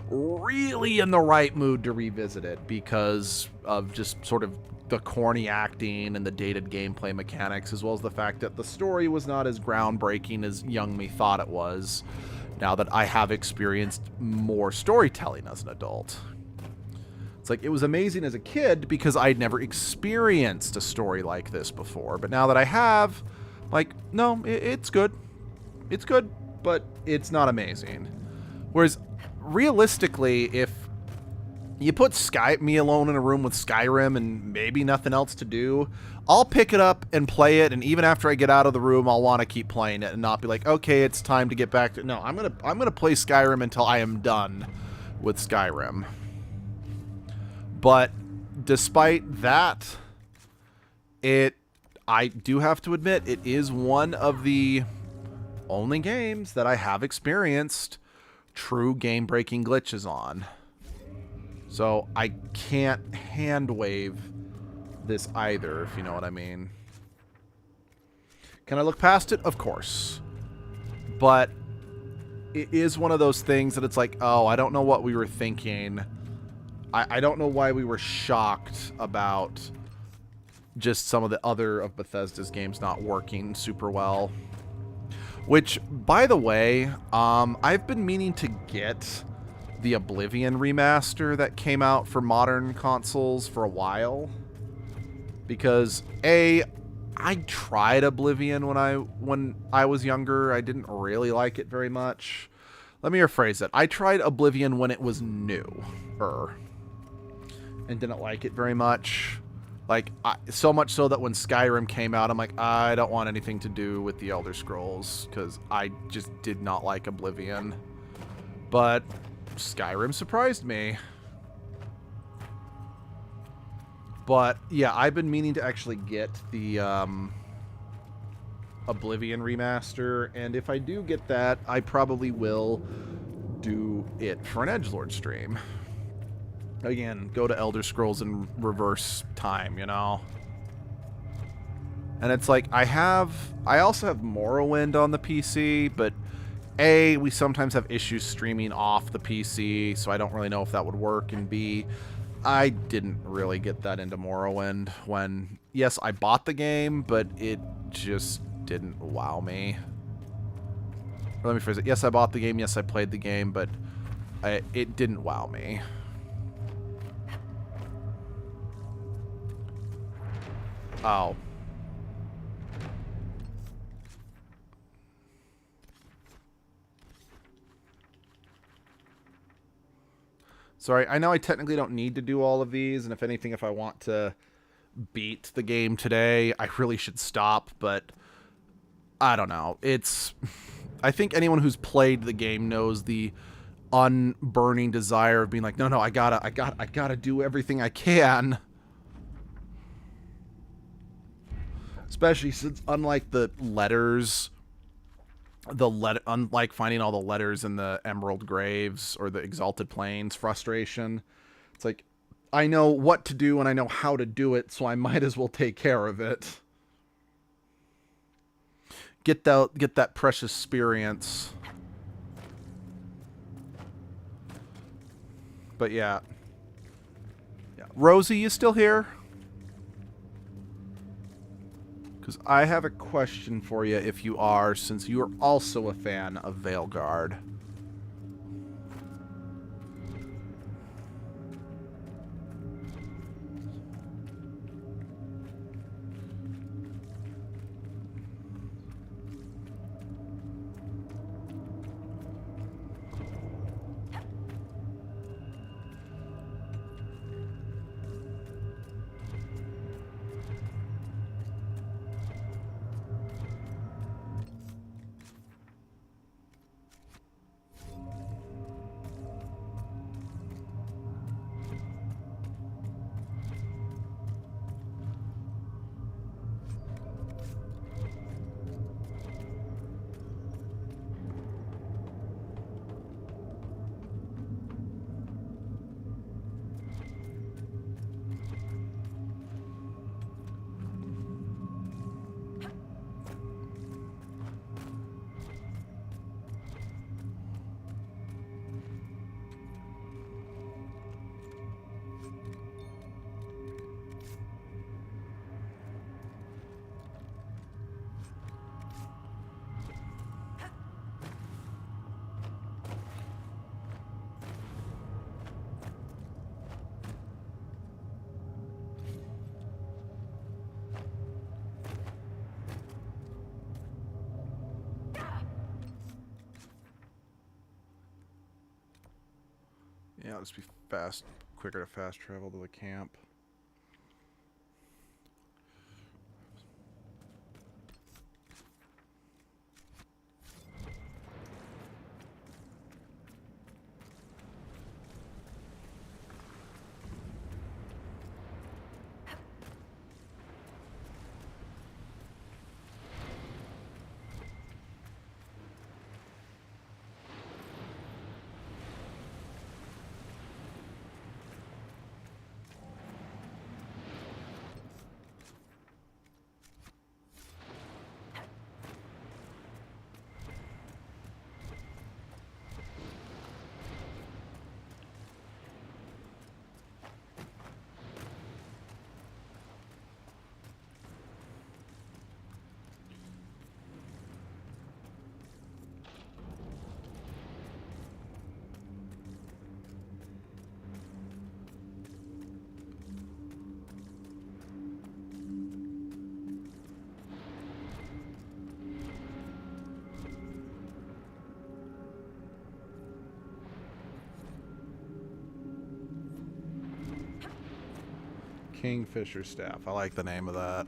really in the right mood to revisit it because of just sort of the corny acting and the dated gameplay mechanics, as well as the fact that the story was not as groundbreaking as young me thought it was, now that I have experienced more storytelling as an adult. It's like, it was amazing as a kid because I'd never experienced a story like this before, but now that I have, like, no, it's good. It's good, but it's not amazing. Whereas, realistically, if you put me alone in a room with Skyrim and maybe nothing else to do, I'll pick it up and play it, and even after I get out of the room, I'll want to keep playing it and not be like, okay, it's time to get back to... No, I'm gonna play Skyrim until I am done with Skyrim. But despite that, I do have to admit, it is one of the only games that I have experienced true game-breaking glitches on. So I can't hand-wave this either, if you know what I mean. Can I look past it? Of course. But it is one of those things that it's like, oh, I don't know what we were thinking. I don't know why we were shocked about just some of the other of Bethesda's games not working super well. Which, by the way, I've been meaning to get the Oblivion remaster that came out for modern consoles for a while. Because, A, I tried Oblivion when I was younger. I didn't really like it very much. Let me rephrase it. I tried Oblivion when it was new. And didn't like it very much. Like, so much so that when Skyrim came out, I'm like, I don't want anything to do with the Elder Scrolls, because I just did not like Oblivion. But Skyrim surprised me. But, yeah, I've been meaning to actually get the Oblivion remaster, and if I do get that, I probably will do it for an Edgelord stream. Again, go to Elder Scrolls in reverse time, you know? And it's like, I also have Morrowind on the PC, but A, we sometimes have issues streaming off the PC, so I don't really know if that would work, and B, I didn't really get that into Morrowind when, yes, I bought the game, but it just didn't wow me. Or let me phrase it. Yes, I bought the game, yes, I played the game, but it didn't wow me. Oh. Sorry, I know I technically don't need to do all of these, and if anything, if I want to beat the game today, I really should stop, but I don't know. I think anyone who's played the game knows the unburning desire of being like, no, I gotta do everything I can. Especially since, unlike the letters, unlike finding all the letters in the Emerald Graves or the Exalted Plains frustration, it's like, I know what to do and I know how to do it, so I might as well take care of it. Get that precious experience. But yeah. Rosie, you still here? Because I have a question for you if you are, since you are also a fan of Veilguard. Yeah, it'll just be quicker to fast travel to the camp. Kingfisher staff. I like the name of that.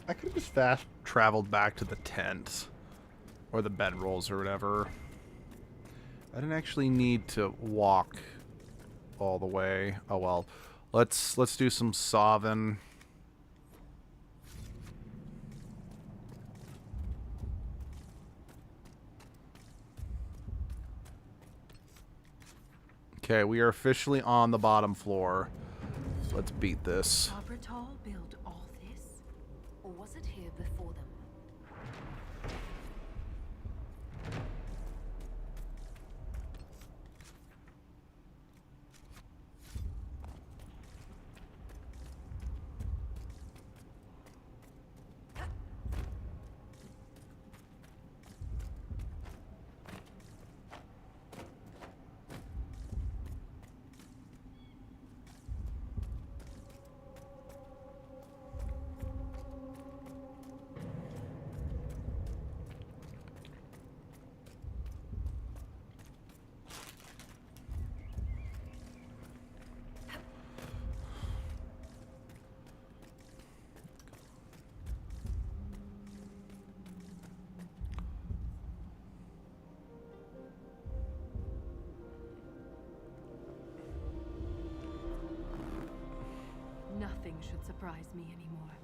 I could have just fast traveled back to the tent or the bedrolls or whatever. I didn't actually need to walk all the way. Oh well. Let's do some solving. Okay, we are officially on the bottom floor. Let's beat this. Shabratal built all this? Or was it here before them? Nothing should surprise me anymore.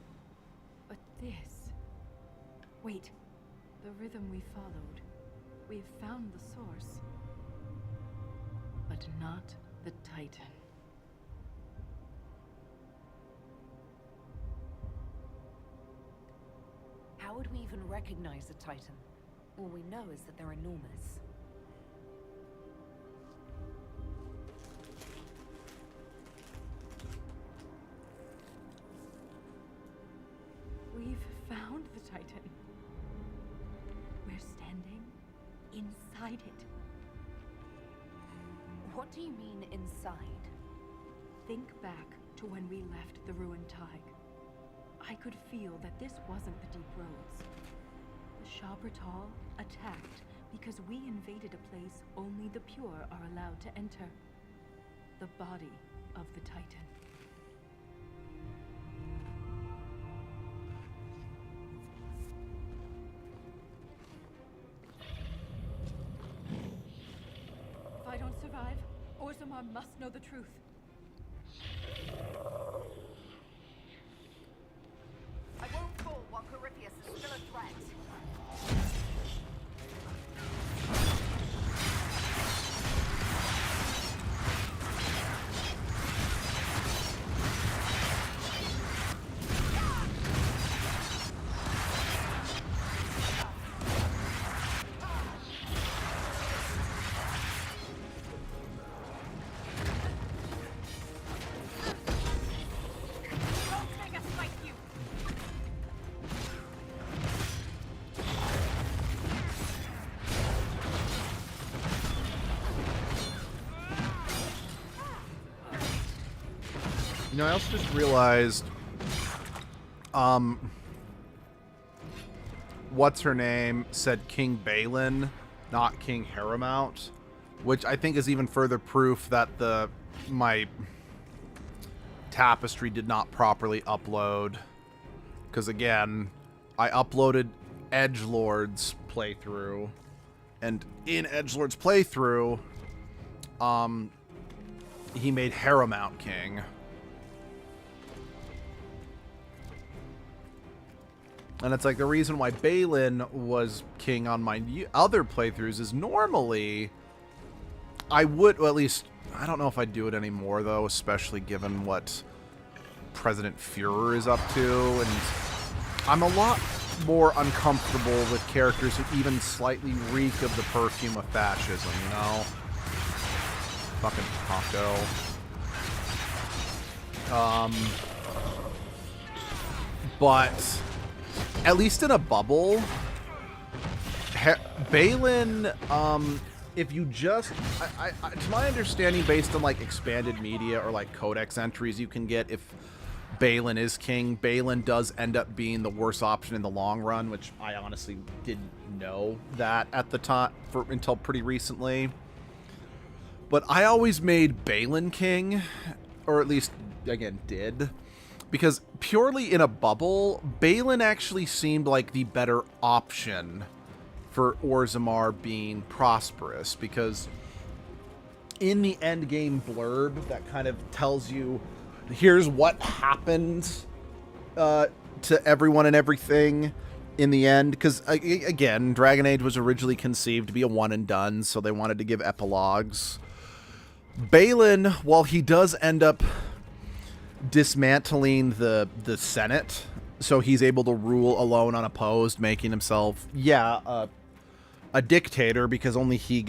But this... Wait. The rhythm we followed. We've found the source. But not the Titan. How would we even recognize the Titan? All we know is that they're enormous. We've found the Titan. We're standing inside it. What do you mean, inside? Think back to when we left the ruined Tig. I could feel that this wasn't the Deep Roads. The Shabratal attacked because we invaded a place only the pure are allowed to enter. The body of the Titan. If I don't survive, Orzammar must know the truth. I won't fall while Corypheus is still a threat. You know, I also just realized, what's her name said King Balin, not King Haramount, which I think is even further proof that my tapestry did not properly upload. Because again, I uploaded Edgelord's playthrough, and in Edgelord's playthrough, he made Haramount king. And it's like the reason why Balin was king on my other playthroughs is normally I would, well, at least, I don't know if I'd do it anymore, though, especially given what President Fuhrer is up to, and I'm a lot more uncomfortable with characters who even slightly reek of the perfume of fascism, you know? Fucking taco. But at least in a bubble, Balin, if you just, to my understanding, based on like expanded media or like codex entries you can get, if Balin is king, Balin does end up being the worst option in the long run, which I honestly didn't know that at the time until pretty recently. But I always made Balin king, or at least again did, because purely in a bubble, Balin actually seemed like the better option for Orzammar being prosperous, because in the end game blurb that kind of tells you here's what happened to everyone and everything in the end, because again, Dragon Age was originally conceived to be a one and done, so they wanted to give epilogues. Balin, while he does end up dismantling the Senate, so he's able to rule alone unopposed, making himself a dictator, because only he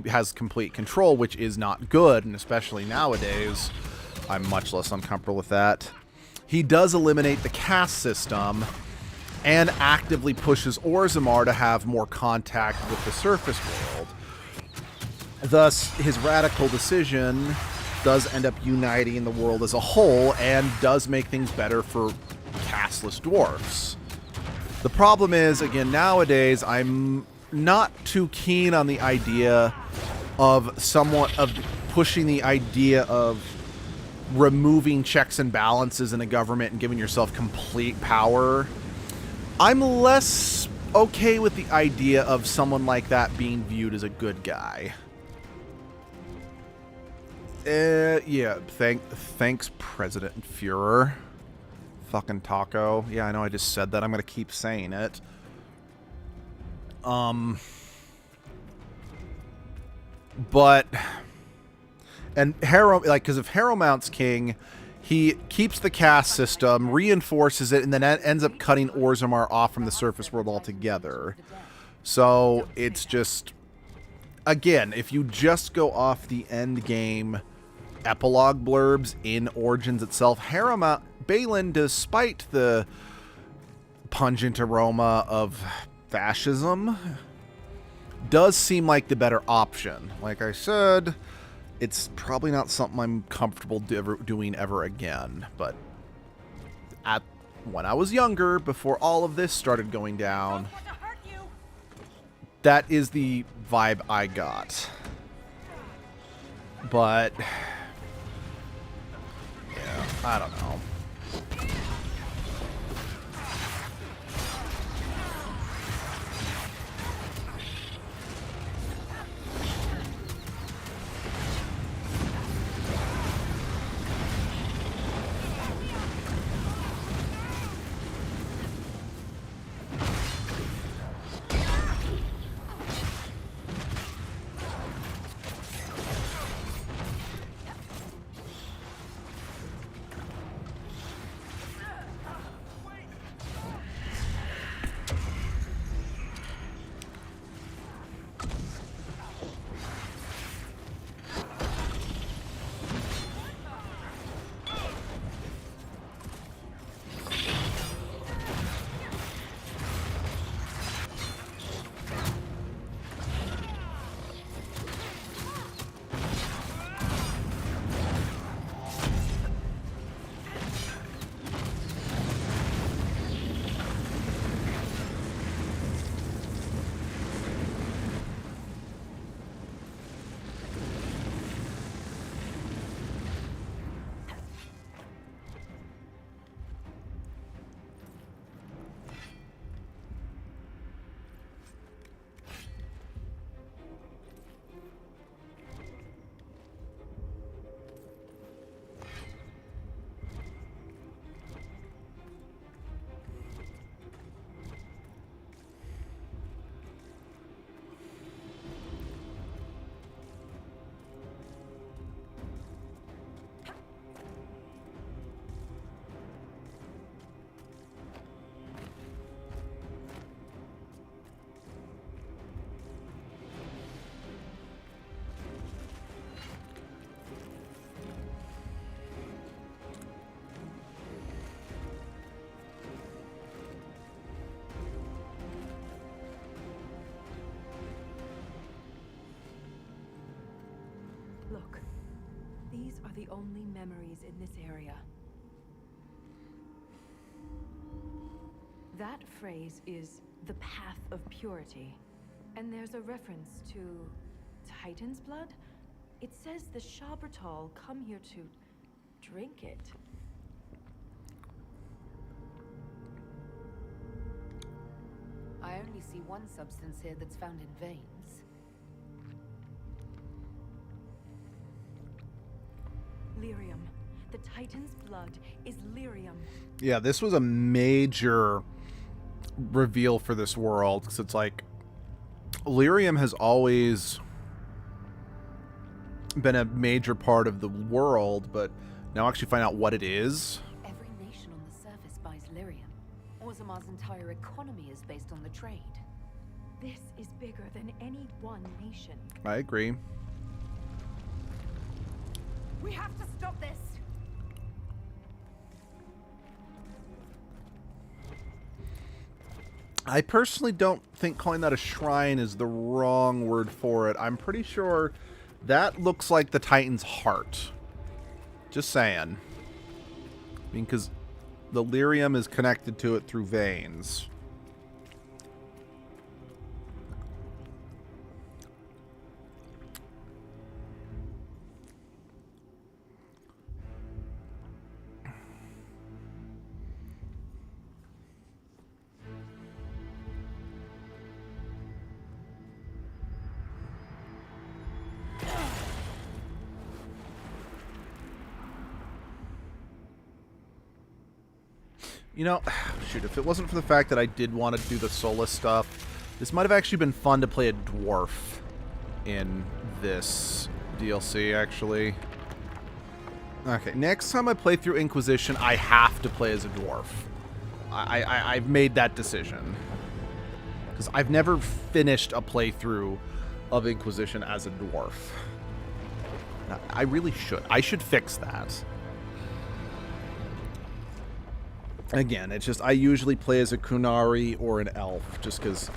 has complete control, which is not good, and especially nowadays I'm much less uncomfortable with that. He does eliminate the caste system and actively pushes Orzammar to have more contact with the surface world. Thus, his radical decision does end up uniting the world as a whole and does make things better for casteless dwarfs. The problem is, again, nowadays, I'm not too keen on the idea of pushing the idea of removing checks and balances in a government and giving yourself complete power. I'm less okay with the idea of someone like that being viewed as a good guy. Yeah, thanks, President Fuhrer. Fucking taco. Yeah, I know I just said that. I'm gonna keep saying it. But, and because if Harrowmount's king, he keeps the caste system, reinforces it, and then ends up cutting Orzammar off from the surface world altogether. So it's just, again, if you just go off the end game epilogue blurbs in Origins itself, Balin, despite the pungent aroma of fascism, does seem like the better option. Like I said, it's probably not something I'm comfortable doing ever again, but when I was younger, before all of this started going down, that is the vibe I got. But yeah, I don't know. are the only memories in this area. That phrase is the path of purity. And there's a reference to Titan's blood. It says the Shabbatal come here to drink it. I only see one substance here that's found in veins. Lyrium. The Titan's blood is lyrium. Yeah, this was a major reveal for this world, because it's like lyrium has always been a major part of the world, but now actually find out what it is. Every nation on the surface buys lyrium. Orzamar's entire economy is based on the trade. This is bigger than any one nation. I agree. We have to stop this! I personally don't think calling that a shrine is the wrong word for it. I'm pretty sure that looks like the Titan's heart. Just saying. I mean, because the lyrium is connected to it through veins. You know, shoot, if it wasn't for the fact that I did want to do the Solus stuff, this might have actually been fun to play a dwarf in this DLC, actually. Okay, next time I play through Inquisition, I have to play as a dwarf. I've made that decision. Because I've never finished a playthrough of Inquisition as a dwarf. I really should. I should fix that. Again, it's just I usually play as a Kunari or an elf, just because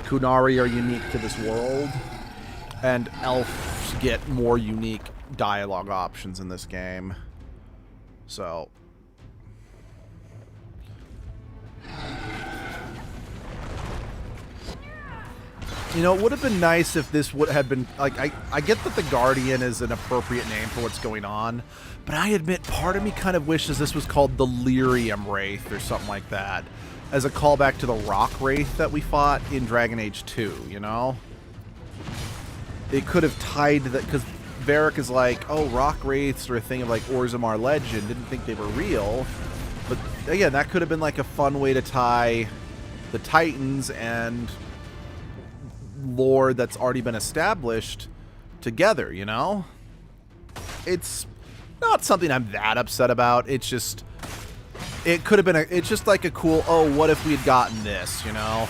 Kunari are unique to this world, and elves get more unique dialogue options in this game. So, you know, it would have been nice if this would have been, like, I get that the Guardian is an appropriate name for what's going on, but I admit part of me kind of wishes this was called the Lyrium Wraith or something like that, as a callback to the Rock Wraith that we fought in Dragon Age 2, you know? It could have tied that, because Varric is like, oh, Rock Wraiths are a thing of, like, Orzammar legend, didn't think they were real, but again, that could have been, like, a fun way to tie the Titans and lore that's already been established together, you know? It's not something I'm that upset about. It's just, it could have been it's just like a cool, oh, what if we had gotten this, you know?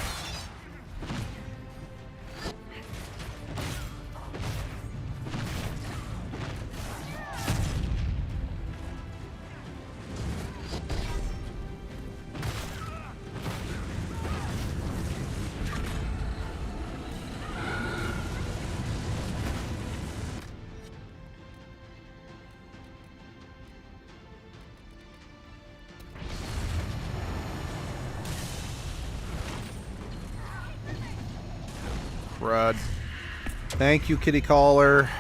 Crud. Thank you, kitty caller.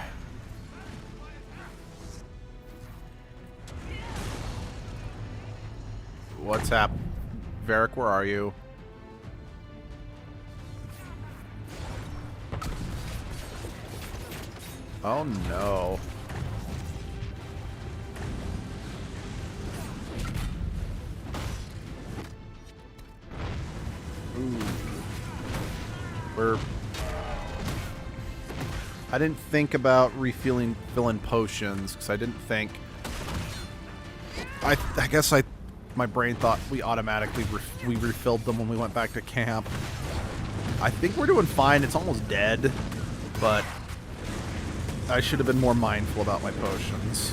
What's up? Varric, where are you? Oh no. Ooh. I didn't think about filling potions, because I didn't think... I guess my brain thought we automatically refilled them when we went back to camp. I think we're doing fine. It's almost dead, but I should have been more mindful about my potions.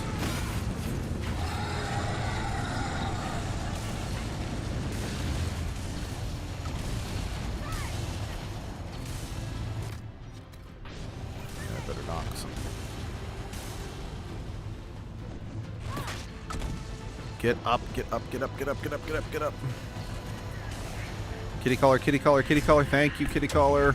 Get up, get up, get up, get up, get up, get up, get up. Kitty collar, kitty collar, kitty collar. Thank you, kitty collar.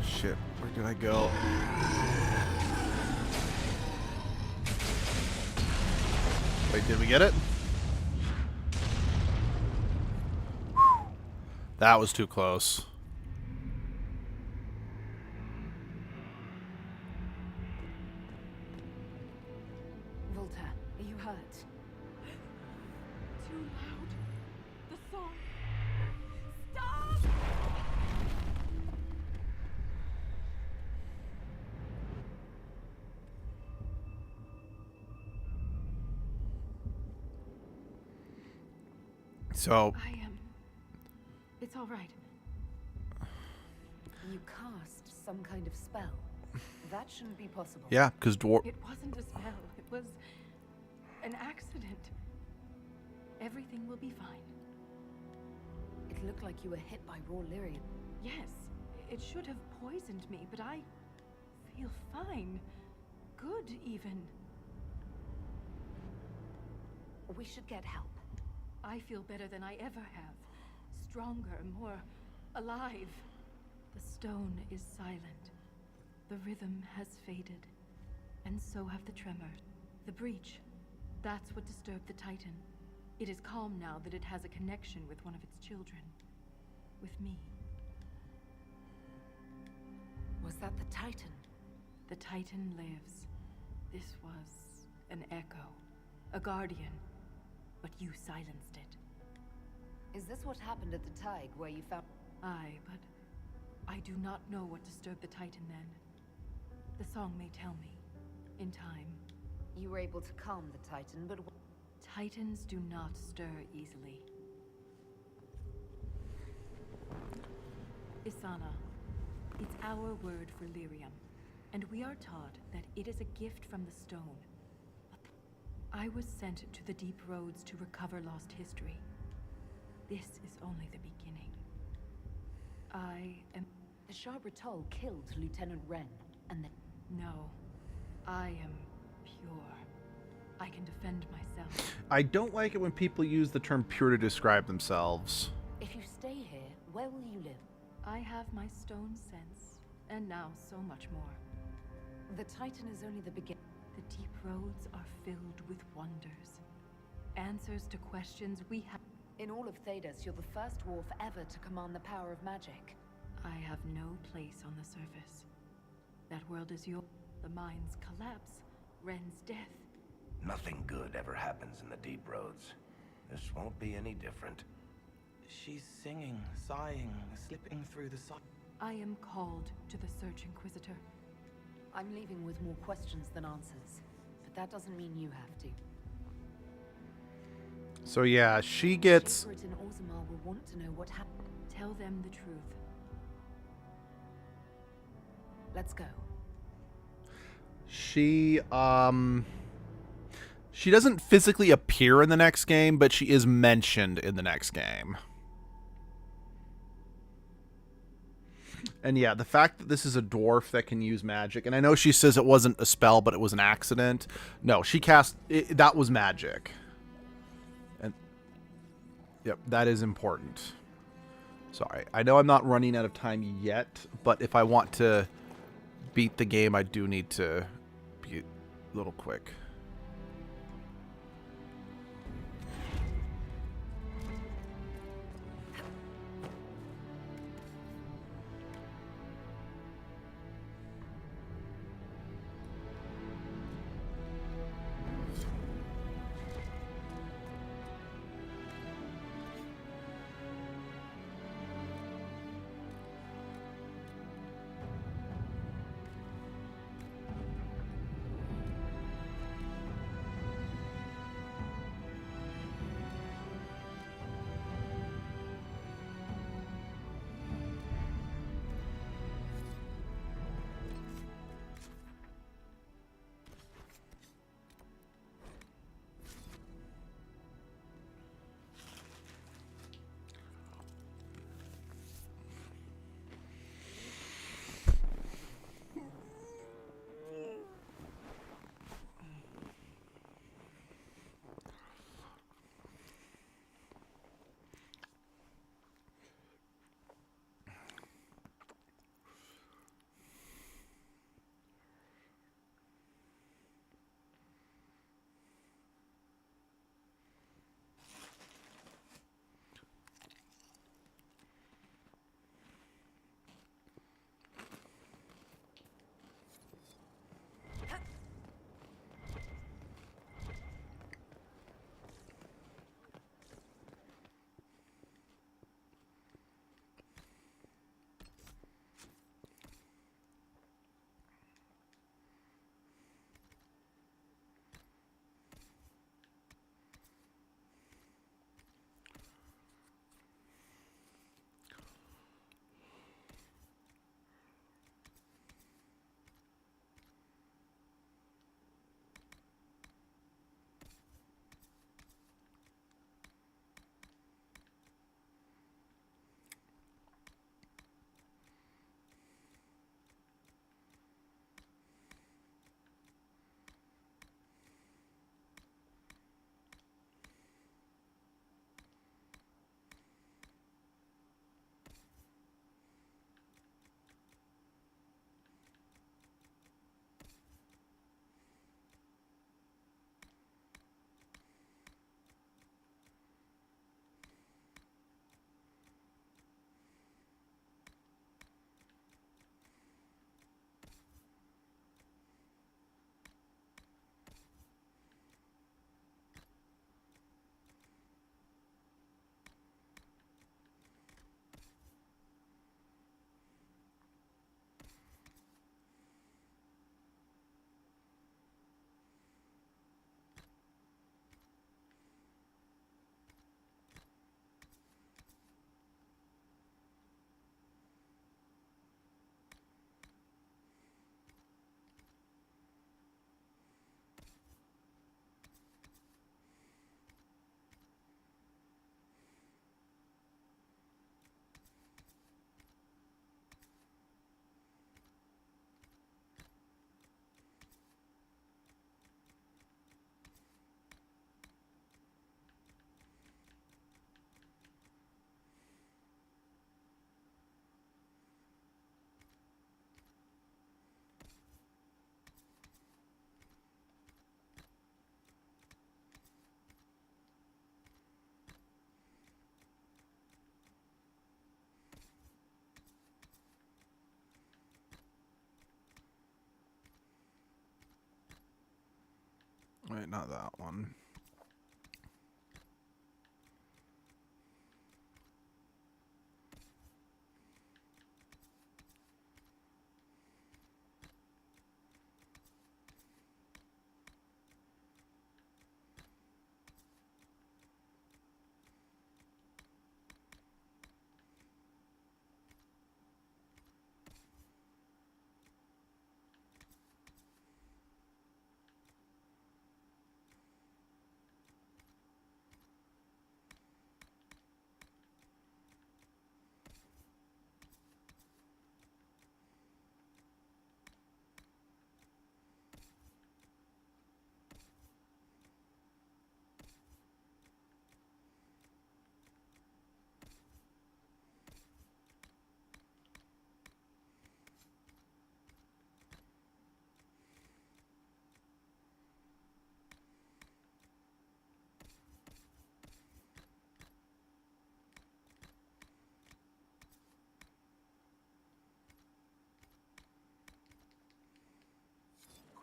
Shit, where did I go? Wait, did we get it? That was too close. Volta, are you hurt? Too loud. The song. Stop! So, I am. It's all right. You cast some kind of spell. That shouldn't be possible. yeah, because It wasn't a spell. It was an accident. Everything will be fine. It looked like you were hit by raw lyrium. Yes, it should have poisoned me, but I feel fine. Good, even. We should get help. I feel better than I ever have. Stronger, more alive. The stone is silent. The rhythm has faded. And so have the tremors. The breach. That's what disturbed the Titan. It is calm now that it has a connection with one of its children. With me. Was that the Titan? The Titan lives. This was an echo. A guardian. But you silenced it. Is this what happened at the Tig where you found... Aye, but I do not know what disturbed the Titan then. The song may tell me. In time. You were able to calm the Titan, but... Titans do not stir easily. Isana. It's our word for lyrium. And we are taught that it is a gift from the stone. I was sent to the deep roads to recover lost history. This is only the beginning. I am... The Shah Bratol killed Lieutenant Wren, and the... No. I am pure. I can defend myself. I don't like it when people use the term pure to describe themselves. If you stay here, where will you live? I have my stone sense, and now so much more. The Titan is only the beginning. The deep roads are filled with wonders. Answers to questions we have. In all of Thedas, you're the first dwarf ever to command the power of magic. I have no place on the surface. That world is yours. The mines collapse. Ren's death. Nothing good ever happens in the deep roads. This won't be any different. She's singing, sighing, slipping through the sun. I am called to the Search Inquisitor. I'm leaving with more questions than answers, but that doesn't mean you have to. So yeah, she gets... Jacorit and Orzammar will want to know what happened. Tell them the truth. Let's go. She doesn't physically appear in the next game, but she is mentioned in the next game. And yeah, the fact that this is a dwarf that can use magic, and I know she says it wasn't a spell, but it was an accident. No, she cast... that was magic. And yep, that is important. Sorry, I know I'm not running out of time yet, but if I want to beat the game, I do need to be a little quick. Wait, not that one.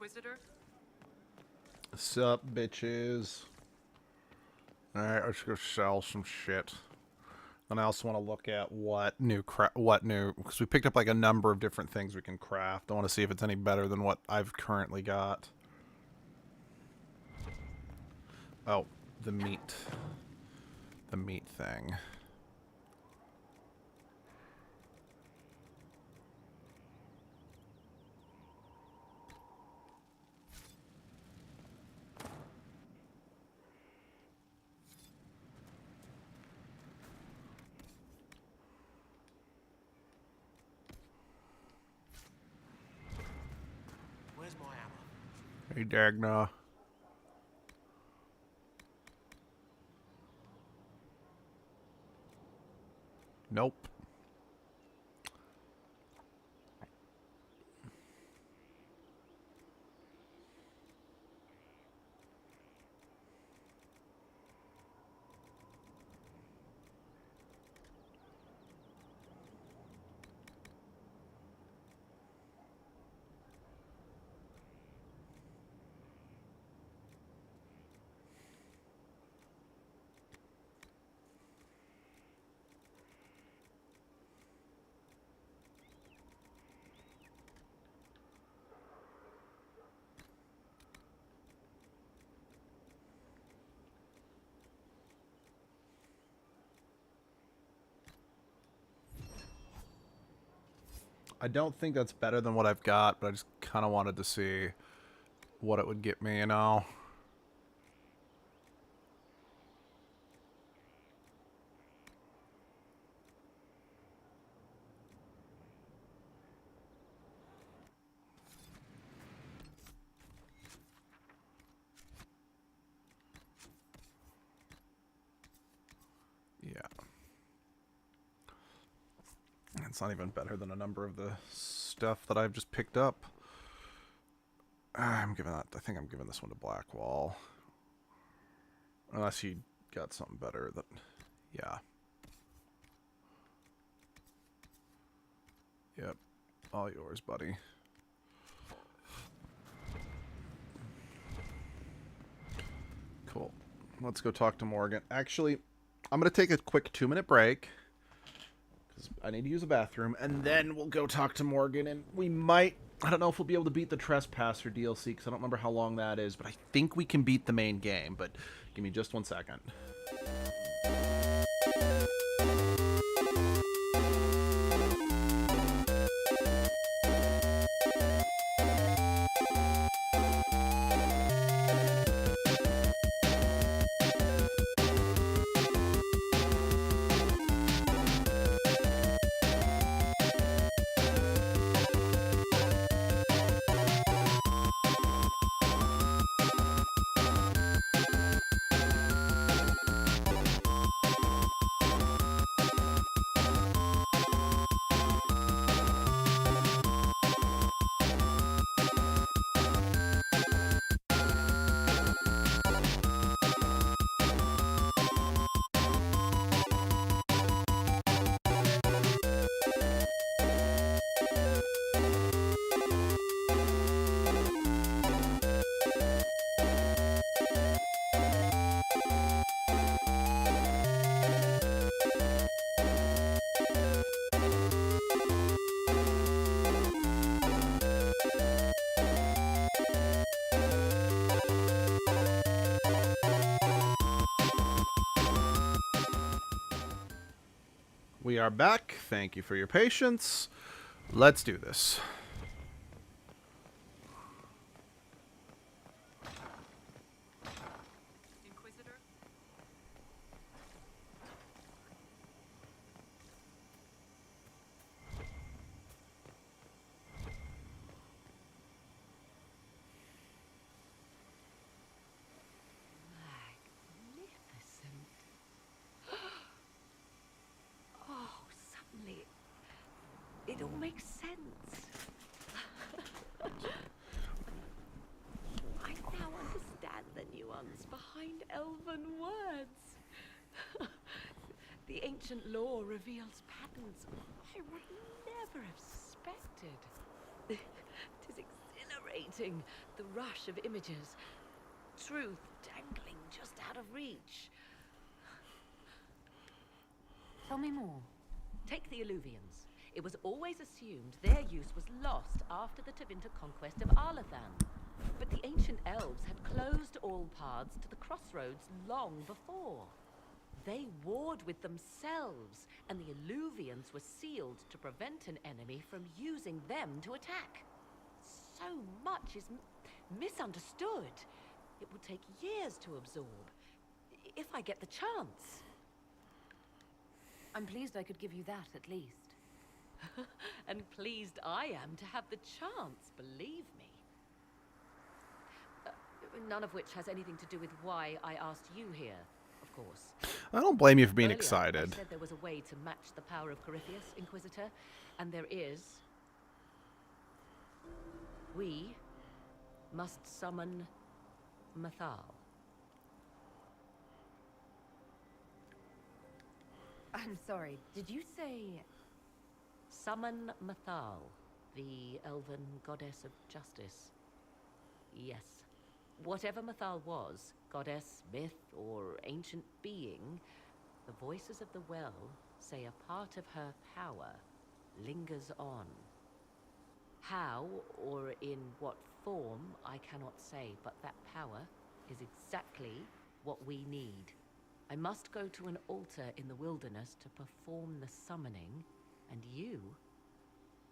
Inquisitor? Sup, bitches? Alright, let's go sell some shit. And I also want to look at what new because we picked up like a number of different things we can craft. I want to see if it's any better than what I've currently got. Oh, the meat. The meat thing. Where's my hammer? Hey, Dagna. Nope. I don't think that's better than what I've got, but I just kind of wanted to see what it would get me, you know? Yeah. It's not even better than a number of the stuff that I've just picked up. I'm giving that. I think I'm giving this one to Blackwall. Unless he got something better that, yeah. Yep. All yours, buddy. Cool. Let's go talk to Morgan. Actually, I'm going to take a quick 2-minute break. I need to use a bathroom, and then we'll go talk to Morgan, and we might... I don't know if we'll be able to beat the Trespasser DLC, because I don't remember how long that is, but I think we can beat the main game, but give me just 1 second. We are back. Thank you for your patience. Let's do this. Inquisitor? Magnificent. Oh, suddenly it all makes sense. I now understand the nuance behind elven words. The ancient lore reveals patterns I would never have suspected. Tis exhilarating, the rush of images. Truth dangling just out of reach. Tell me more. Take the Illuvians. It was always assumed their use was lost after the Tevinter conquest of Arlathan. But the ancient elves had closed all paths to the crossroads long before. They warred with themselves, and the Illuvians were sealed to prevent an enemy from using them to attack. So much is misunderstood. It will take years to absorb, if I get the chance. I'm pleased I could give you that, at least. And pleased I am to have the chance, believe me. None of which has anything to do with why I asked you here, of course. I don't blame you for being Earlier, excited. I said there was a way to match the power of Corypheus, Inquisitor, and there is. We must summon Mathal. I'm sorry, did you say... Summon Mathal, the elven goddess of justice. Yes. Whatever Mathal was, goddess, myth, or ancient being, the voices of the well say a part of her power lingers on. How, or in what form, I cannot say, but that power is exactly what we need. I must go to an altar in the wilderness to perform the summoning, and you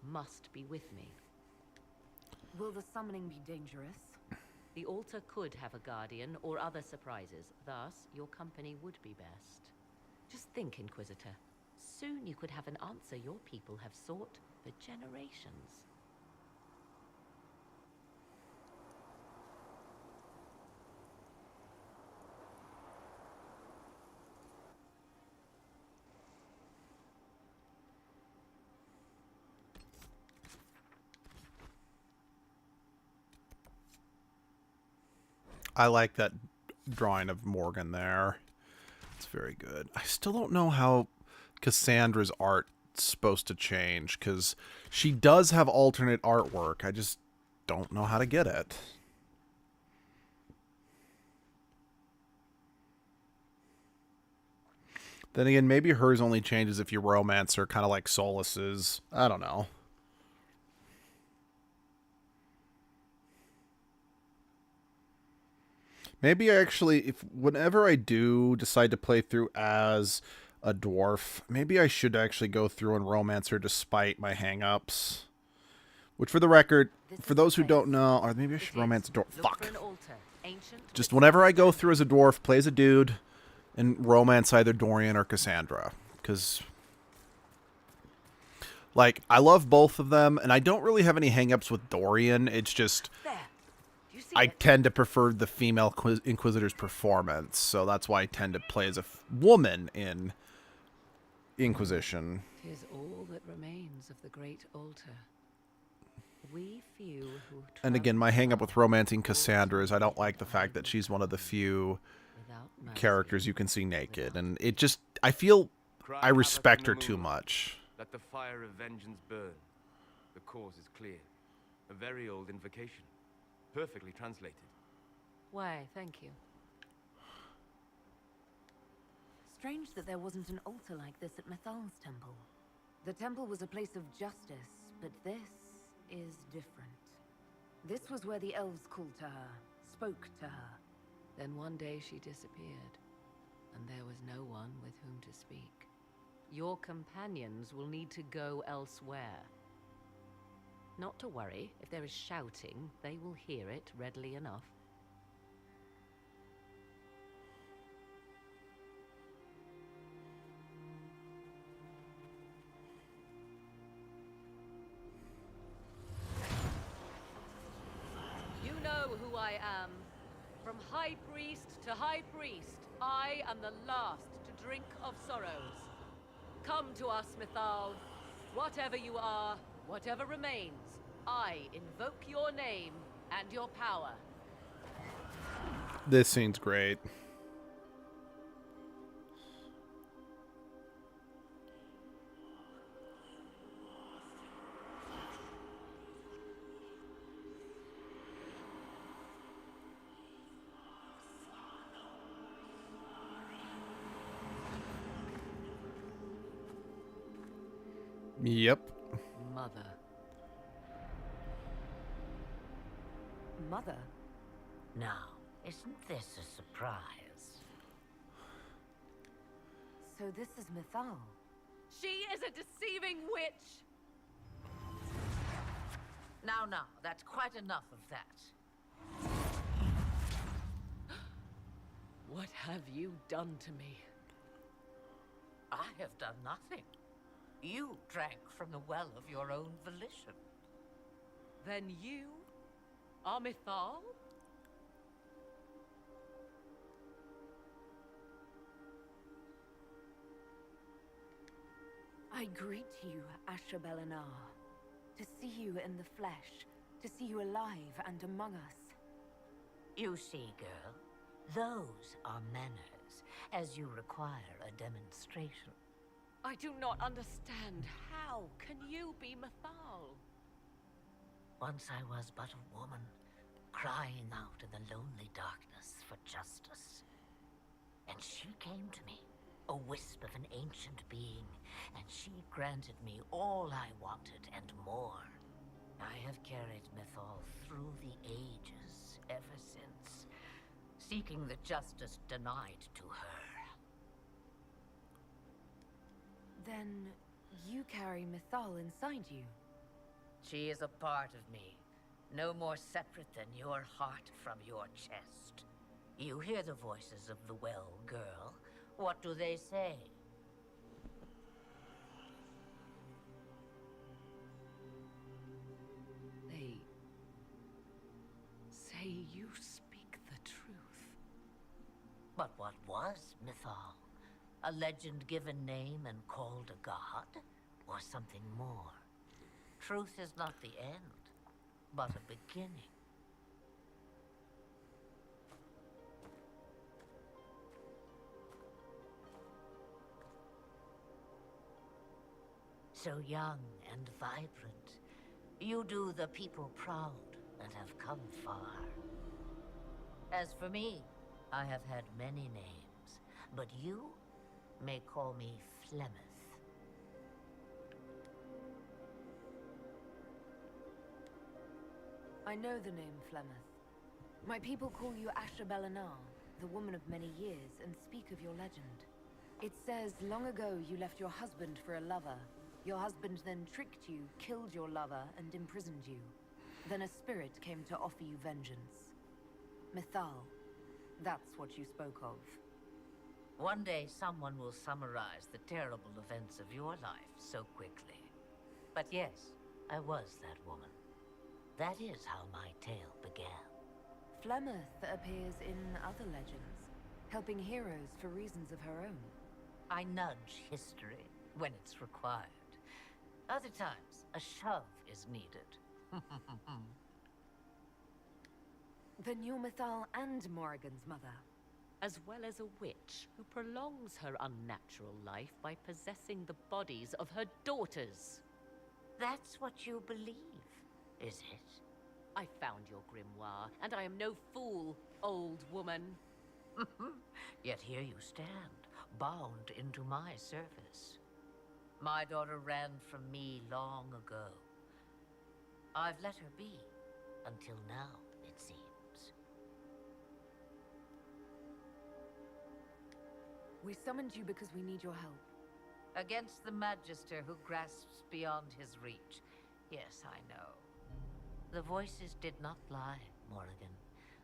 must be with me. Will the summoning be dangerous? The altar could have a guardian or other surprises, thus your company would be best. Just think, Inquisitor. Soon you could have an answer your people have sought for generations. I like that drawing of Morgan there. It's very good. I still don't know how Cassandra's art's supposed to change, because she does have alternate artwork. I just don't know how to get it. Then again, maybe hers only changes if you romance her, kind of like Solus's. I don't know. Maybe actually, if whenever I do decide to play through as a dwarf, maybe I should actually go through and romance her despite my hang-ups. Which, for the record, for those who don't know, or maybe I should romance a dwarf. Fuck. Just whenever I go through as a dwarf, play as a dude, and romance either Dorian or Cassandra. Because, like, I love both of them, and I don't really have any hang-ups with Dorian. It's just... I tend to prefer the female Inquisitor's performance, so that's why I tend to play as a woman in Inquisition. 'Tis all that remains of the great altar. We few who And again, my hang-up with romancing Cassandra is I don't like the fact that she's one of the few characters you can see naked, and it just, I feel I respect her too much. Let the fire of vengeance burn. The cause is clear. A very old invocation. Perfectly translated. Why, thank you. Strange that there wasn't an altar like this at Mathal's temple. The temple was a place of justice, but this is different. This was where the elves called to her, spoke to her. Then one day she disappeared, and there was no one with whom to speak. Your companions will need to go elsewhere. Not to worry, if there is shouting, they will hear it readily enough. You know who I am. From High Priest to High Priest, I am the last to drink of sorrows. Come to us, Mythal. Whatever you are, whatever remains, I invoke your name and your power. This scene's great. Yep. Mother. Mother? Now, isn't this a surprise? So this is Mythal. She is a deceiving witch! Now, that's quite enough of that. What have you done to me? I have done nothing. You drank from the well of your own volition. Then you are Mythal? I greet you, Asher Belenar. To see you in the flesh, to see you alive and among us. You see, girl, those are manners, as you require a demonstration. I do not understand. How can you be Mythal? Once I was but a woman, crying out in the lonely darkness for justice. And she came to me, a wisp of an ancient being, and she granted me all I wanted and more. I have carried Mythal through the ages ever since, seeking the justice denied to her. Then you carry Mythal inside you. She is a part of me, no more separate than your heart from your chest. You hear the voices of the well, girl. What do they say? They say you speak the truth. But what was Mythal? A legend given name and called a god? Or something more? Truth is not the end, but a beginning. So young and vibrant, you do the people proud and have come far. As for me, I have had many names, but you may call me Flemeth. I know the name Flemeth. My people call you Asher Belenar, the woman of many years, and speak of your legend. It says long ago you left your husband for a lover. Your husband then tricked you, killed your lover, and imprisoned you. Then a spirit came to offer you vengeance. Mythal, that's what you spoke of. One day someone will summarize the terrible events of your life so quickly. But yes, I was that woman. That is how my tale began. Flemeth appears in other legends, helping heroes for reasons of her own. I nudge history when it's required. Other times, a shove is needed. Then you're Mythal and Morrigan's mother. As well as a witch who prolongs her unnatural life by possessing the bodies of her daughters. That's what you believe, is it? I found your grimoire, and I am no fool, old woman. Yet here you stand, bound into my service. My daughter ran from me long ago. I've let her be, until now, it seems. We summoned you because we need your help. Against the Magister who grasps beyond his reach. Yes, I know. The voices did not lie, Morrigan.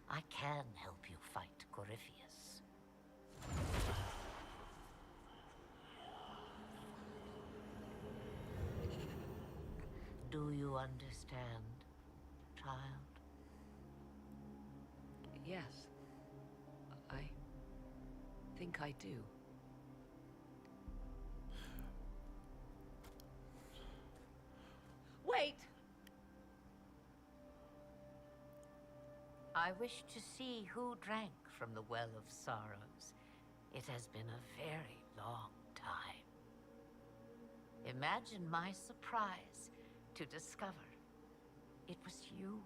I can help you fight Corypheus. Do you understand, child? Yes. I think I do. Wait! I wish to see who drank from the Well of Sorrows. It has been a very long time. Imagine my surprise to discover it was you.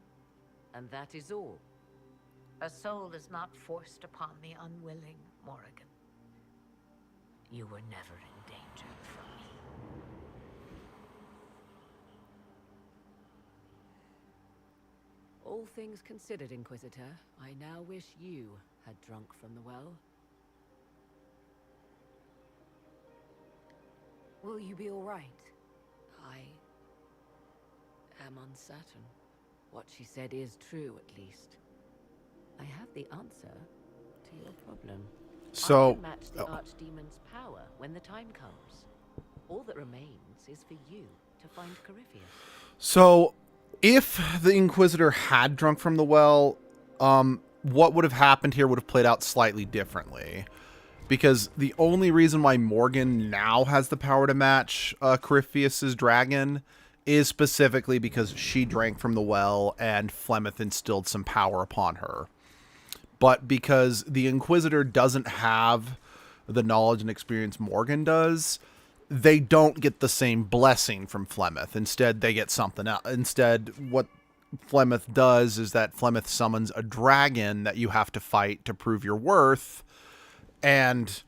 And that is all? A soul is not forced upon the unwilling, Morrigan. You were never in danger from me. All things considered, Inquisitor, I now wish you had drunk from the well. Will you be all right? I am uncertain. What she said is true, at least. I have the answer to your problem. So, I can match the Archdemon's power when the time comes. All that remains is for you to find Corypheus. So, if the Inquisitor had drunk from the well, what would have happened here would have played out slightly differently. Because the only reason why Morgan now has the power to match Corypheus's dragon is specifically because she drank from the well and Flemeth instilled some power upon her. But because the Inquisitor doesn't have the knowledge and experience Morgan does, they don't get the same blessing from Flemeth. Instead, they get something else. Instead, what Flemeth does is that Flemeth summons a dragon that you have to fight to prove your worth. And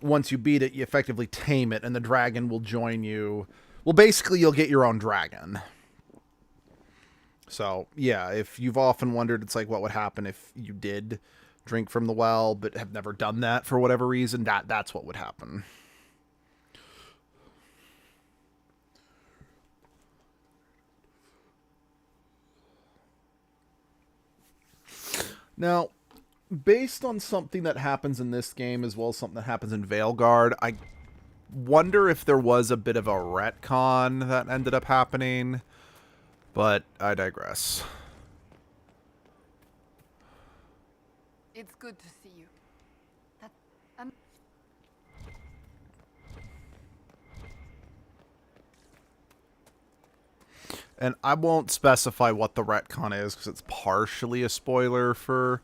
once you beat it, you effectively tame it, and the dragon will join you. Well, basically, you'll get your own dragon. So, yeah, if you've often wondered, it's like, what would happen if you did drink from the well, but have never done that for whatever reason, that's what would happen. Now, based on something that happens in this game as well as something that happens in Veilguard, I wonder if there was a bit of a retcon that ended up happening, but I digress. It's good to see you. And I won't specify what the retcon is because it's partially a spoiler for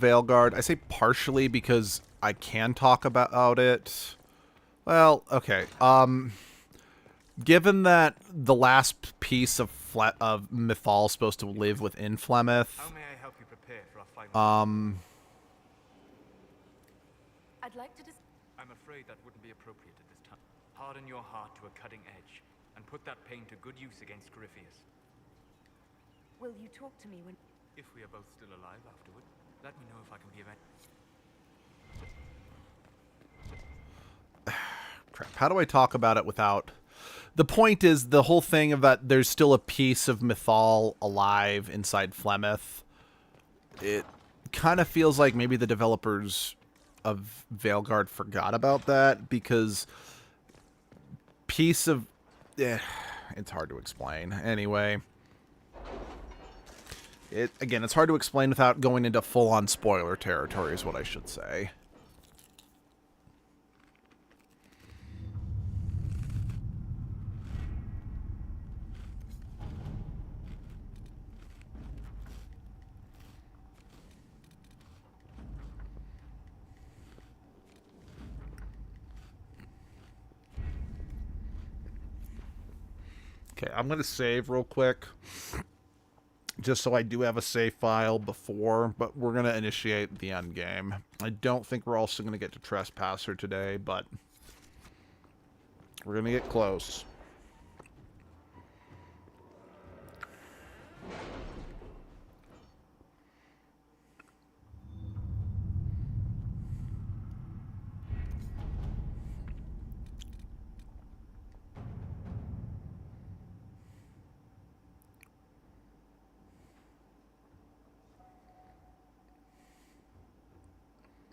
Veilguard. I say partially because I can talk about it. Well, okay. Given that the last piece of Mythal is supposed to live within Flemeth, How may I help you prepare for our final? I'd like to I'm afraid that wouldn't be appropriate at this time. Harden your heart to a cutting edge, and put that pain to good use against Corypheus. Will you talk to me when... If we are both still alive afterward, let me know if I can be of any... Crap, how do I talk about it without... The point is, the whole thing of that there's still a piece of Mythal alive inside Flemeth. It kind of feels like maybe the developers of Veilguard forgot about that, because piece of... it's hard to explain. Anyway. Again, it's hard to explain without going into full-on spoiler territory is what I should say. Okay, I'm going to save real quick, just so I do have a save file before, but we're going to initiate the end game. I don't think we're also going to get to Trespasser today, but we're going to get close.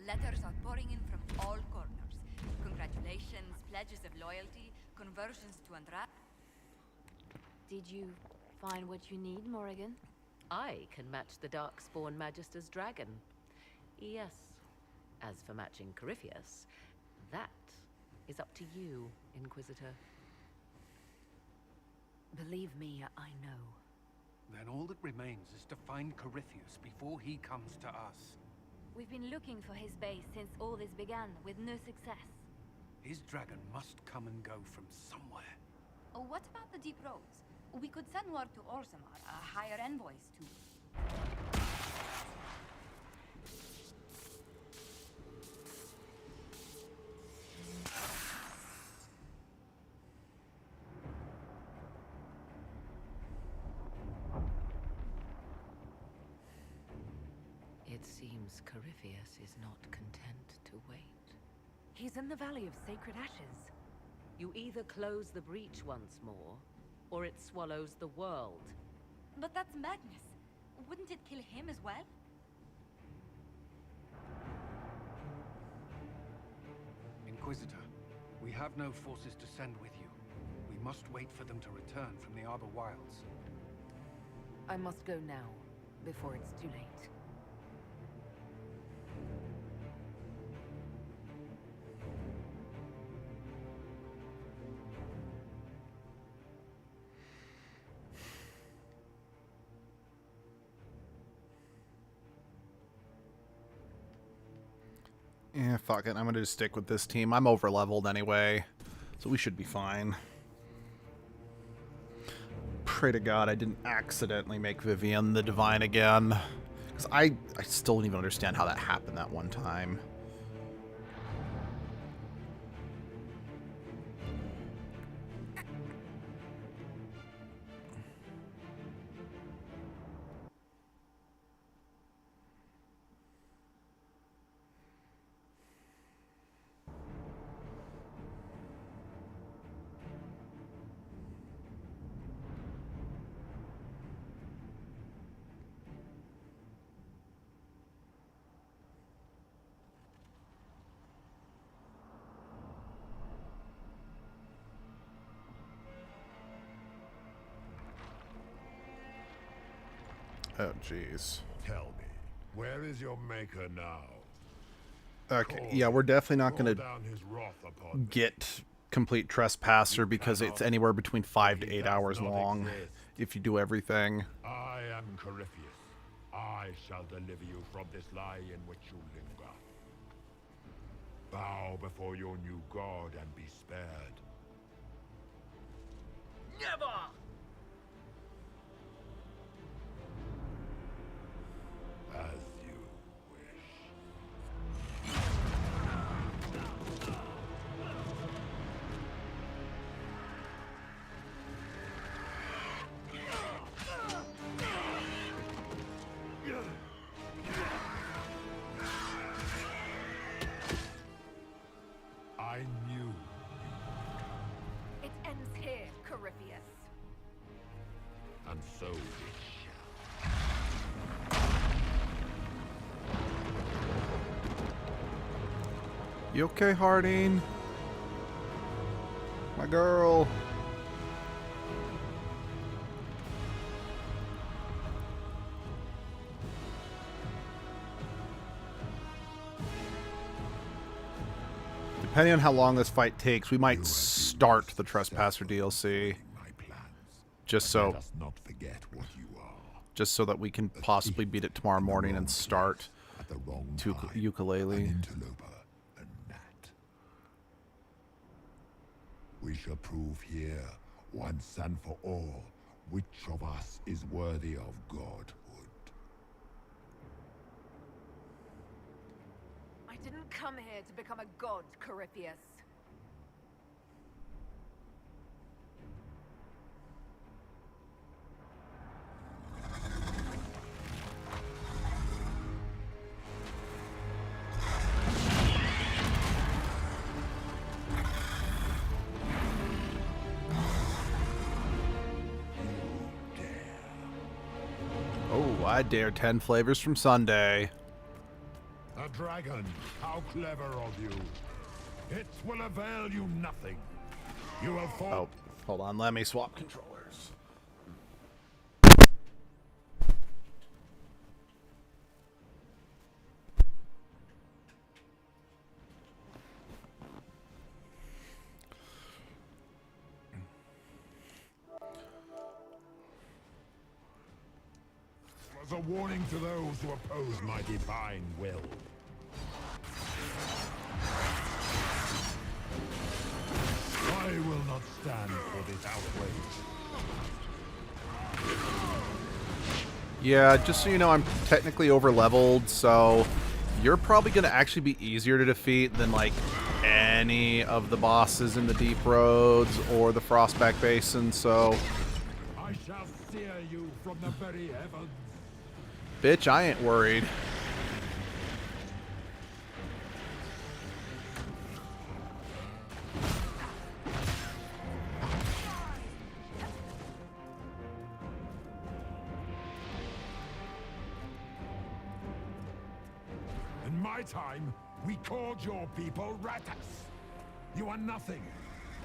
Letters are pouring in from all corners. Congratulations, pledges of loyalty, conversions to Andra. Did you find what you need, Morrigan? I can match the Darkspawn Magister's dragon. Yes. As for matching Corypheus, that is up to you, Inquisitor. Believe me, I know. Then all that remains is to find Corypheus before he comes to us. We've been looking for his base since all this began, with no success. His dragon must come and go from somewhere. Oh, what about the deep roads? We could send word to Orzammar, hire envoys too. It seems Corypheus is not content to wait. He's in the Valley of Sacred Ashes. You either close the breach once more, or it swallows the world. But that's madness. Wouldn't it kill him as well? Inquisitor, we have no forces to send with you. We must wait for them to return from the Arbor Wilds. I must go now, before it's too late. Yeah, fuck it. I'm gonna just stick with this team. I'm over leveled anyway, so we should be fine. Pray to God I didn't accidentally make Vivian the Divine again, because I still don't even understand how that happened that one time. Oh, jeez. Tell me, where is your maker now? Okay, yeah, we're definitely not going down his wrath upon to get complete Trespasser because it's anywhere between 5 to 8 hours long if you do everything. I am Corypheus. I shall deliver you from this lie in which you linger. Bow before your new god and be spared. Never! As you wish. I knew. It ends here, Corypheus. And so it You okay, Harding? My girl. Depending on how long this fight takes, we might start the Trespasser DLC. Just so, let us not forget what you are. just so that we can possibly beat it tomorrow morning and start to ukulele. We shall prove here, once and for all, which of us is worthy of godhood. I didn't come here to become a god, Corypheus. Oh, I dare 10 flavors from Sunday. A dragon! How clever of you! It will avail you nothing. You will fall. Oh, hold on. Let me swap controllers. As a warning to those who oppose my divine will. I will not stand for this outrage. Yeah, just so you know, I'm technically over-leveled, so you're probably going to actually be easier to defeat than, like, any of the bosses in the Deep Roads or the Frostback Basin, so... I shall sear you from the very heavens. Bitch, I ain't worried. In my time, we called your people ratas. You are nothing.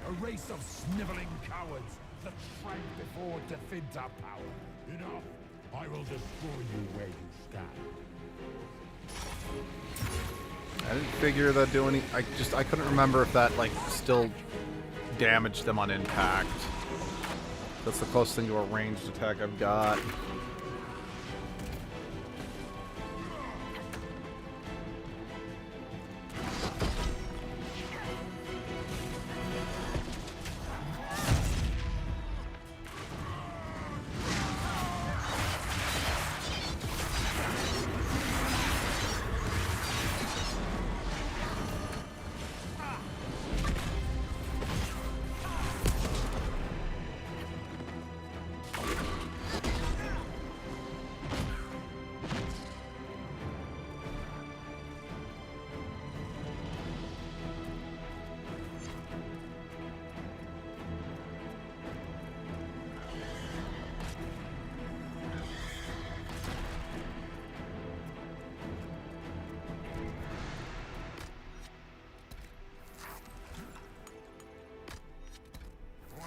A race of sniveling cowards that shrank before Definta power. Enough. I will destroy you where you stand. I didn't figure that do any... I couldn't remember if that, like, still damaged them on impact. That's the closest thing to a ranged attack I've got.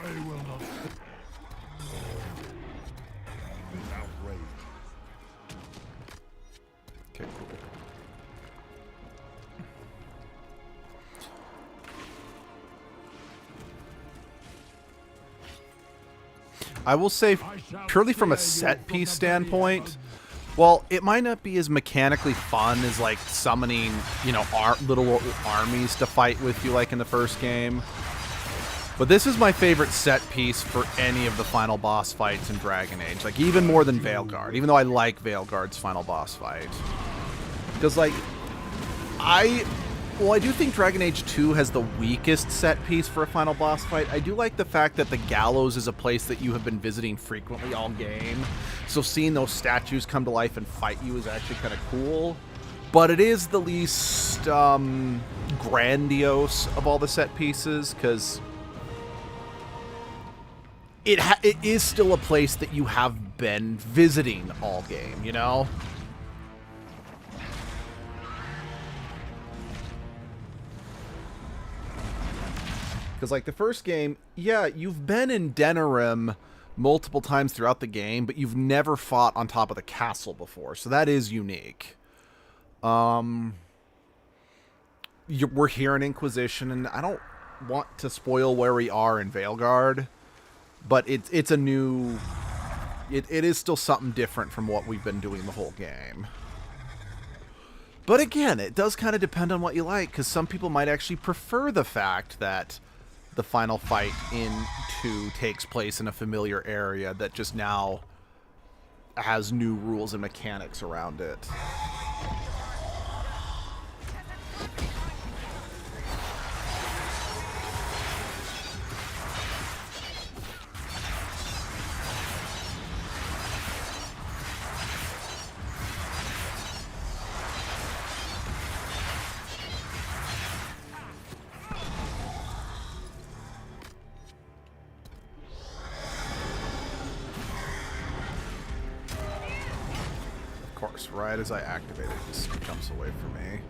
I will not. This outrage. Okay, cool. I will say, purely from a set piece standpoint, well, it might not be as mechanically fun as, like, summoning, you know, little armies to fight with you like in the first game. But this is my favorite set piece for any of the final boss fights in Dragon Age. Like, even more than Veilguard, even though I like Veilguard's final boss fight. Because, like, I do think Dragon Age 2 has the weakest set piece for a final boss fight. I do like the fact that the Gallows is a place that you have been visiting frequently all game. So seeing those statues come to life and fight you is actually kind of cool. But it is the least grandiose of all the set pieces, because it is still a place that you have been visiting all game, you know? Because, like, the first game, yeah, you've been in Denerim multiple times throughout the game, but you've never fought on top of the castle before, so that is unique. We're here in Inquisition, and I don't want to spoil where we are in Veilguard, but it's a new... It is still something different from what we've been doing the whole game. But again, it does kind of depend on what you like, because some people might actually prefer the fact that the final fight in 2 takes place in a familiar area that just now has new rules and mechanics around it. works. Right as I activate it, it just jumps away from me.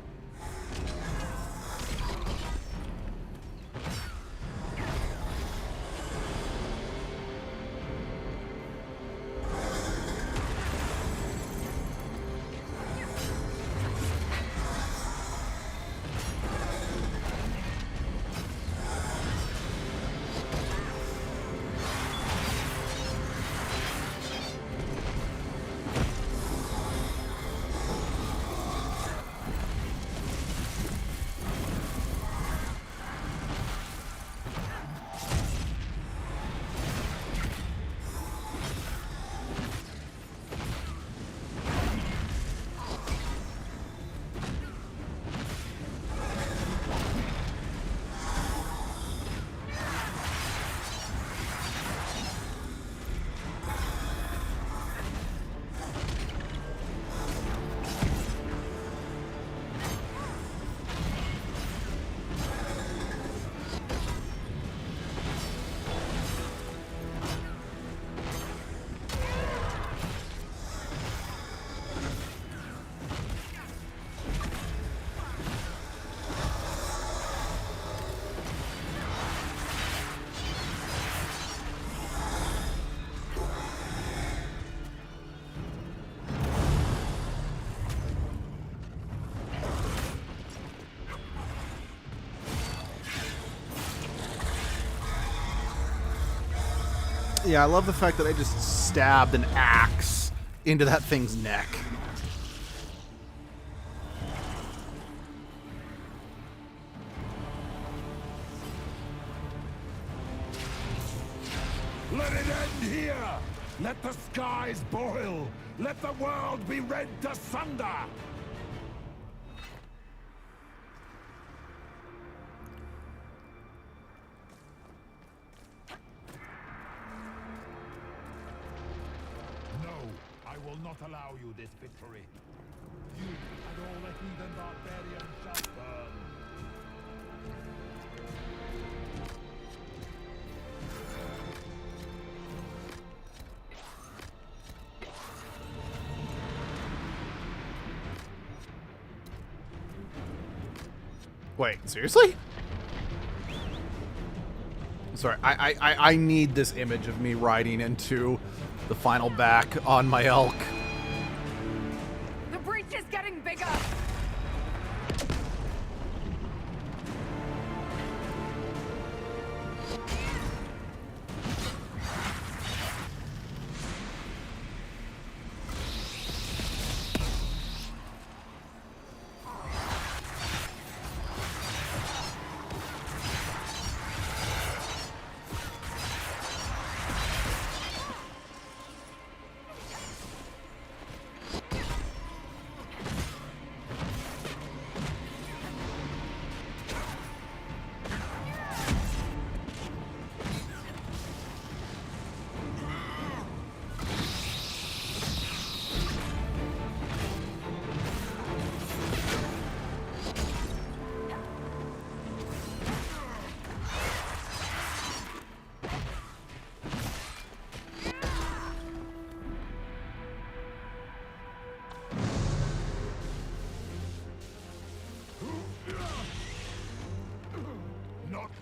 Yeah, I love the fact that I just stabbed an axe into that thing's neck. Let it end here! Let the skies boil! Let the world be rent asunder! Not allow you this victory. You and all the heathen barbarians shall burn. Wait, seriously? Sorry, I need this image of me riding into the final back on my elk. The breach is getting bigger!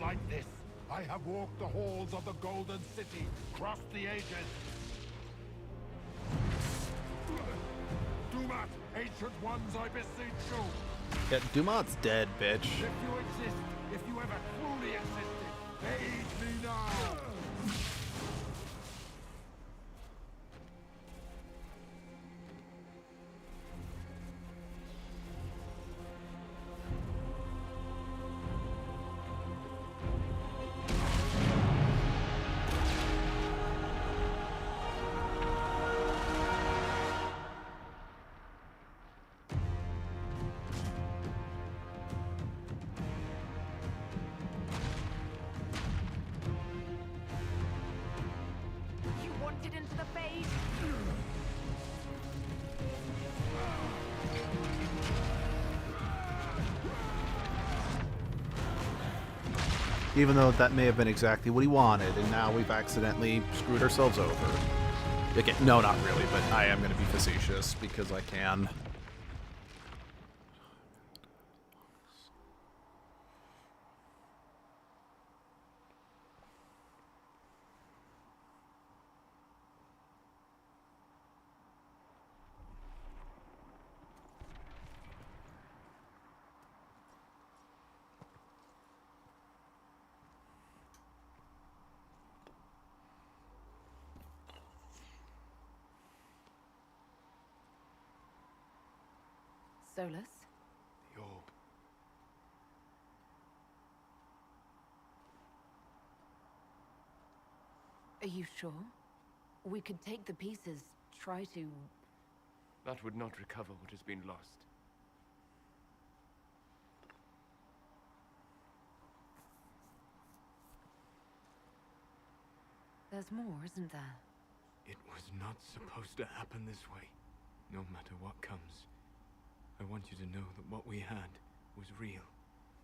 Like this, I have walked the halls of the Golden City, crossed the ages. Dumat, ancient ones, I beseech you. Yeah, Dumat's dead, bitch. If you exist, if you ever truly existed, aid me now. Even though that may have been exactly what he wanted, and now we've accidentally screwed ourselves over. Okay, no, not really, but I am going to be facetious because I can. Solus? The orb. Are you sure? We could take the pieces, try to... That would not recover what has been lost. There's more, isn't there? It was not supposed to happen this way. No matter what comes, I want you to know that what we had was real.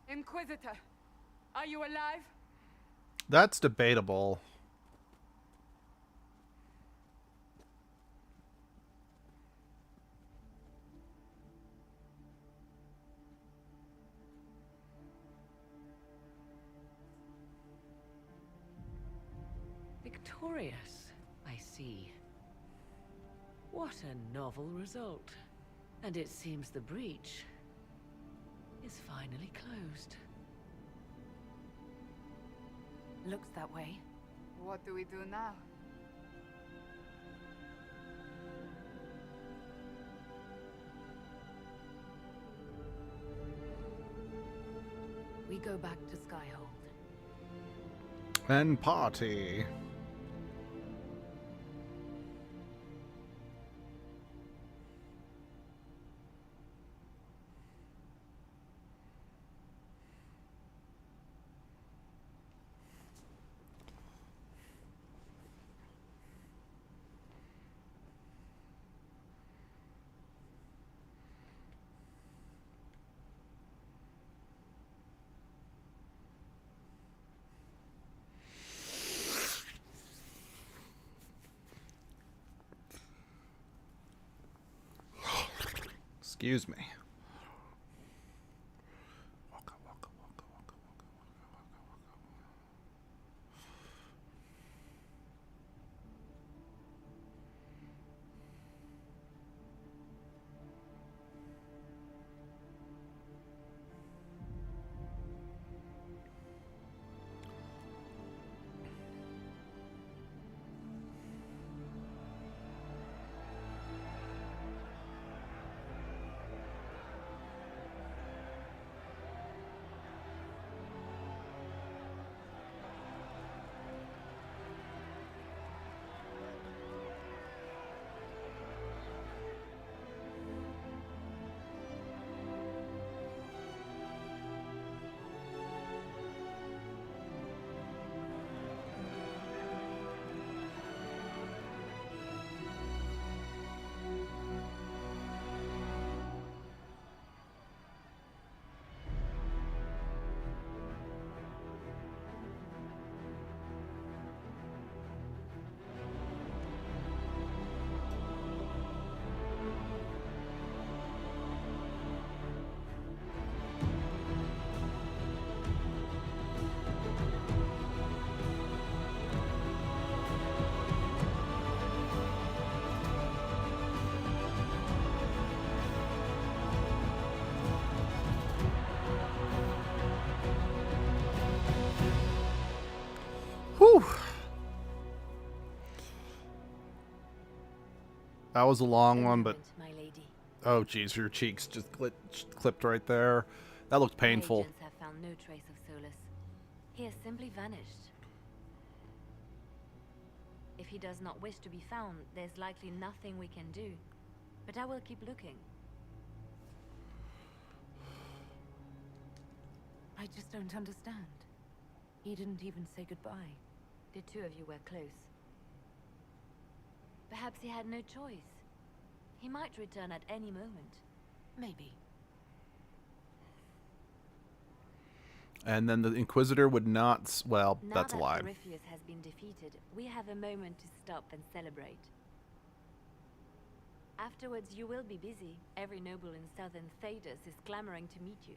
Inquisitor, are you alive? That's debatable. Victorious, I see. What a novel result. And it seems the breach is finally closed. Looks that way. What do we do now? We go back to Skyhold. And party. Excuse me. Whew. That was a long one, but... My lady. Oh, geez, your cheeks just clipped right there. That looked painful. Agents have found no trace of Solus. He has simply vanished. If he does not wish to be found, there's likely nothing we can do. But I will keep looking. I just don't understand. He didn't even say goodbye. The two of you were close. Perhaps he had no choice. He might return at any moment. Maybe. And then the Inquisitor would not... Well, Now that's a lie. that Corypheus has been defeated, we have a moment to stop and celebrate. Afterwards, you will be busy. Every noble in southern Thedas is clamoring to meet you.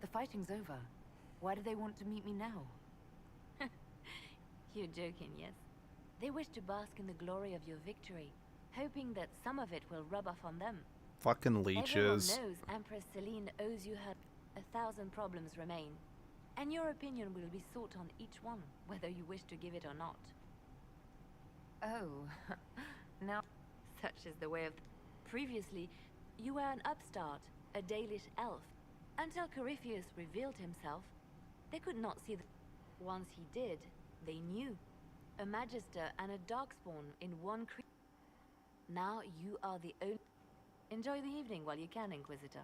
The fighting's over. Why do they want to meet me now? You're joking, yes? They wish to bask in the glory of your victory, hoping that some of it will rub off on them. Fucking leeches. Everyone knows Empress Celine owes you her. 1,000 problems remain, and your opinion will be sought on each one, whether you wish to give it or not. Oh, now... Such is the way of... Previously, you were an upstart, a Dalish elf. Until Corypheus revealed himself, they could not see the... Once he did, they knew. A Magister and a Darkspawn in one Now you are the only... Enjoy the evening while you can, Inquisitor.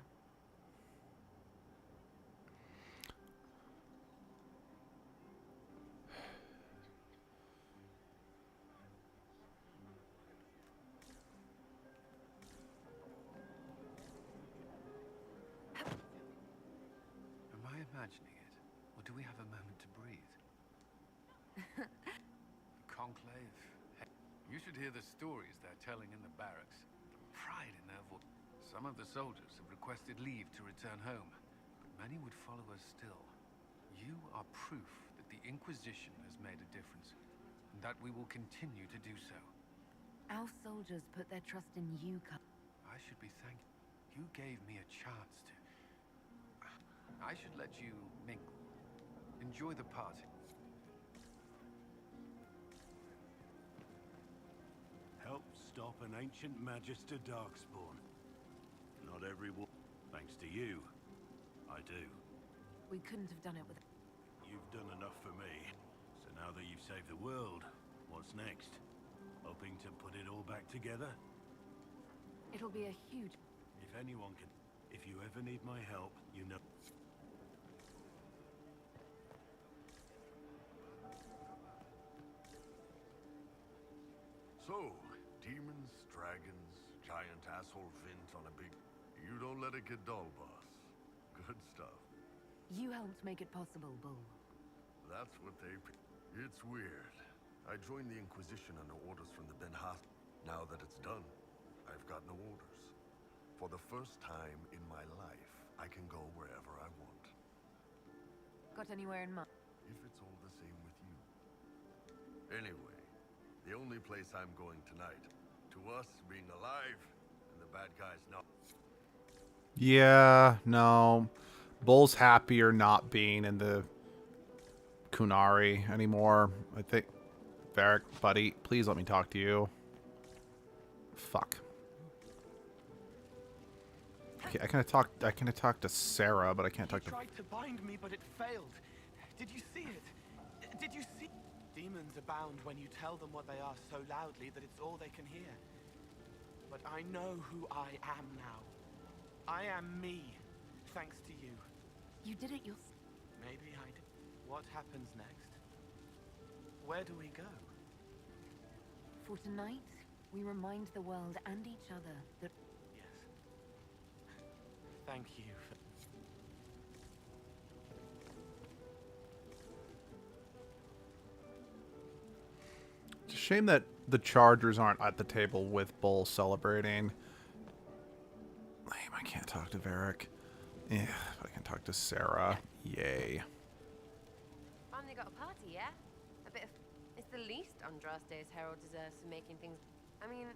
Am I imagining it? Or do we have a moment to breathe? Conclave. Hey, you should hear the stories they're telling in the barracks. Pride in their voice. Some of the soldiers have requested leave to return home, but many would follow us still. You are proof that the Inquisition has made a difference, and that we will continue to do so. Our soldiers put their trust in you, I should be thankful. You gave me a chance to... I should let you mingle. Enjoy the party. Help stop an ancient Magister Darkspawn. Not everyone. Thanks to you, I do. We couldn't have done it with... You've done enough for me. So now that you've saved the world, what's next? Hoping to put it all back together? It'll be a huge... If anyone can... If you ever need my help, you know... So, demons, dragons, giant asshole Vint on a big... You don't let it get dull, boss. Good stuff. You helped make it possible, Bull. That's what they... It's weird. I joined the Inquisition under orders from the Ben Haas. Now that it's done, I've got no orders. For the first time in my life, I can go wherever I want. Got anywhere in mind? If it's all the same with you. Anyway, the only place I'm going tonight, to us being alive, and the bad guys not. Yeah, no. Bull's happier not being in the Kunari anymore. I think... Varric, buddy, please let me talk to you. Fuck. Okay, I can talk to Sarah, but I can't talk to... He tried to bind me, but it failed. Did you see it? Did you see... Demons abound when you tell them what they are so loudly that it's all they can hear. But I know who I am now. I am me, thanks to you. You did it yourself. Maybe I did. What happens next? Where do we go? For tonight, we remind the world and each other that... Yes. Thank you for... It's a shame that the Chargers aren't at the table with Bull celebrating. Lame, I can't talk to Varric. Yeah, but I can talk to Sarah. Yay. Finally got a party, yeah? A bit of... It's the least Andraste's herald deserves for making things... I mean,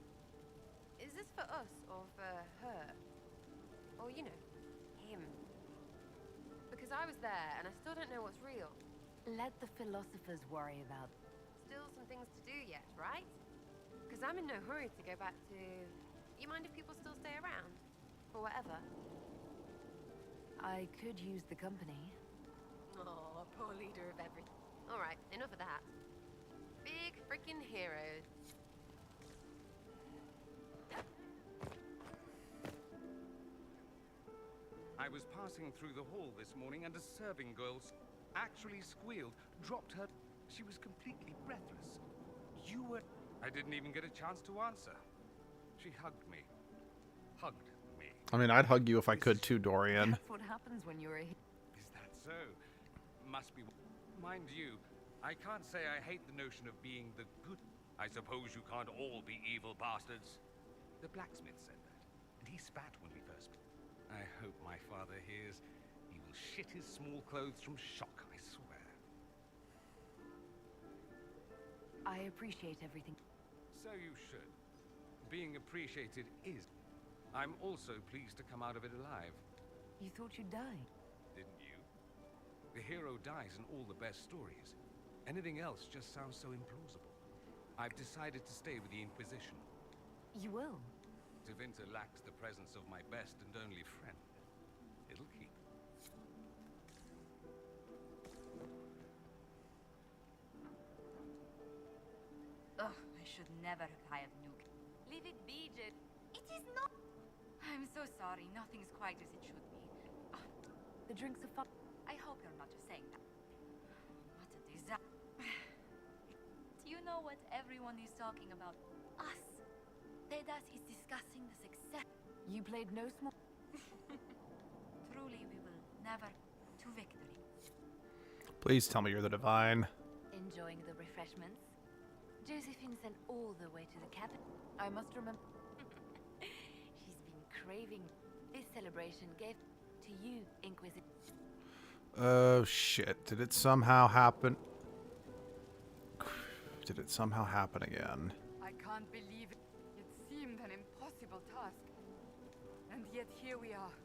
is this for us or for her? Or, you know, him? Because I was there and I still don't know what's real. Let the philosophers worry about... Still some things to do yet, right? Because I'm in no hurry to go back to... You mind if people still stay around? Or whatever? I could use the company. Oh, poor leader of everything. Alright, enough of that. Big freaking heroes. I was passing through the hall this morning and a serving girl actually squealed, dropped her... She was completely breathless. You were... I didn't even get a chance to answer. She hugged me. Hugged me. I mean, I'd hug you if I could too, Dorian. That's what happens when you're a... Is that so? Must be... Mind you, I can't say I hate the notion of being the good... I suppose you can't all be evil bastards. The blacksmith said that, and he spat when we first met. I hope my father hears. He will shit his small clothes from shock, I swear. I appreciate everything. So you should. Being appreciated is. I'm also pleased to come out of it alive. You thought you'd die? Didn't you? The hero dies in all the best stories. Anything else just sounds so implausible. I've decided to stay with the Inquisition. You will? Tevinter lacks the presence of my best and only friend. It'll keep. Ugh, I should never have hired Nuke. Leave it be, Jed. It is not. I'm so sorry. Nothing's quite as it should be. The drinks are fun. I hope you're not just saying that. What a disaster. Do you know what everyone is talking about? Us. Dedas is discussing the success. You played no small. Truly, we will never to victory. Please tell me you're the Divine. Enjoying the refreshments? Josephine sent all the way to the cabin. I must remember. She's been craving. This celebration gave to you, Inquisitor. Oh shit. Did it somehow happen? Did it somehow happen again? I can't believe it. It seemed an impossible task. And yet here we are.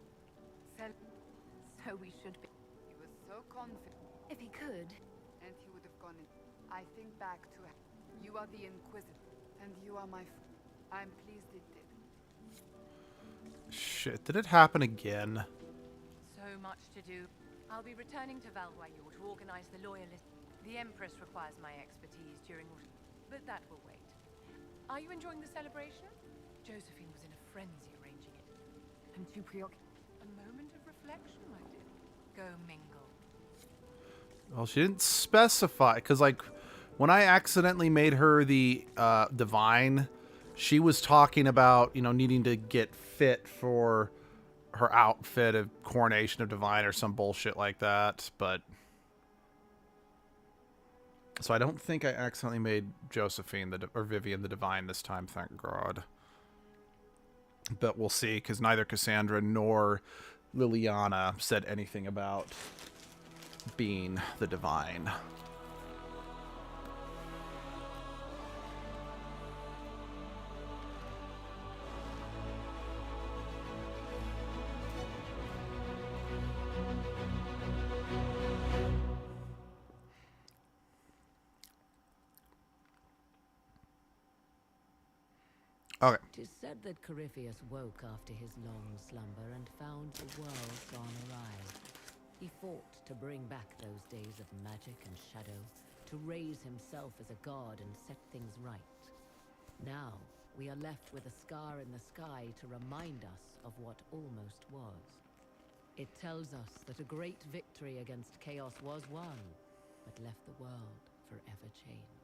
So we should be. He was so confident. If he could. And he would have gone in. I think back to it. You are the Inquisitor, and you are my friend. I'm pleased it did. Shit, did it happen again? So much to do. I'll be returning to Valwayor to organize the loyalist. The Empress requires my expertise during... But that will wait. Are you enjoying the celebration? Josephine was in a frenzy arranging it. I'm too preoccupied. A moment of reflection, my dear. Go mingle. Well, she didn't specify, because, like, when I accidentally made her the Divine, she was talking about, you know, needing to get fit for her outfit of Coronation of Divine or some bullshit like that, but... So I don't think I accidentally made Josephine or Vivian the Divine this time, thank God. But we'll see, because neither Cassandra nor Liliana said anything about being the Divine. Okay. It is said that Corypheus woke after his long slumber and found the world gone awry. He fought to bring back those days of magic and shadow, to raise himself as a god and set things right. Now, we are left with a scar in the sky to remind us of what almost was. It tells us that a great victory against chaos was won, but left the world forever changed.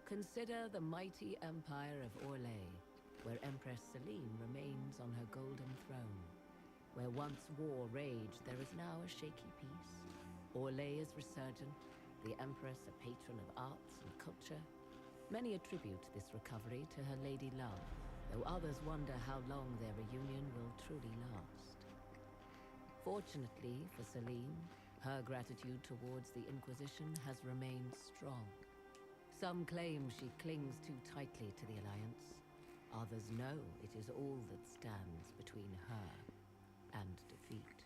Consider the mighty empire of Orlais, where Empress Celine remains on her golden throne. Where once war raged, there is now a shaky peace. Orlais is resurgent, the Empress a patron of arts and culture. Many attribute this recovery to her lady love, though others wonder how long their reunion will truly last. Fortunately for Celine, her gratitude towards the Inquisition has remained strong. Some claim she clings too tightly to the Alliance. Others know it is all that stands between her and defeat.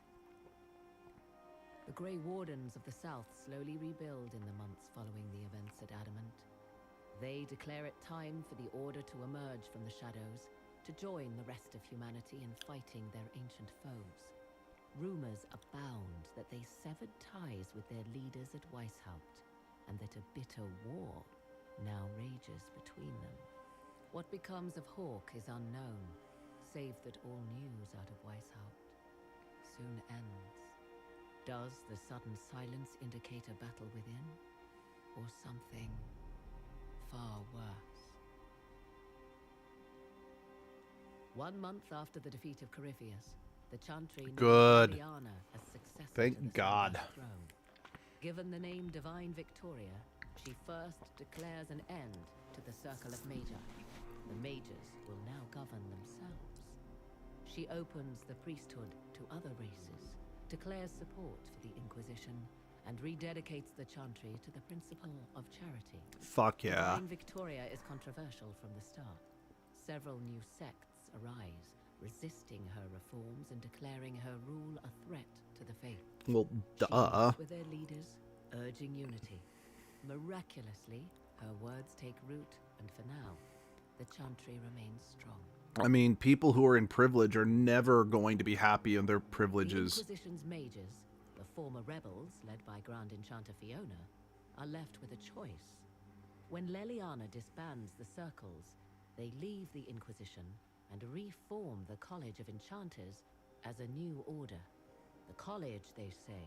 The Grey Wardens of the South slowly rebuild in the months following the events at Adamant. They declare it time for the Order to emerge from the shadows, to join the rest of humanity in fighting their ancient foes. Rumors abound that they severed ties with their leaders at Weishaupt, and that a bitter war now rages between them. What becomes of Hawk is unknown, save that all news out of Weishaupt soon ends. Does the sudden silence indicate a battle within, or something far worse? 1 month after the defeat of Corypheus, the Chantry Good. Liliana as successor Thank to the God. throne. Given the name Divine Victoria, She first declares an end to the Circle of Major. The Majors will now govern themselves. She opens the priesthood to other races, declares support for the Inquisition, and rededicates the Chantry to the principle of charity. Fuck yeah. Divine Victoria is controversial from the start. Several new sects arise, resisting her reforms and declaring her rule a threat to the faith. Well, She duh. meets with their leaders, urging unity. Miraculously, her words take root, and for now, the Chantry remains strong. I mean, people who are in privilege are never going to be happy in their privileges. The Inquisition's mages, the former rebels led by Grand Enchanter Fiona, are left with a choice. When Leliana disbands the circles, they leave the Inquisition and reform the College of Enchanters as a new order. The college, they say,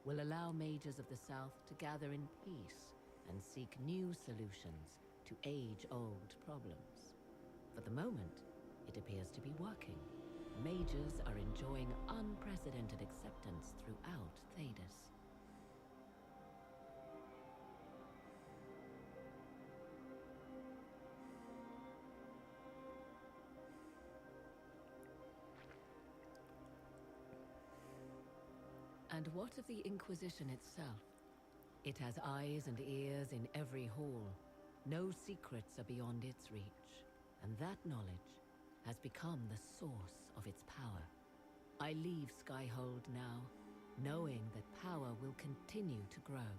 will allow mages of the South to gather in peace and seek new solutions to age-old problems. For the moment, it appears to be working. Mages are enjoying unprecedented acceptance throughout Thedas. And what of the Inquisition itself? It has eyes and ears in every hall. No secrets are beyond its reach, and that knowledge has become the source of its power. I leave Skyhold now, knowing that power will continue to grow.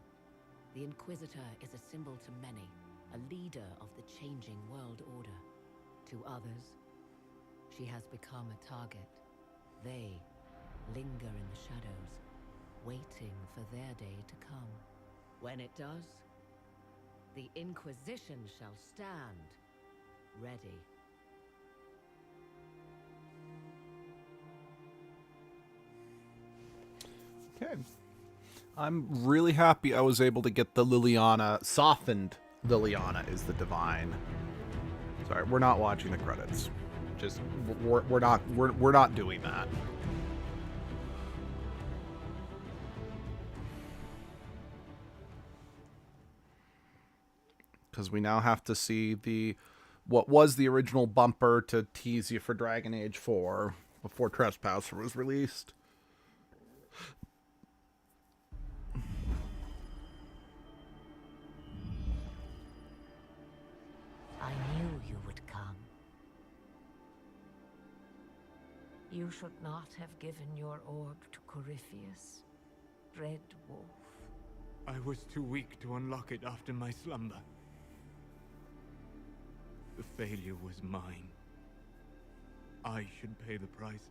The Inquisitor is a symbol to many, a leader of the changing world order. To others, she has become a target. They linger in the shadows, waiting for their day to come. When it does, the Inquisition shall stand ready. Okay. I'm really happy I was able to get the Liliana, softened Liliana is the divine. Sorry, we're not watching the credits. Just we're not doing that. Because we now have to see what was the original bumper to tease you for Dragon Age 4 before Trespasser was released. I knew you would come. You should not have given your orb to Corypheus, Red Wolf. I was too weak to unlock it after my slumber. The failure was mine. I should pay the price.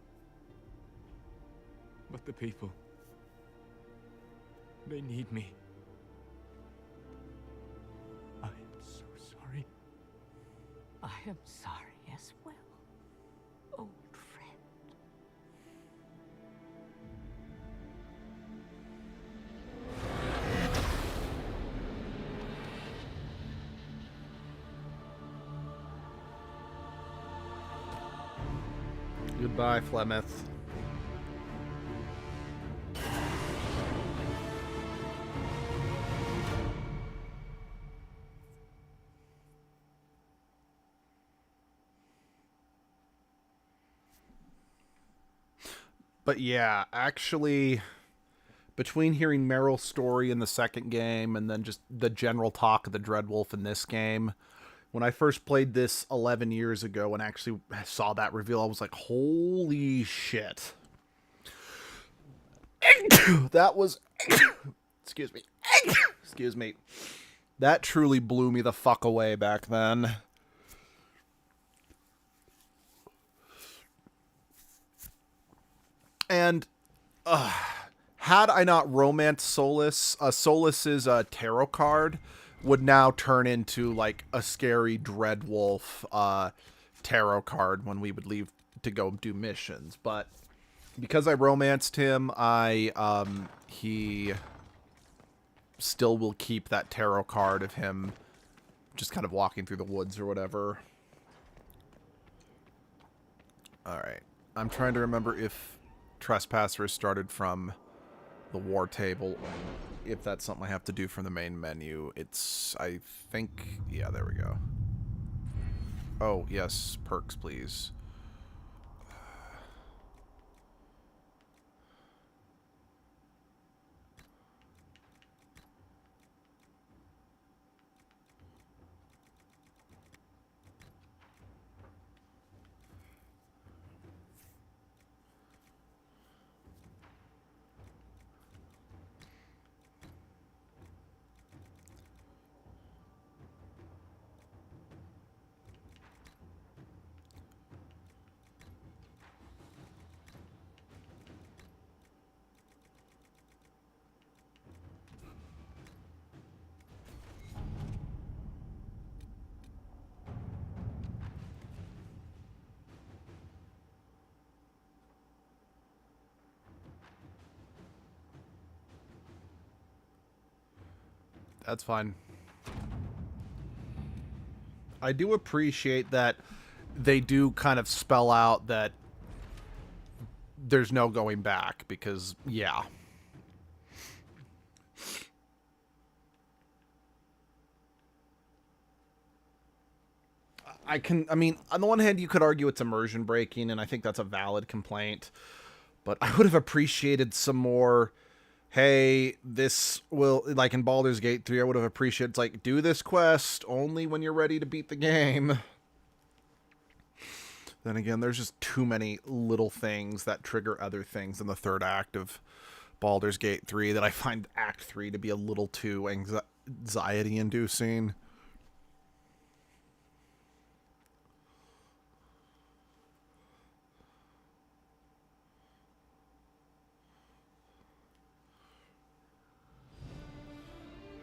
But the people, they need me. I am so sorry. I am sorry as well, old friend. Goodbye, Flemeth. But yeah, actually, between hearing Meryl's story in the second game and then just the general talk of the Dreadwolf in this game, when I first played this 11 years ago and actually saw that reveal, I was like, holy shit. That was... excuse me. Excuse me. That truly blew me the fuck away back then. And had I not romanced Solus, Solus's tarot card would now turn into like a scary Dreadwolf tarot card when we would leave to go do missions. But because I romanced him, he still will keep that tarot card of him just kind of walking through the woods or whatever. All right, I'm trying to remember if Trespasser started from the war table if that's something I have to do from the main menu. It's, I think, yeah, there we go. Oh, yes, perks, please. That's fine. I do appreciate that they do kind of spell out that there's no going back, because, yeah. I mean, on the one hand, you could argue it's immersion breaking, and I think that's a valid complaint. But I would have appreciated some more, hey, this will, like in Baldur's Gate 3, I would have appreciated, it's like, do this quest only when you're ready to beat the game. Then again, there's just too many little things that trigger other things in the third act of Baldur's Gate 3 that I find Act 3 to be a little too anxiety-inducing.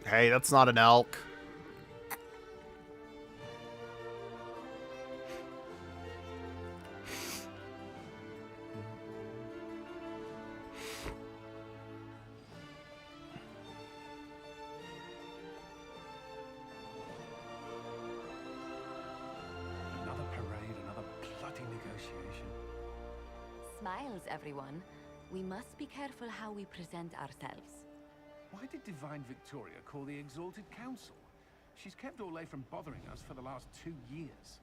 Hey, that's not an elk. Another parade, another bloody negotiation. Smiles, everyone. We must be careful how we present ourselves. Why did Divine Victoria call the Exalted Council? She's kept Orlais from bothering us for the last 2 years.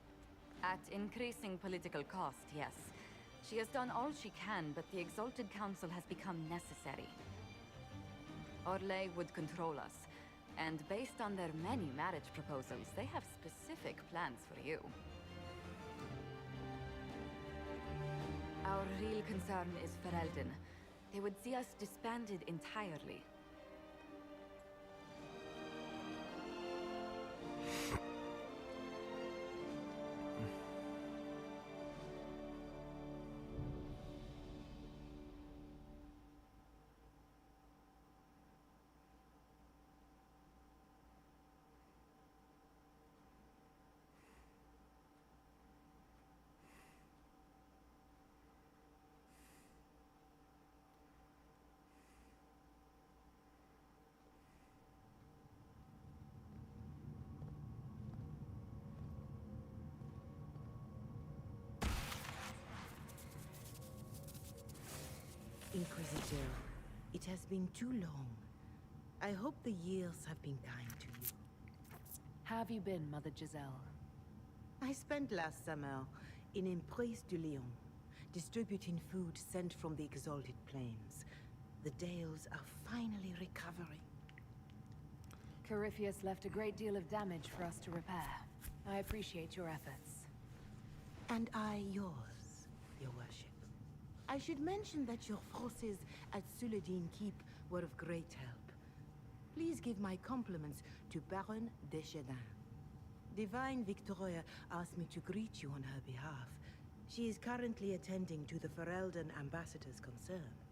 At increasing political cost, yes. She has done all she can, but the Exalted Council has become necessary. Orlais would control us, and based on their many marriage proposals, they have specific plans for you. Our real concern is Ferelden. They would see us disbanded entirely. Inquisitor, it has been too long. I hope the years have been kind to you. How have you been, Mother Giselle? I spent last summer in Emprise de Lyon, distributing food sent from the Exalted Plains. The Dales are finally recovering. Corypheus left a great deal of damage for us to repair. I appreciate your efforts. And I yours, Your Worship. I should mention that your forces at Suladin Keep were of great help. Please give my compliments to Baron Deschedin. Divine Victoria asked me to greet you on her behalf. She is currently attending to the Ferelden ambassador's concerns.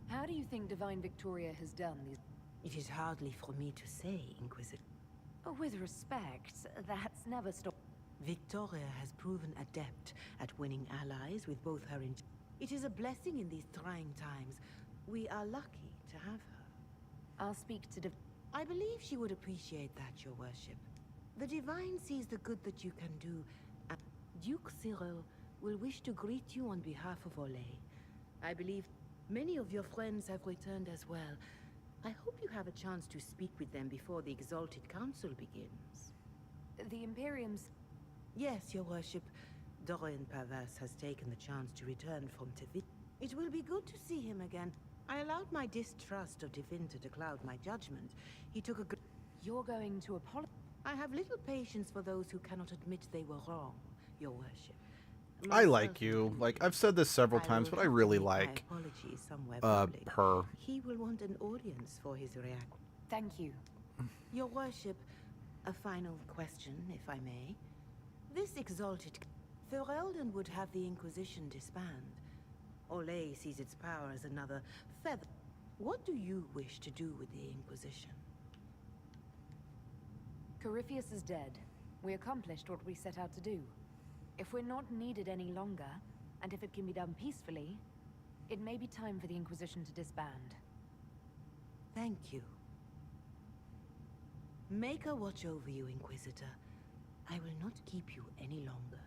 How do you think Divine Victoria has done these? It is hardly for me to say, Inquisitor. Oh, with respect, that's never stopped. Victoria has proven adept at winning allies with both her and... It is a blessing in these trying times. We are lucky to have her. I'll speak to I believe she would appreciate that, Your Worship. The Divine sees the good that you can do, and Duke Cyril will wish to greet you on behalf of Orlais. I believe Many of your friends have returned as well. I hope you have a chance to speak with them before the Exalted Council begins. The Imperium's... Yes, your worship. Dorian Pavas has taken the chance to return from Tevin. It will be good to see him again. I allowed my distrust of Tevinter to cloud my judgment. He took a good... You're going to apologize? I have little patience for those who cannot admit they were wrong, your worship. I like you. Like, I've said this several times, but I really like her. He will want an audience for his reaction. Thank you. Your worship, a final question, if I may. This exalted... Ferelden would have the Inquisition disband. Olay sees its power as another feather. What do you wish to do with the Inquisition? Corypheus is dead. We accomplished what we set out to do. If we're not needed any longer, and if it can be done peacefully, it may be time for the Inquisition to disband. Thank you. Maker watch over you, Inquisitor. I will not keep you any longer.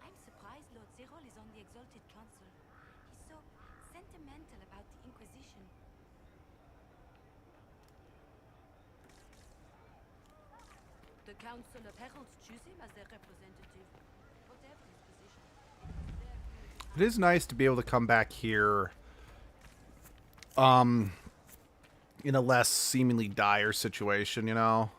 I'm surprised Lord Zerol is on the Exalted Council. He's so sentimental about the Inquisition. The Council of Heralds choose him as their representative. Whatever his position. It is nice to be able to come back here in a less seemingly dire situation, you know?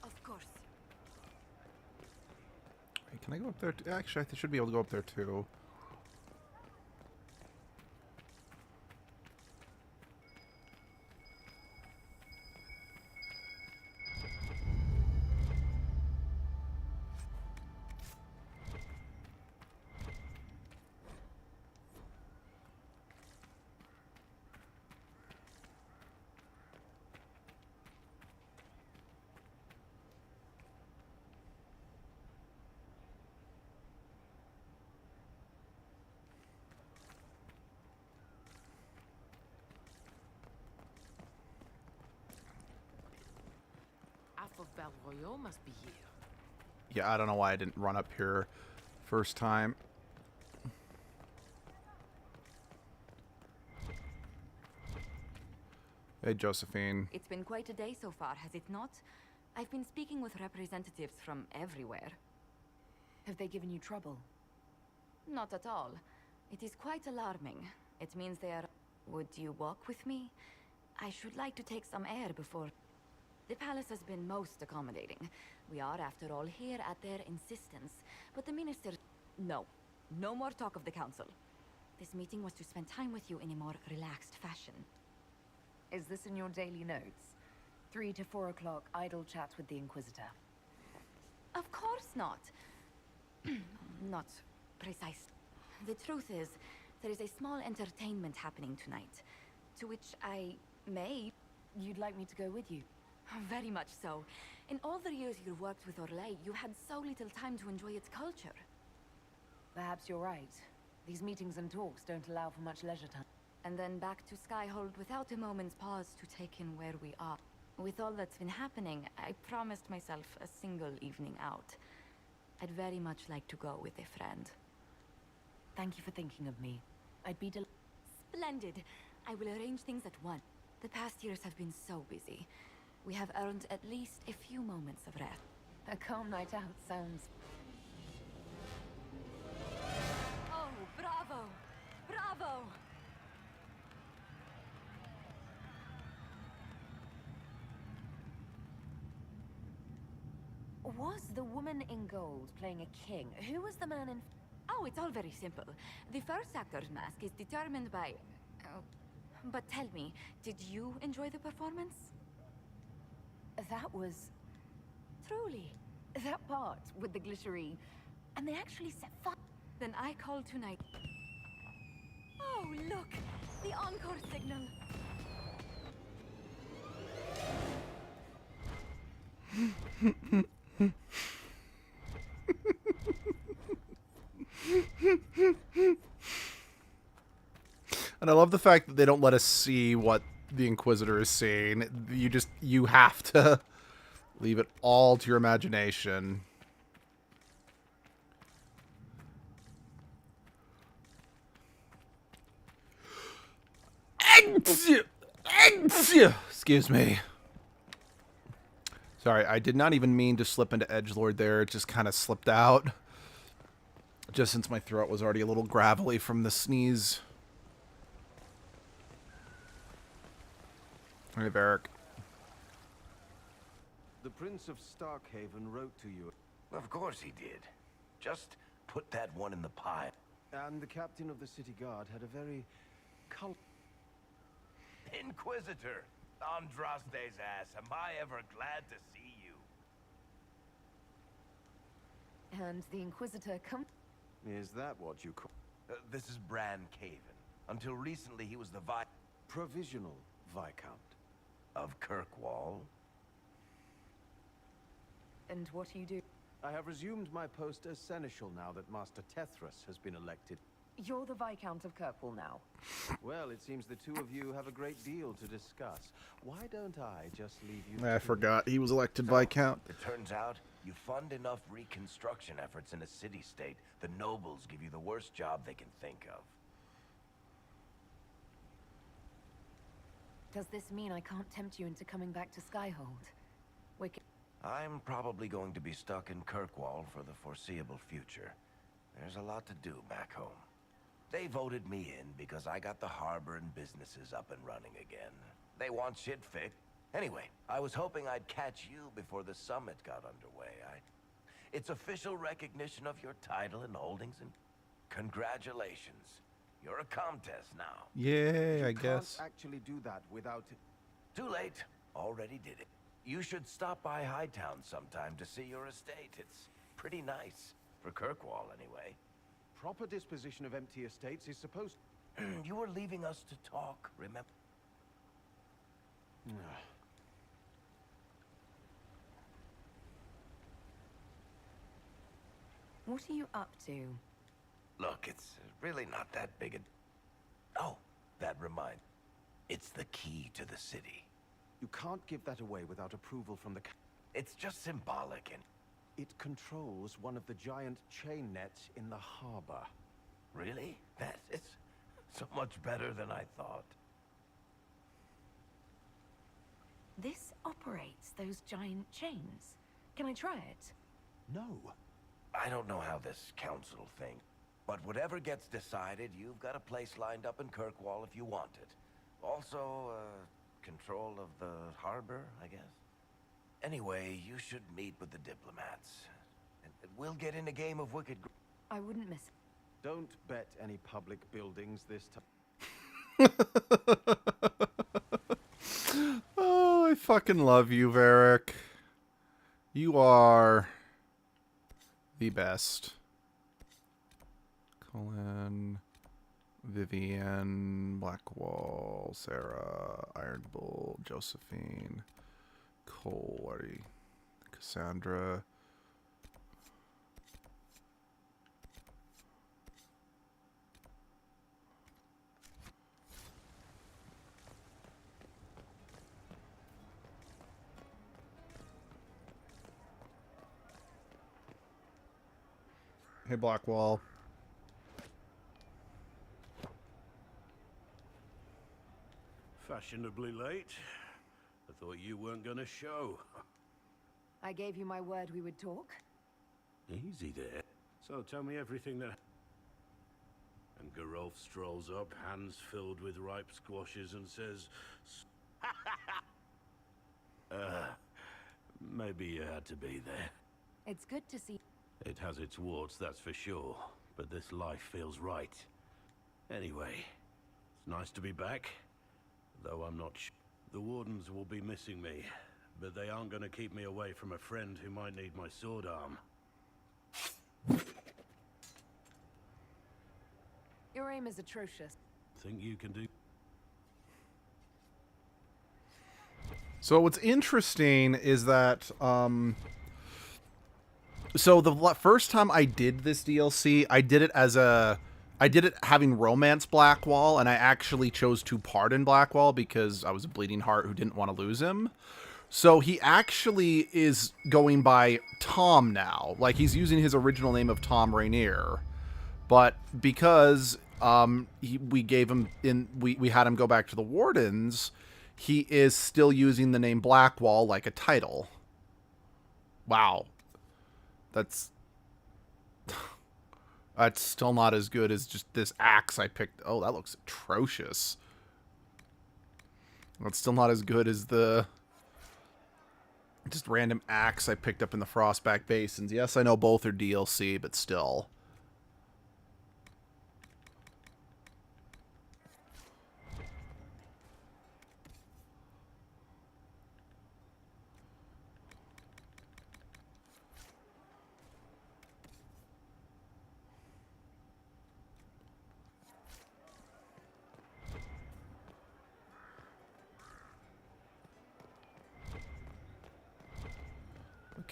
Of course. Wait, can I go up there? Actually, I should be able to go up there too. Half of Val Royal must be here. Yeah, I don't know why I didn't run up here first time. Hey, Josephine. It's been quite a day so far, has it not? I've been speaking with representatives from everywhere. Have they given you trouble? Not at all. It is quite alarming. It means they are... Would you walk with me? I should like to take some air before... The palace has been most accommodating. We are, after all, here at their insistence. But the minister... No. No more talk of the council. This meeting was to spend time with you in a more relaxed fashion. Is this in your daily notes? 3 to 4 o'clock, idle chat with the Inquisitor. Of course not. Not precise. The truth is, there is a small entertainment happening tonight, to which I may... You'd like me to go with you? Very much so. In all the years you worked with Orlais, you had so little time to enjoy its culture. Perhaps you're right. These meetings and talks don't allow for much leisure time. And then back to Skyhold without a moment's pause to take in where we are. With all that's been happening, I promised myself a single evening out. I'd very much like to go with a friend. Thank you for thinking of me. I'd be Splendid! I will arrange things at once. The past years have been so busy. We have earned at least a few moments of rest. A calm night out sounds... Oh, bravo! Bravo! Was the woman in gold playing a king? Who was the man in... Oh, it's all very simple. The first actor's mask is determined by... but tell me, did you enjoy the performance? That was... Truly. That part with the glittery, and they actually set fire. Then I call tonight. Oh, look! The encore signal! And I love the fact that they don't let us see what the Inquisitor is seeing. You have to leave it all to your imagination. Excuse me. Sorry, I did not even mean to slip into edgelord there. It just kind of slipped out. Just since my throat was already a little gravelly from the sneeze. Hey, Varric. The Prince of Starkhaven wrote to you. Of course he did. Just put that one in the pile. And the captain of the city guard had a very Inquisitor! Andraste's ass, am I ever glad to see you. And the Inquisitor come. Is that what you call? This is Bran Caven. Until recently, he was the Provisional Viscount. Of Kirkwall. And what do you do? I have resumed my post as seneschal now that Master Tethras has been elected. You're the Viscount of Kirkwall now. Well, it seems the two of you have a great deal to discuss. Why don't I just leave you? I forgot he was elected Viscount. It turns out, you fund enough reconstruction efforts in a city-state, the nobles give you the worst job they can think of. Does this mean I can't tempt you into coming back to Skyhold? I'm probably going to be stuck in Kirkwall for the foreseeable future. There's a lot to do back home. They voted me in because I got the harbor and businesses up and running again. They want shit fixed. Anyway, I was hoping I'd catch you before the summit got underway. It's official recognition of your title and holdings, and congratulations. You're a Comtesse now. Yeah, I guess. Can't actually do that without... Too late. Already did it. You should stop by Hightown sometime to see your estate. It's pretty nice. For Kirkwall, anyway. Proper disposition of empty estates is supposed... You were leaving us to talk, remember? What are you up to? Look, it's really not that big a... Oh, that reminds... It's the key to the city. You can't give that away without approval from the... It's just symbolic and... It controls one of the giant chain nets in the harbor. Really? That is so much better than I thought. This operates those giant chains. Can I try it? No. I don't know how this council thing... But whatever gets decided, you've got a place lined up in Kirkwall if you want it. Also, control of the harbor, I guess. Anyway, you should meet with the diplomats. And we'll get in a game of Wicked... I wouldn't miss it. Don't bet any public buildings this time. Oh, I fucking love you, Varric. You are the best. Colin, Vivienne, Blackwall, Sarah, Iron Bull, Josephine, Cole, Cassandra. Hey, Blackwall. Fashionably late. I thought you weren't gonna show. I gave you my word we would talk. Easy there. So tell me everything that... And Geralf strolls up, hands filled with ripe squashes, and says... maybe you had to be there. It's good to see... It has its warts, that's for sure. But this life feels right. Anyway, it's nice to be back. Though I'm not sure. The Wardens will be missing me. but they aren't going to keep me away from a friend who might need my sword arm. Your aim is atrocious. Think you can do... So what's interesting is that, so the first time I did this DLC, I did it having romance Blackwall, and I actually chose to pardon Blackwall because I was a bleeding heart who didn't want to lose him. So he actually is going by Tom now. Like, he's using his original name of Tom Rainier. But because we gave him we had him go back to the Wardens, he is still using the name Blackwall like a title. Wow. That's still not as good as just this axe I picked. Oh, that looks atrocious. That's still not as good as the just random axe I picked up in the Frostback Basins. Yes, I know both are DLC, but still.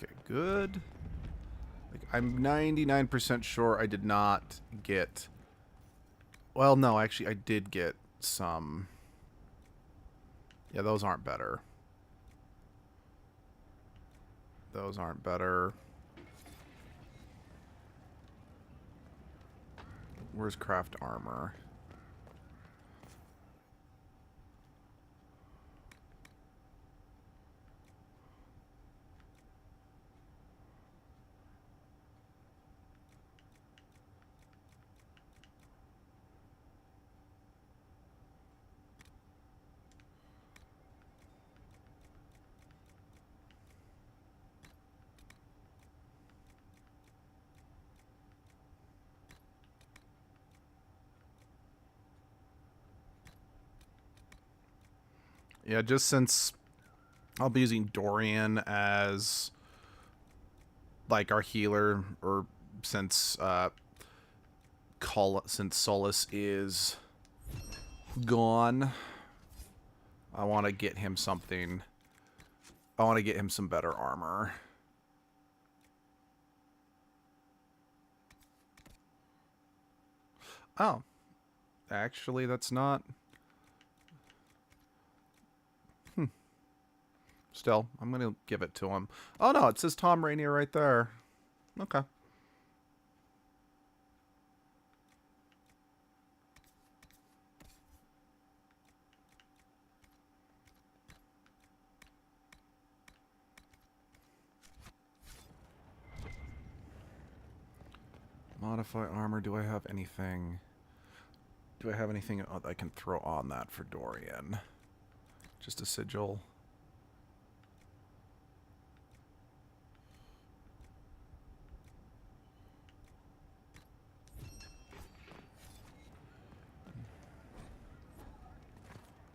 Okay, good. Like, I'm 99% sure I did not get... Well, no, actually, I did get some... Yeah, those aren't better. Those aren't better. Where's craft armor? Yeah, just since I'll be using Dorian as like our healer, or since since Solus is gone, I want to get him something. I want to get him some better armor. Oh, actually, that's not. Still, I'm going to give it to him. Oh, no, it says Tom Rainier right there. Okay. Modify armor. Do I have anything? Do I have anything I can throw on that for Dorian? Just a sigil.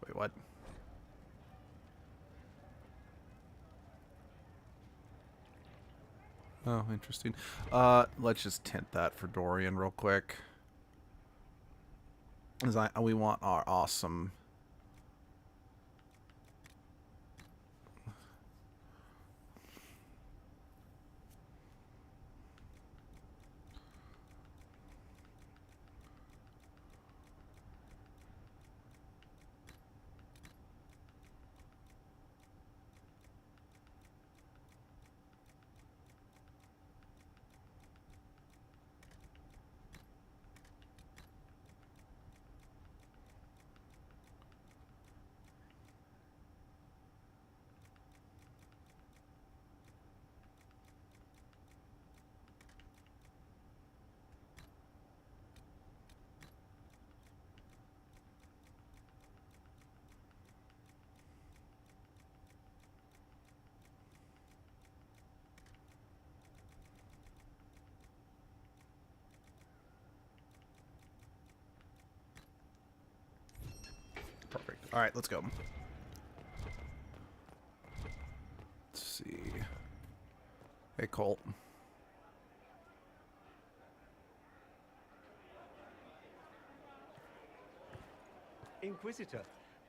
Wait, what? Oh, interesting. Let's just tint that for Dorian real quick. We want our awesome... Perfect. All right, let's go. Hey, Colt. Inquisitor,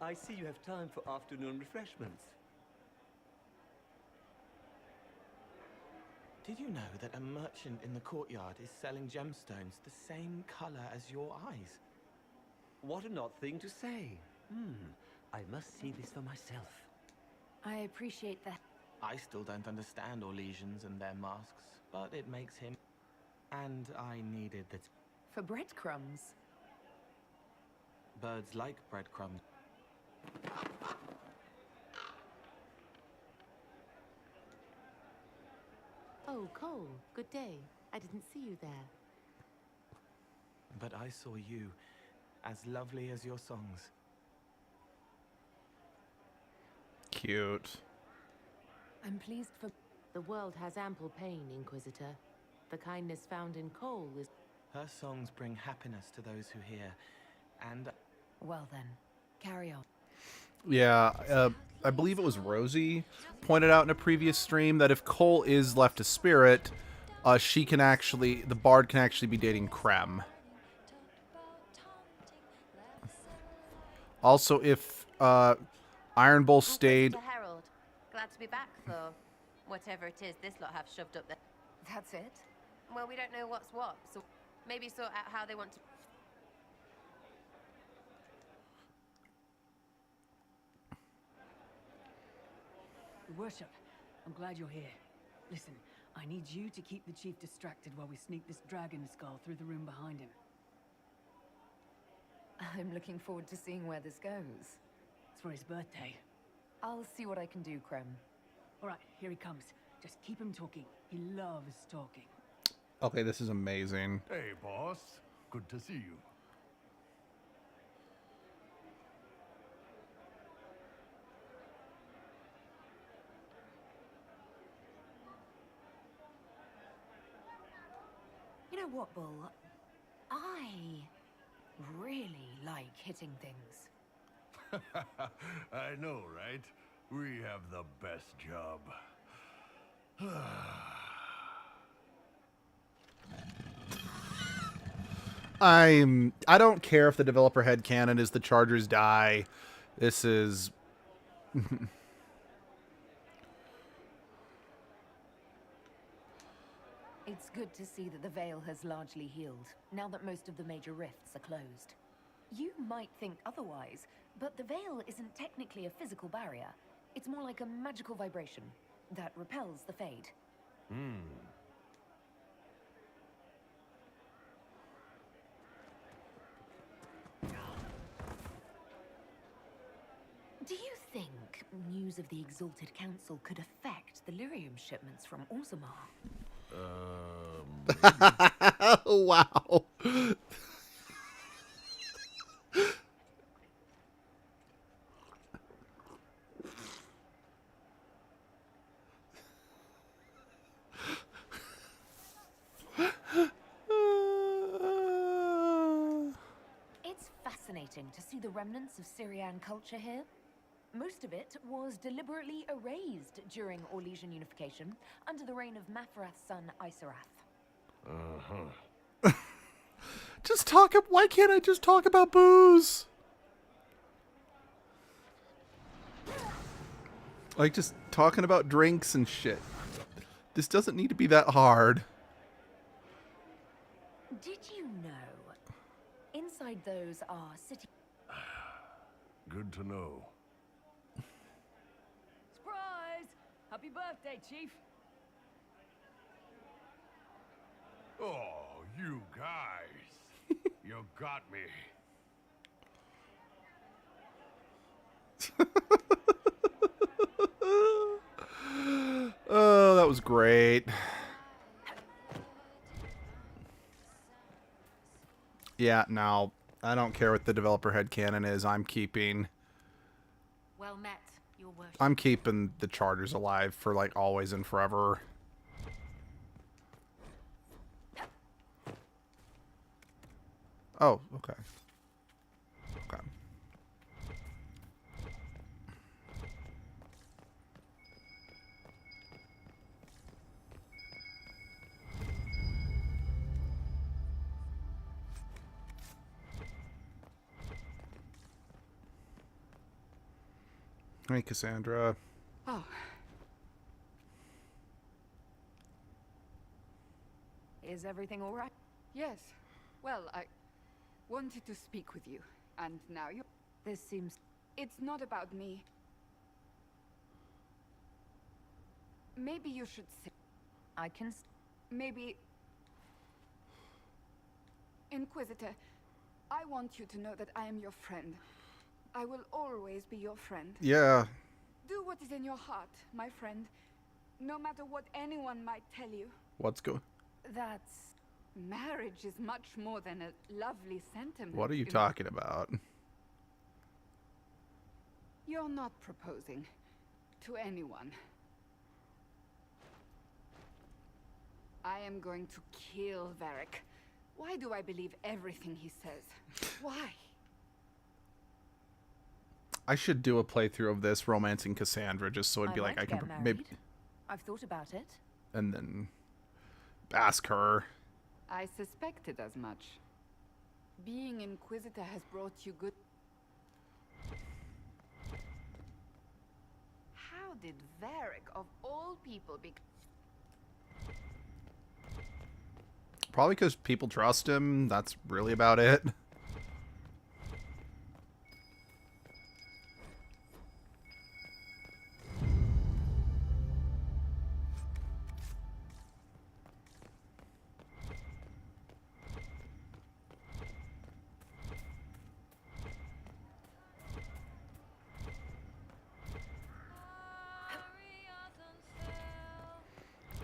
I see you have time for afternoon refreshments. Did you know that a merchant in the courtyard is selling gemstones the same color as your eyes? What an odd thing to say. I must see this for myself. I appreciate that. I still don't understand Orlesians and their masks, but it makes him... And I needed that. For breadcrumbs. Birds like breadcrumbs. Oh, Cole, good day. I didn't see you there. But I saw you, as lovely as your songs. Cute. I'm pleased for... The world has ample pain, Inquisitor. The kindness found in Cole is... Her songs bring happiness to those who hear, and... Well then, carry on. Yeah, I believe it was Rosie pointed out in a previous stream that if Cole is left a spirit, she can actually, the bard can actually be dating Krem. Also, if Iron Bull stayed... Herald, glad to be back, though. Whatever it is this lot have shoved up there. That's it? Well, we don't know what's what, so maybe sort out how they want to... Your Worship, I'm glad you're here. Listen, I need you to keep the Chief distracted while we sneak this dragon skull through the room behind him. I'm looking forward to seeing where this goes. It's for his birthday. I'll see what I can do, Krem. All right, here he comes. Just keep him talking. He loves talking. Okay, this is amazing. Hey, boss. Good to see you. You know what, Bull? I really like hitting things. I know, right? We have the best job. I don't care if the developer headcanon is the Chargers die. This is... It's good to see that the veil has largely healed, now that most of the major rifts are closed. You might think otherwise, but the veil isn't technically a physical barrier. It's more like a magical vibration that repels the Fade. Do you think news of the Exalted Council could affect the lyrium shipments from Orzammar? Wow. It's fascinating to see the remnants of Syrian culture here. Most of it was deliberately erased during Orlesian unification under the reign of Mafrath's son Isarath. Just talk... Why can't I just talk about booze? Like, just talking about drinks and shit. This doesn't need to be that hard. Did you know? Inside those are city... Good to know. Surprise! Happy birthday, Chief! Oh, you guys. You got me. Oh, that was great. Yeah, no. I don't care what the developer headcanon is. I'm keeping... Well met, Your Worship. I'm keeping the Chargers alive for, like, always and forever. Oh, okay. Okay. Hey, Cassandra. Oh. Is everything all right? Yes. Well, I wanted to speak with you, and now you... This seems... It's not about me. Maybe you should say... I can... Maybe... Inquisitor, I want you to know that I am your friend. I will always be your friend. Yeah. Do what is in your heart, my friend. No matter what anyone might tell you. What's going... That's... Marriage is much more than a lovely sentiment. What are you talking about? You're not proposing to anyone. I am going to kill Varric. Why do I believe everything he says? Why? I should do a playthrough of this romancing Cassandra just so it'd be like I can maybe... I've thought about it. And then ask her. I suspected as much. Being Inquisitor has brought you good... How did Varric, of all people, be... Probably because people trust him. That's really about it.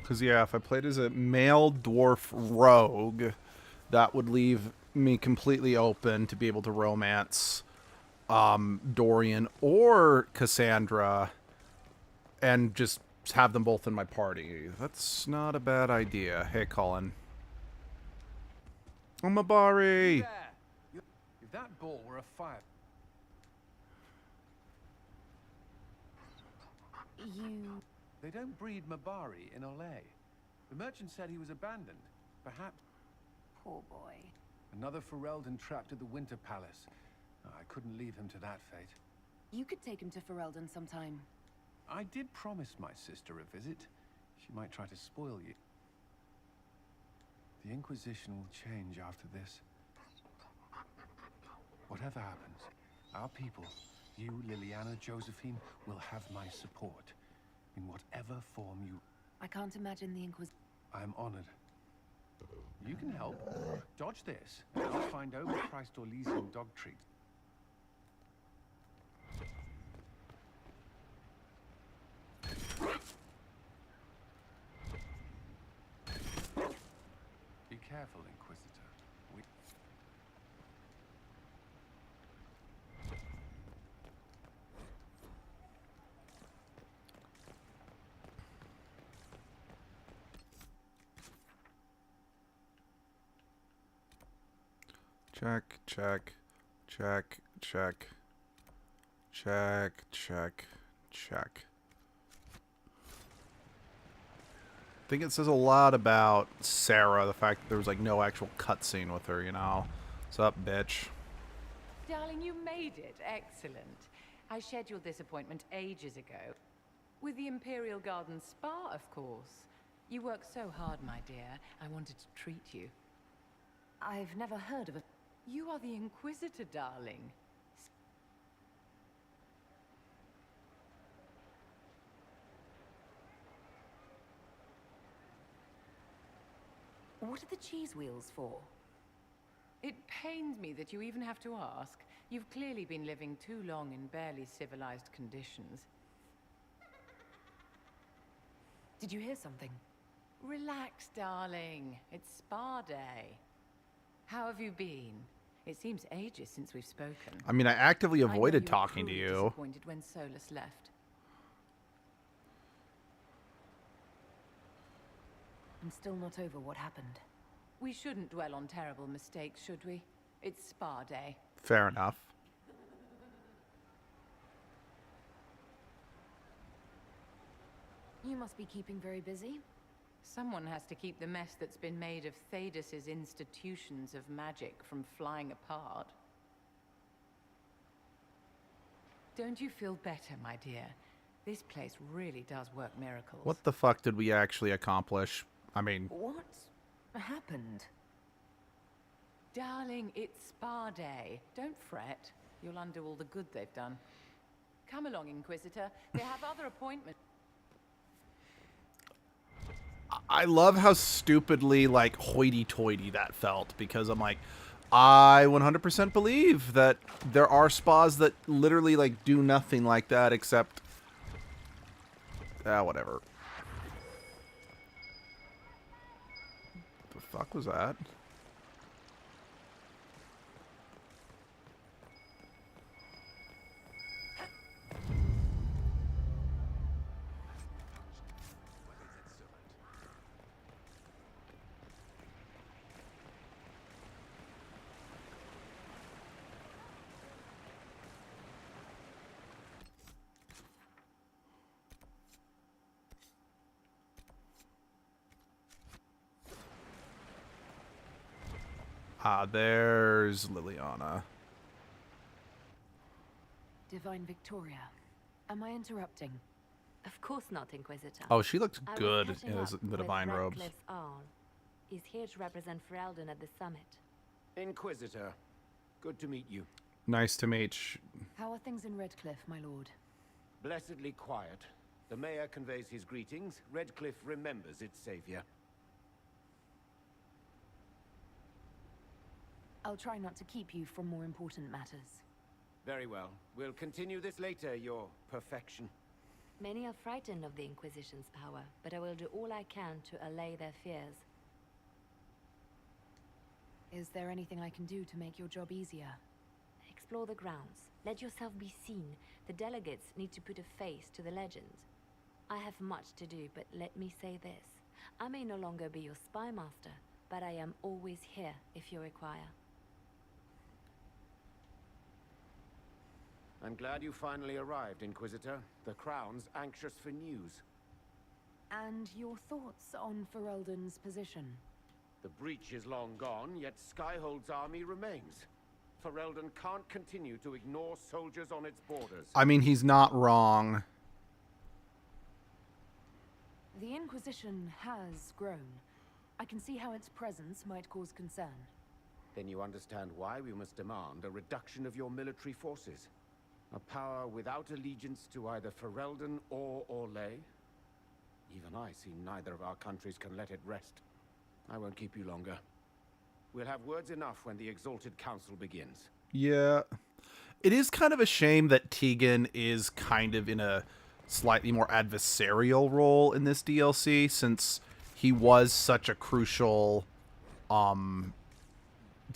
Because, yeah, if I played as a male dwarf rogue, that would leave me completely open to be able to romance Dorian or Cassandra and just have them both in my party. That's not a bad idea. Hey, Colin. Oh, Mabari! If that ball were a fire... They don't breed Mabari in Olay. The merchant said he was abandoned. Perhaps... Poor boy. Another Ferelden trapped at the Winter Palace. I couldn't leave him to that fate. You could take him to Ferelden sometime. I did promise my sister a visit. She might try to spoil you. The Inquisition will change after this. Whatever happens, our people, you, Liliana, Josephine, will have my support. In whatever form you... I can't imagine the Inquisition... I am honored. You can help. Dodge this, and I'll find overpriced Orlesian dog treats. Be careful, Inquisitor. Check, check, check, check, check, check, check. I think it says a lot about Sarah, the fact that there was like no actual cutscene with her, you know. What's up, bitch? Darling, you made it. Excellent. I scheduled this appointment ages ago. With the Imperial Garden Spa, of course. You work so hard, my dear. I wanted to treat you. I've never heard of a... You are the Inquisitor, darling. What are the cheese wheels for? It pains me that you even have to ask. You've clearly been living too long in barely civilized conditions. Did you hear something? Relax, darling. It's spa day. How have you been? It seems ages since we've spoken. I mean, I actively avoided I know talking to you. you. Disappointed when Solus left. I'm still not over what happened. We shouldn't dwell on terrible mistakes, should we? It's spa day. Fair enough. You must be keeping very busy. Someone has to keep the mess that's been made of Thaddeus's institutions of magic from flying apart. Don't you feel better, my dear? This place really does work miracles. What the fuck did we actually accomplish? I mean... What happened? Darling, it's spa day. Don't fret. You'll undo all the good they've done. Come along, Inquisitor. They have other appointments. I love how stupidly, like, hoity-toity that felt, because I'm like, I 100% believe that there are spas that literally, like, do nothing like that except... whatever. The fuck was that? Ah, there's Liliana. Divine Victoria, am I interrupting? Of course not, Inquisitor. Oh, she looks I was good catching in up the with divine robes. Radcliffe's Arl. He's here to represent Ferelden at the summit. Inquisitor, good to meet you. Nice to meet How are things in Redcliffe, my lord? Blessedly quiet. The mayor conveys his greetings. Redcliffe remembers its savior. I'll try not to keep you from more important matters. Very well. We'll continue this later, your perfection. Many are frightened of the Inquisition's power, but I will do all I can to allay their fears. Is there anything I can do to make your job easier? Explore the grounds. Let yourself be seen. The delegates need to put a face to the legend. I have much to do, but let me say this. I may no longer be your spy master, but I am always here if you require. I'm glad you finally arrived, Inquisitor. The Crown's anxious for news. And your thoughts on Ferelden's position? The breach is long gone, yet Skyhold's army remains. Ferelden can't continue to ignore soldiers on its borders. I mean, he's not wrong. The Inquisition has grown. I can see how its presence might cause concern. Then you understand why we must demand a reduction of your military forces. A power without allegiance to either Ferelden or Orlais? Even I see neither of our countries can let it rest. I won't keep you longer. We'll have words enough when the Exalted Council begins. Yeah. It is kind of a shame that Tegan is kind of in a slightly more adversarial role in this DLC, since he was such a crucial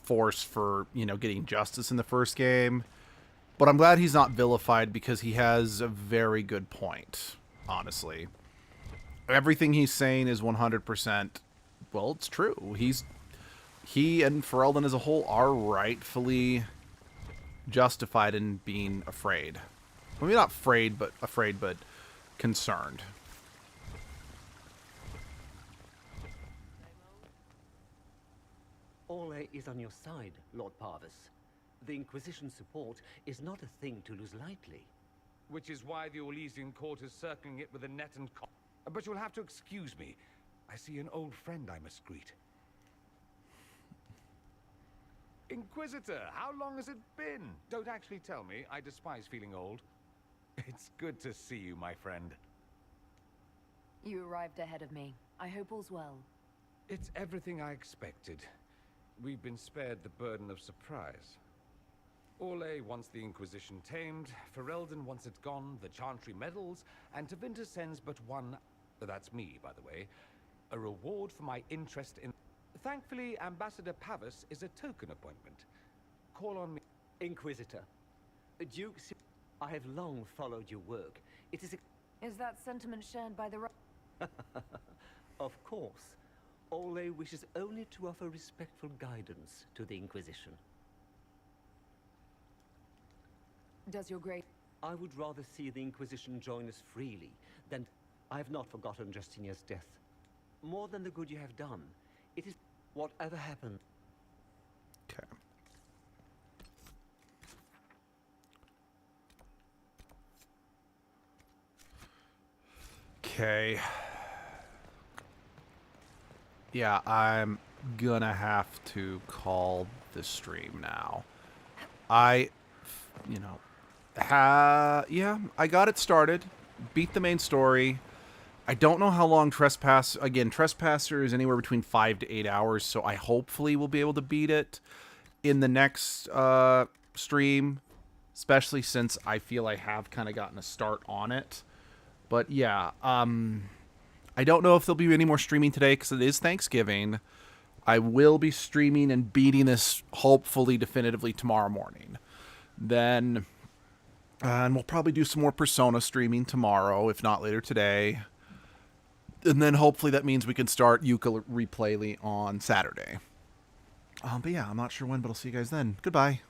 force for, you know, getting justice in the first game. But I'm glad he's not vilified, because he has a very good point, honestly. Everything he's saying is 100%, well, it's true. He and Ferelden as a whole are rightfully justified in being afraid. Well, maybe not afraid, but concerned. Orlais is on your side, Lord Parvis. The Inquisition's support is not a thing to lose lightly. Which is why the Orlesian court is circling it with a net and but you'll have to excuse me. I see an old friend I must greet. Inquisitor, how long has it been? Don't actually tell me. I despise feeling old. It's good to see you, my friend. You arrived ahead of me. I hope all's well. It's everything I expected. We've been spared the burden of surprise. Orlais wants the Inquisition tamed, Ferelden wants it gone, the Chantry medals, and Tevinter sends but one, that's me, by the way, a reward for my interest in... Thankfully, Ambassador Pavis is a token appointment. Call on me... Inquisitor, Duke, I have long followed your work. It is Is that sentiment shared by the... Of course. Orlais wishes only to offer respectful guidance to the Inquisition. Does your great... I would rather see the Inquisition join us freely than... I have not forgotten Justinia's death. More than the good you have done, it is whatever happened. Okay. Okay. Yeah, I'm gonna have to call this stream now. I I got it started. Beat the main story. I don't know how long Trespasser is anywhere between 5 to 8 hours, so I hopefully will be able to beat it in the next stream, especially since I feel I have kind of gotten a start on it. But yeah, I don't know if there'll be any more streaming today because it is Thanksgiving. I will be streaming and beating this hopefully definitively tomorrow morning. Then, and we'll probably do some more Persona streaming tomorrow, if not later today. And then hopefully that means we can start Yuka Replayly on Saturday. But yeah, I'm not sure when, but I'll see you guys then. Goodbye.